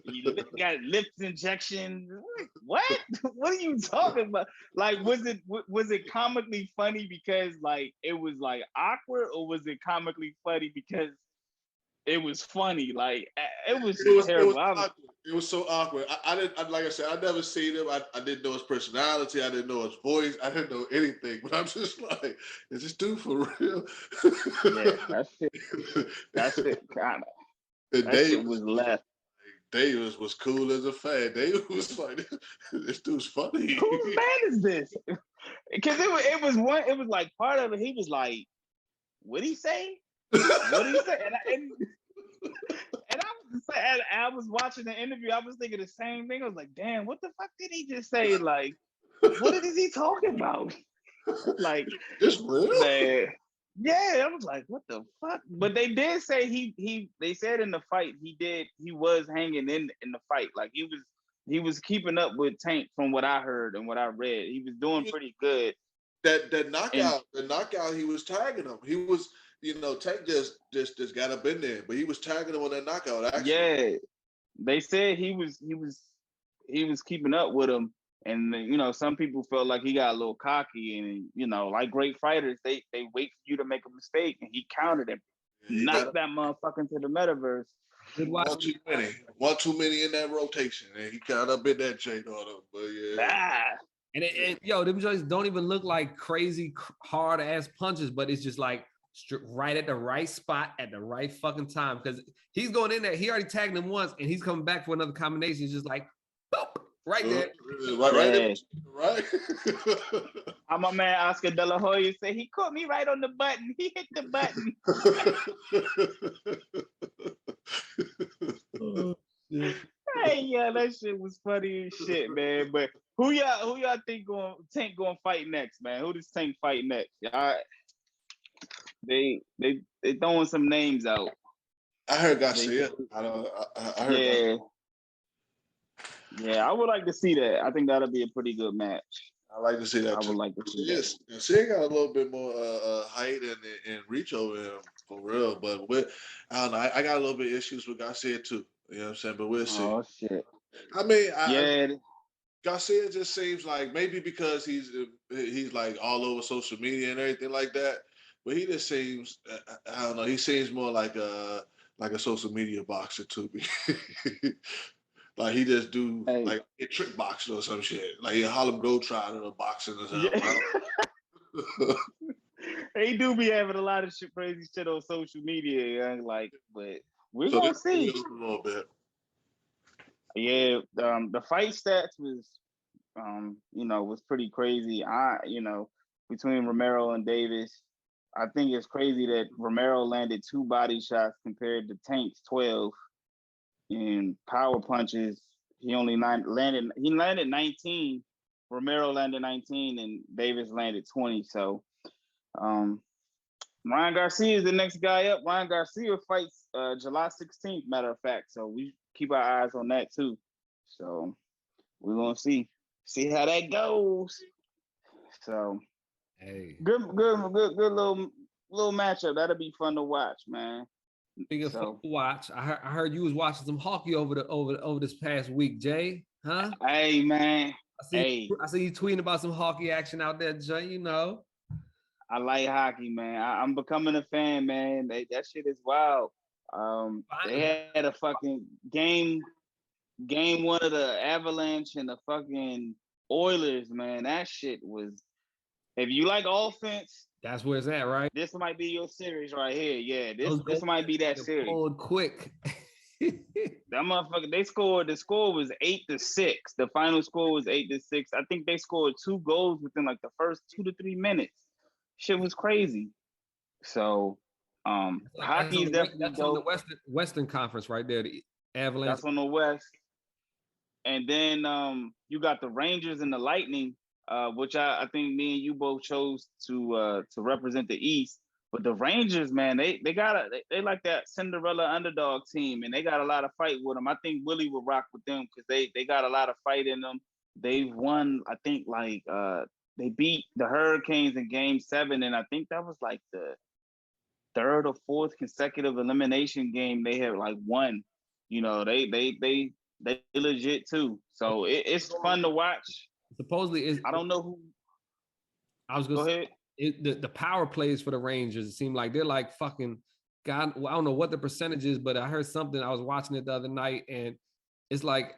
You got lips injection. What? What are you talking about? Like, was it comically funny because like it was like awkward, or was it comically funny because it was funny? Like it was terrible. It was so awkward. I didn't like I said, I never seen him. I didn't know his personality. I didn't know his voice. I didn't know anything. But I'm just like, is this dude for real? Yeah, that's it. Kind of. That shit was left. Davis was cool as a fan. Davis was like, this dude's funny. Whose man is this? Because it was like part of it. He was like, what'd he say? What did he say? And I was watching the interview. I was thinking the same thing. I was like, damn, what the fuck did he just say? Like, what is he talking about? Like, it's real. Man, yeah, I was like, what the fuck? But they did say they said in the fight he was hanging in the fight. Like he was keeping up with Tank from what I heard and what I read. He was doing pretty good. That knockout, he was tagging him. He was, Tank just got up in there, but he was tagging him on that knockout. Actually, yeah, they said he was keeping up with him, and some people felt like he got a little cocky, and like great fighters, they wait for you to make a mistake, and he countered him, knocked that motherfucker into the metaverse. One too many in that rotation, and he got up in that chain on him. But yeah. And them joints don't even look like crazy hard ass punches, but it's just like right at the right spot at the right fucking time, because he's going in there. He already tagged him once, and he's coming back for another combination. He's just like, boop, right there. Right. I'm my man Oscar De La Hoya say he caught me right on the button. He hit the button. Oh, shit. Hey, yeah, that shit was funny as shit, man. But who y'all think Tank going to fight next, man? Who does Tank fight next? They throwing some names out. I heard Garcia. I heard. Yeah, I would like to see that. I think that'll be a pretty good match. I like to see that. I would like to see that. Garcia got a little bit more height and reach over him for real, but I don't know. I got a little bit of issues with Garcia too. You know what I'm saying? But we'll see. Oh shit. I mean, Garcia just seems like, maybe because he's like all over social media and everything like that, but he just seems, I don't know, he seems more like a social media boxer to me. Like he just do like a trick boxing or some shit. Like a Harlem Globetrotter or boxing or something. Yeah. He do be having a lot of crazy shit on social media, like, but we're gonna see. A little bit. Yeah, the fight stats was pretty crazy. Between Romero and Davis, I think it's crazy that Romero landed 2 body shots compared to Tank's 12. In power punches, he only landed 19. Romero landed 19, and Davis landed 20. So, Ryan Garcia is the next guy up. Ryan Garcia fights July 16th, matter of fact. So we keep our eyes on that too. So we're gonna see how that goes. So, hey, good little little matchup. That'll be fun to watch, man. Speaking of fun to watch, I heard you was watching some hockey over this past week, Jay. Huh? Hey, man. I see you tweeting about some hockey action out there, Jay. You know. I like hockey, man. I'm becoming a fan, man. That shit is wild. They had a fucking game one of the Avalanche and the fucking Oilers, man. That shit was. If you like offense, that's where it's at, right? This might be your series right here. Yeah, this might be that series. Pulled quick. That motherfucker, they scored. The score was 8-6. The final score was 8-6. I think they scored 2 goals within like the first 2 to 3 minutes. Shit was crazy. So, hockey is definitely that's on the Western Conference right there. The Avalanche. That's on the West. And then you got the Rangers and the Lightning, which I think me and you both chose to represent the East. But the Rangers, man, they like that Cinderella underdog team, and they got a lot of fight with them. I think Willie would rock with them because they got a lot of fight in them. They've won, I think, like they beat the Hurricanes in Game 7, and I think that was like the 3rd or 4th consecutive elimination game they have like won. You know, they legit too. So it's fun to watch. Supposedly, I don't know who. I was gonna say the power plays for the Rangers. It seemed like they're like fucking God. Well, I don't know what the percentage is, but I heard something. I was watching it the other night, and it's like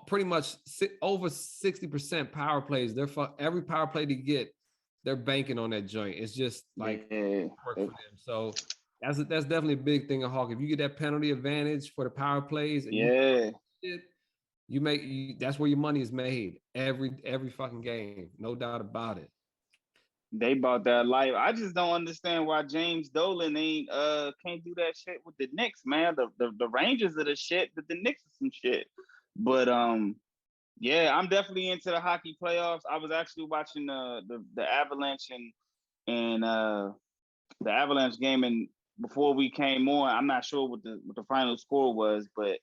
pretty much over 60% power plays. They're every power play they get, they're banking on that joint. It's just like work for them. So that's definitely a big thing in hockey. If you get that penalty advantage for the power plays, and that's where your money is made every fucking game, no doubt about it. They bought that life. I just don't understand why James Dolan can't do that shit with the Knicks, man. The Rangers are the shit, but the Knicks are some shit. But yeah, I'm definitely into the hockey playoffs. I was actually watching the Avalanche and the Avalanche game, and before we came on, I'm not sure what the final score was, but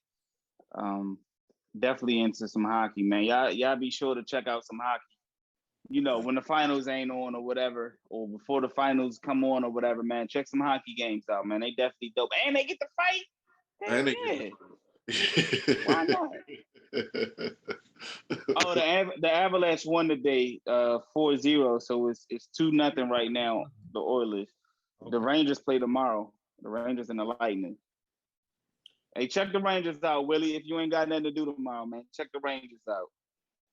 definitely into some hockey, man. Y'all be sure to check out some hockey. You know, when the finals ain't on or whatever, or before the finals come on or whatever, man, check some hockey games out, man. They definitely dope. And they get to fight. Why not? Oh, the Avalanche won today 4-0, so it's 2-0 right now, the Oilers. Okay. The Rangers play tomorrow. The Rangers and the Lightning. Hey, check the Rangers out, Willie. If you ain't got nothing to do tomorrow, man, check the Rangers out.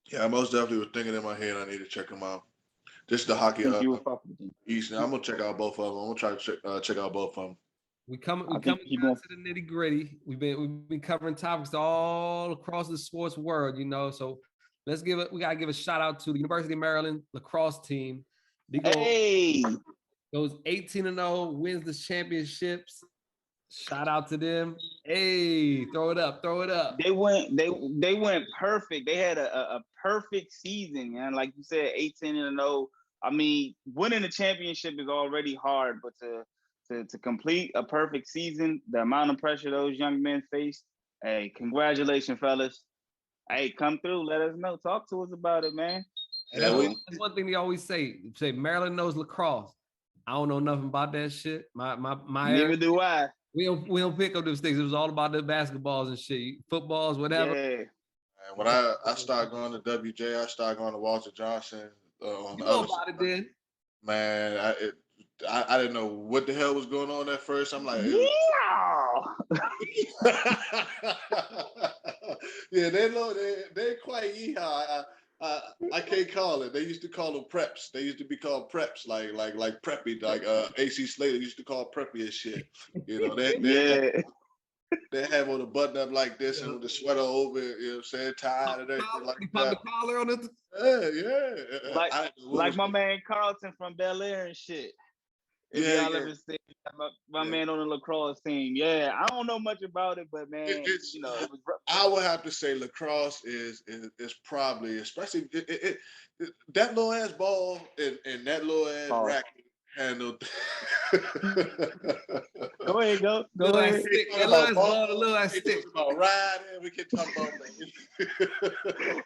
Yeah, I most definitely was thinking in my head I need to check them out. This is the hockey East. I'm gonna check out both of them. I'm gonna try to check out both of them. We coming down to the nitty gritty. We've been covering topics all across the sports world, you know. So we gotta give a shout out to the University of Maryland lacrosse team. Goes 18-0, wins the championships. Shout out to them. Hey, throw it up. They went perfect. They had a perfect season, man. Like you said, 18-0. I mean, winning the championship is already hard, but to complete a perfect season, the amount of pressure those young men faced, hey, congratulations, fellas. Hey, come through. Let us know. Talk to us about it, man. And that's one thing they always say. Say Maryland knows lacrosse. I don't know nothing about that shit. My Neither do I. We don't pick up those things. It was all about the basketballs and shit, footballs, whatever. Yeah. And when I started going to WJ, I started going to Walter Johnson. On you know about it then? Man, I didn't know what the hell was going on at first. I'm like, yeah, they're quite yeehaw. I can't call it. They used to call them preps. They used to be called preps, like preppy, like AC Slater used to call preppy and shit. You know, they have on a button up like this and with the sweater over it, you know what I'm saying, tied and everything like that. Pop the collar on it. Yeah. Like my man Carlton from Bel Air and shit. Y'all ever see my man on the lacrosse team. Yeah, I don't know much about it, but man, it was rough. I would have to say lacrosse is probably, especially that little ass ball and that little ass racket handle. Go ahead, go Little ahead. ass stick. That little ass We stick. can talk about riding. We can talk about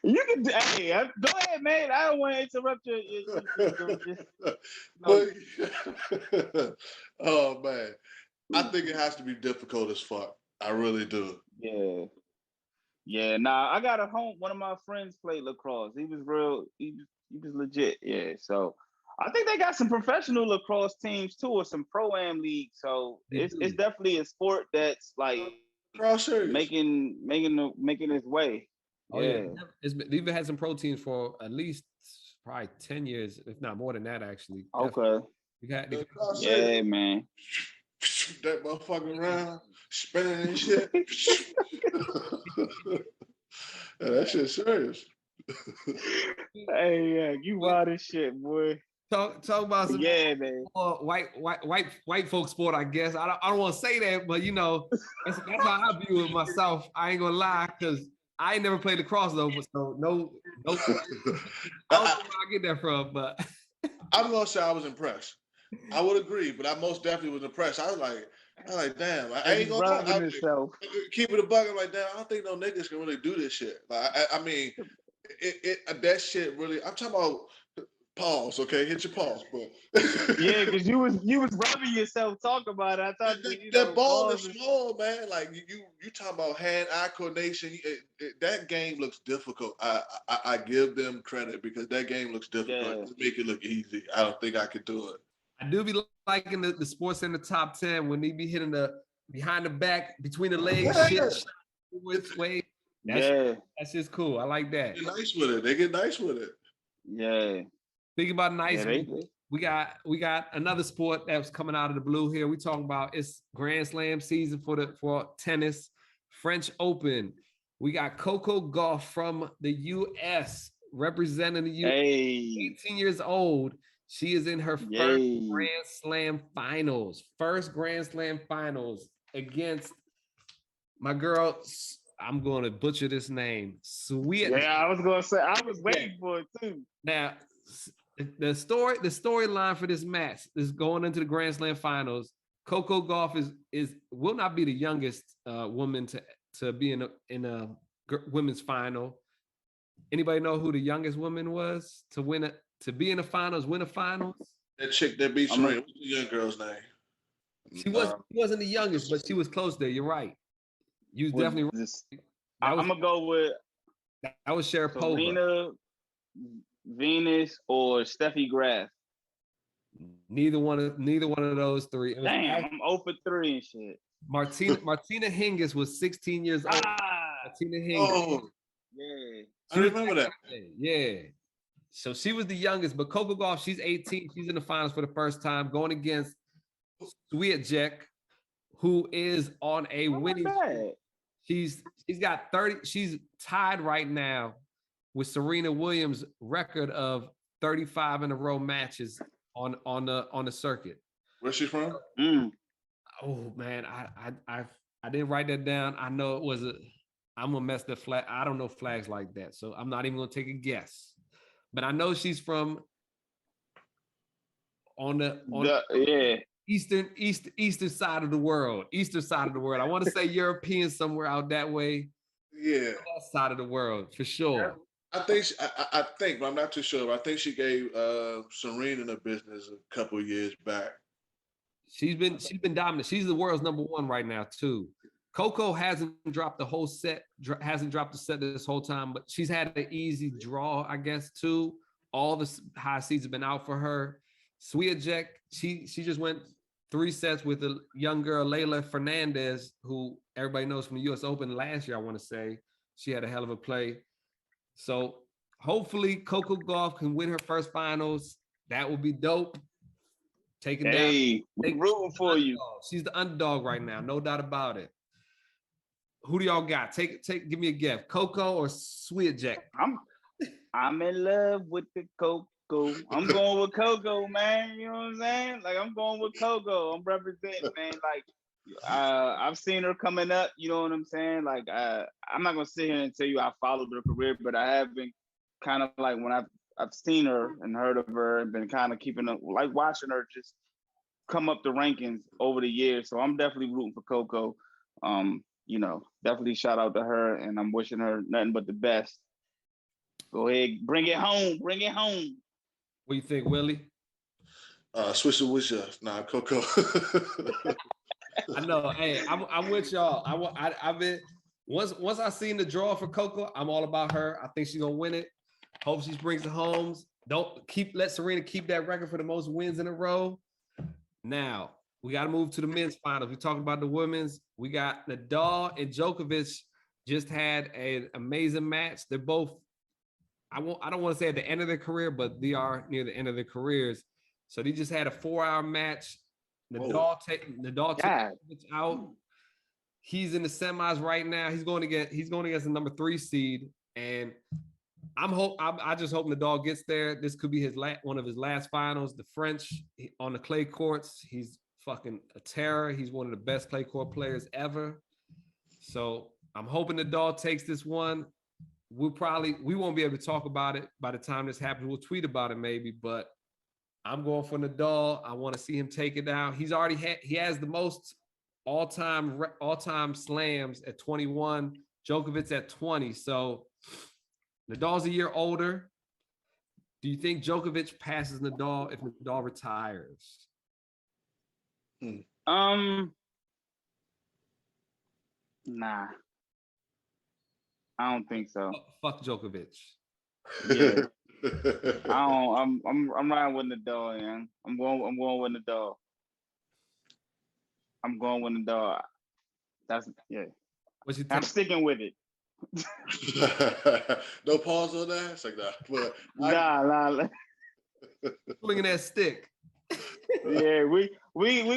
You can hey, go ahead, man. I don't want to interrupt you. But, oh man, I think it has to be difficult as fuck. I really do. Yeah. Nah, I got one of my friends played lacrosse. He was legit. Yeah. So I think they got some professional lacrosse teams too, or some pro-am leagues. So it's definitely a sport that's like making its way. Oh yeah, they've even had some pro teams for at least probably 10 years, if not more than that, actually. Okay. Yeah, man. That motherfucker around, spinning and shit. That shit's serious. Hey, yeah, you wild as shit, boy. Talk about some man. White folk sport, I guess. I don't want to say that, but you know, that's how I view it myself. I ain't gonna lie, because I ain't never played lacrosse though, so no. I don't know where I get that from, but I'm gonna say I was impressed. I would agree, but I most definitely was impressed. I was like, damn, I ain't gonna lie. Keep it a buck. I'm like, damn, I don't think no niggas can really do this shit. Like, I mean, that shit really. I'm talking about pause. Okay, hit your pause, but yeah, because you was rubbing yourself talking about it. I thought that ball is small, man. Like you talking about hand-eye coordination. That game looks difficult. I give them credit because that game looks difficult. Yeah. Make it look easy. I don't think I could do it. I do be liking the sports in the top 10 when they be hitting the behind the back, between the legs, shit with way. That's just cool. I like that. They get nice with it. They get nice with it. Yeah. Speaking about nice, we got another sport that was coming out of the blue here. We talking about it's Grand Slam season for tennis, French Open. We got Coco Gauff from the U.S. representing the U.S. 18 years old. She is in her first Grand Slam finals. First Grand Slam finals against my girl. I'm going to butcher this name. Sweet. Yeah, I was going to say. I was waiting for it too. Now, the storyline for this match is going into the Grand Slam finals. Coco Gauff will not be the youngest woman to be in a women's final. Anybody know who the youngest woman was to be in the finals, win the finals? That chick that beat Serena. What's the young girl's name? She wasn't the youngest, but she was close there. You're right. You was definitely right. I'm gonna go with that was Sharapova. Serena, Venus, or Steffi Graf. Neither one of those three. Damn, I'm 0 for 3 and shit. Martina Hingis was 16 years old. Martina Hingis. Oh, yeah. I remember that. Yeah. So she was the youngest, but Coco Gauff, she's 18. She's in the finals for the first time, going against Swiatek, who is on a winning streak. She's got 30. She's tied right now with Serena Williams' record of 35 in a row matches on the circuit. Where's she from? Oh man, I didn't write that down. I know it was I'm gonna mess the flag. I don't know flags like that, so I'm not even gonna take a guess. But I know she's from on the eastern side of the world. Eastern side of the world. I want to say European, somewhere out that way. Yeah, that side of the world for sure. I think, but I'm not too sure. I think she gave Serena the business a couple of years back. She's been dominant. She's the world's number 1 right now too. Coco hasn't dropped the whole set, hasn't dropped the set this whole time, but she's had an easy draw, I guess, too. All the high seeds have been out for her. Swiatek, she just went 3 sets with a young girl, Leylah Fernandez, who everybody knows from the U.S. Open last year, I want to say. She had a hell of a play. So hopefully Coco Gauff can win her first finals. That would be dope. We're rooting for you. She's the underdog right now, no doubt about it. Who do y'all got? Give me a guess. Coco or Swiatek? I'm in love with the Coco. I'm going with Coco, man. You know what I'm saying? Like, I'm going with Coco. I'm representing, man. Like, I've seen her coming up. You know what I'm saying? Like, I'm not gonna sit here and tell you I followed her career, but I have been kind of like when I've seen her and heard of her and been kind of keeping up, like watching her just come up the rankings over the years. So I'm definitely rooting for Coco. Definitely shout out to her, and I'm wishing her nothing but the best. Go ahead, bring it home. Bring it home. What do you think, Willie? Swisher Wisher. Nah, Coco. I know. Hey, I'm with y'all. I've been once I seen the draw for Coco, I'm all about her. I think she's gonna win it. Hope she brings it home. Let Serena keep that record for the most wins in a row. Now we got to move to the men's finals. We're talking about the women's. We got Nadal and Djokovic just had an amazing match. They're both, I don't want to say at the end of their career, but they are near the end of their careers. So they just had a 4-hour match. Nadal took out. He's in the semis right now. He's going against the number 3 seed, and I just hope Nadal gets there. This could be one of his last finals. The French on the clay courts, he's fucking a terror. He's one of the best clay court players ever. So I'm hoping Nadal takes this one. We won't be able to talk about it by the time this happens. We'll tweet about it maybe, but I'm going for Nadal. I want to see him take it down. He has the most all-time slams at 21. Djokovic at 20. So Nadal's a year older. Do you think Djokovic passes Nadal if Nadal retires? Nah. I don't think so. Fuck Djokovic. Yeah. I'm riding with Nadal, man. I'm going with Nadal. I'm going with Nadal. I'm sticking with it. No pause on that. It's like that. But nah. Pulling in that stick. Yeah, we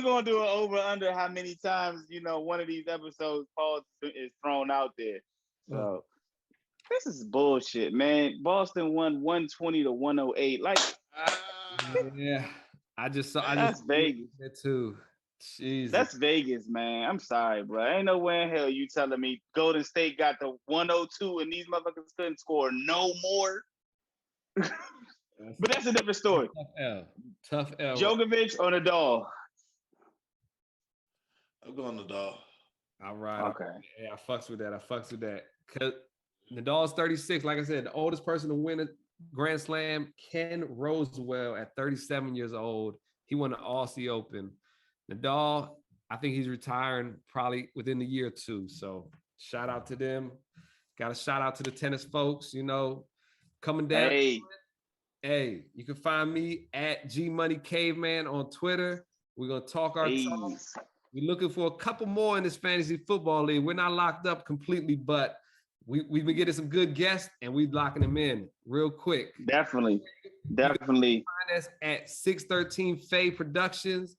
gonna do it over under how many times one of these episodes pause is thrown out there. So this is bullshit, man. Boston won 120-108. Like, yeah, I just saw. That's Vegas. That too. Jesus. That's Vegas, man. I'm sorry, bro. Ain't no way in hell you telling me Golden State got the 102 and these motherfuckers couldn't score no more. But that's a different story. Tough L. Djokovic or Nadal? I'm going Nadal. All right. Okay. Yeah, I fucks with that. Cause Nadal's 36. Like I said, the oldest person to win a Grand Slam, Ken Rosewell, at 37 years old. He won the Aussie Open. Nadal, I think he's retiring probably within the year or two. So shout out to them. Got a shout out to the tennis folks, coming down. Hey, you can find me at GMoneyCaveman on Twitter. We're going to talk our talk. We're looking for a couple more in this fantasy football league. We're not locked up completely, but we've been getting some good guests and we're locking them in real quick. Definitely. Find us at 613 Faye Productions.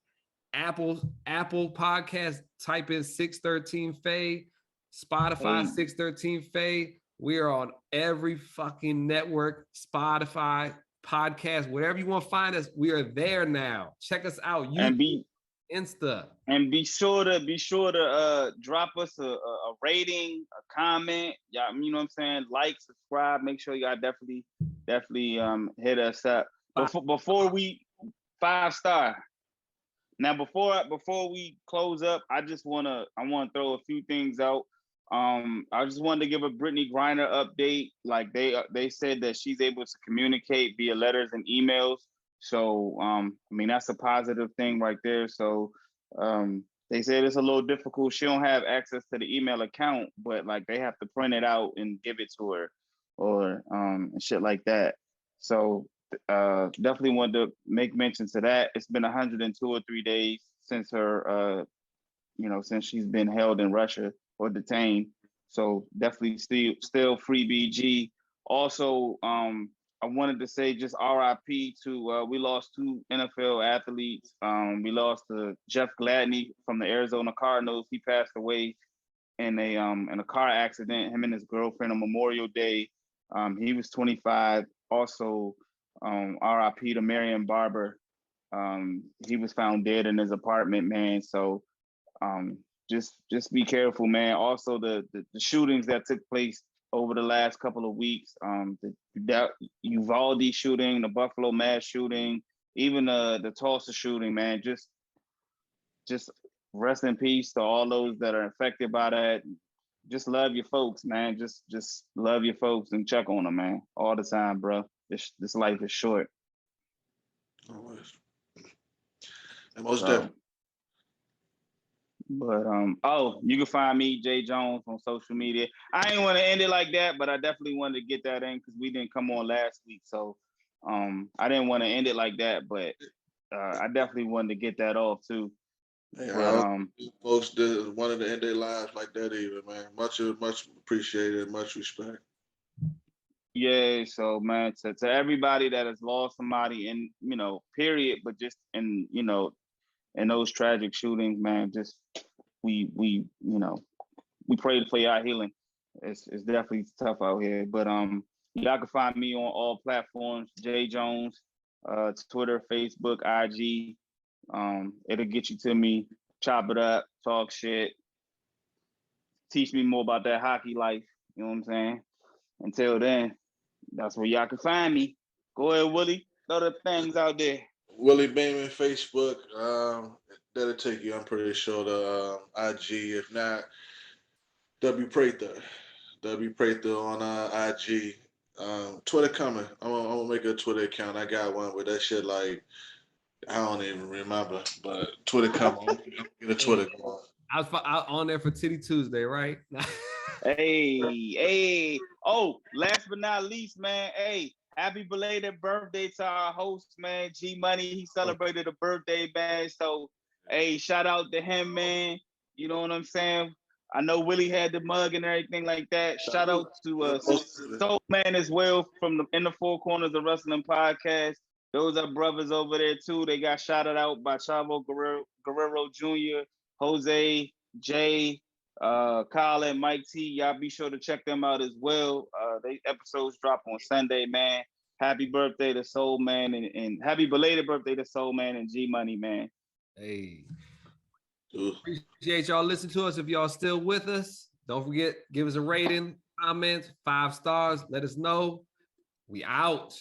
Apple Podcast, type in 613 Faye. Spotify, 613 Faye. We are on every fucking network, Spotify, podcast, wherever you want to find us, we are there now. Check us out. Insta. And be sure to drop us a rating, a comment. Yeah, you know what I'm saying? Like, subscribe. Make sure y'all definitely hit us up. Before we 5-star. Now, before we close up, I want to throw a few things out. I just wanted to give a Brittany Griner update. Like they said that she's able to communicate via letters and emails. So that's a positive thing right there. So they said it's a little difficult. She don't have access to the email account, but like they have to print it out and give it to her, or shit like that. So definitely wanted to make mention to that. It's been 102 or 3 days since her, since she's been held in Russia or detained. So definitely still free BG. Also, I wanted to say just RIP to, we lost 2 NFL athletes. We lost to Jeff Gladney from the Arizona Cardinals. He passed away in a car accident, him and his girlfriend on Memorial Day. He was 25. Also, RIP to Marion Barber. He was found dead in his apartment, man. So just be careful, man. Also, the shootings that took place over the last couple of weeks, the Uvalde shooting, the Buffalo mass shooting, even the Tulsa shooting, man. Just just rest in peace to all those that are affected by that. Just love your folks, man. Just love your folks and check on them, man, all the time, bro. This life is short. Always. And most So, definitely. but you can find me, Jae Jones, on social media. I ain't want to end it like that, but I definitely wanted to get that in because we didn't come on last week. So I didn't want to end it like that, but I definitely wanted to get that off too. Hey, But, folks did wanted to end their lives like that either, man. Much appreciated, much respect. yeah, so man, to everybody that has lost somebody in, period, but just in, in those tragic shootings, man, just we pray for your healing. It's definitely tough out here. But y'all can find me on all platforms, Jae Jones, Twitter, Facebook, IG. It'll get you to me, chop it up, talk shit, teach me more about that hockey life. You know what I'm saying? Until then, that's where y'all can find me. Go ahead, Willie. Throw the things out there. Willie Beeman, Facebook. That'll take you, I'm pretty sure, to IG. If not, Prather. Prather on IG. Twitter coming. I'm gonna make a Twitter account. I got one with that shit like I don't even remember, but Twitter coming. I'm gonna get a Twitter going. I was on there for Titty Tuesday, right? Hey. Oh, last but not least, man. Hey, happy belated birthday to our host, man, G Money. He celebrated a birthday, man. So, hey, shout out to him, man. You know what I'm saying? I know Willie had the mug and everything like that. Shout out to Soul Man as well from in the Four Corners of Wrestling podcast. Those are brothers over there too. They got shouted out by Chavo Guerrero Jr., Jose, Jay, Kyle and Mike T. Y'all be sure to check them out as well. They episodes drop on Sunday, man. Happy birthday to Soul Man and happy belated birthday to Soul Man and G Money, man. Hey. Appreciate y'all listening to us. If y'all still with us, don't forget, give us a rating, comment, 5 stars. Let us know. We out.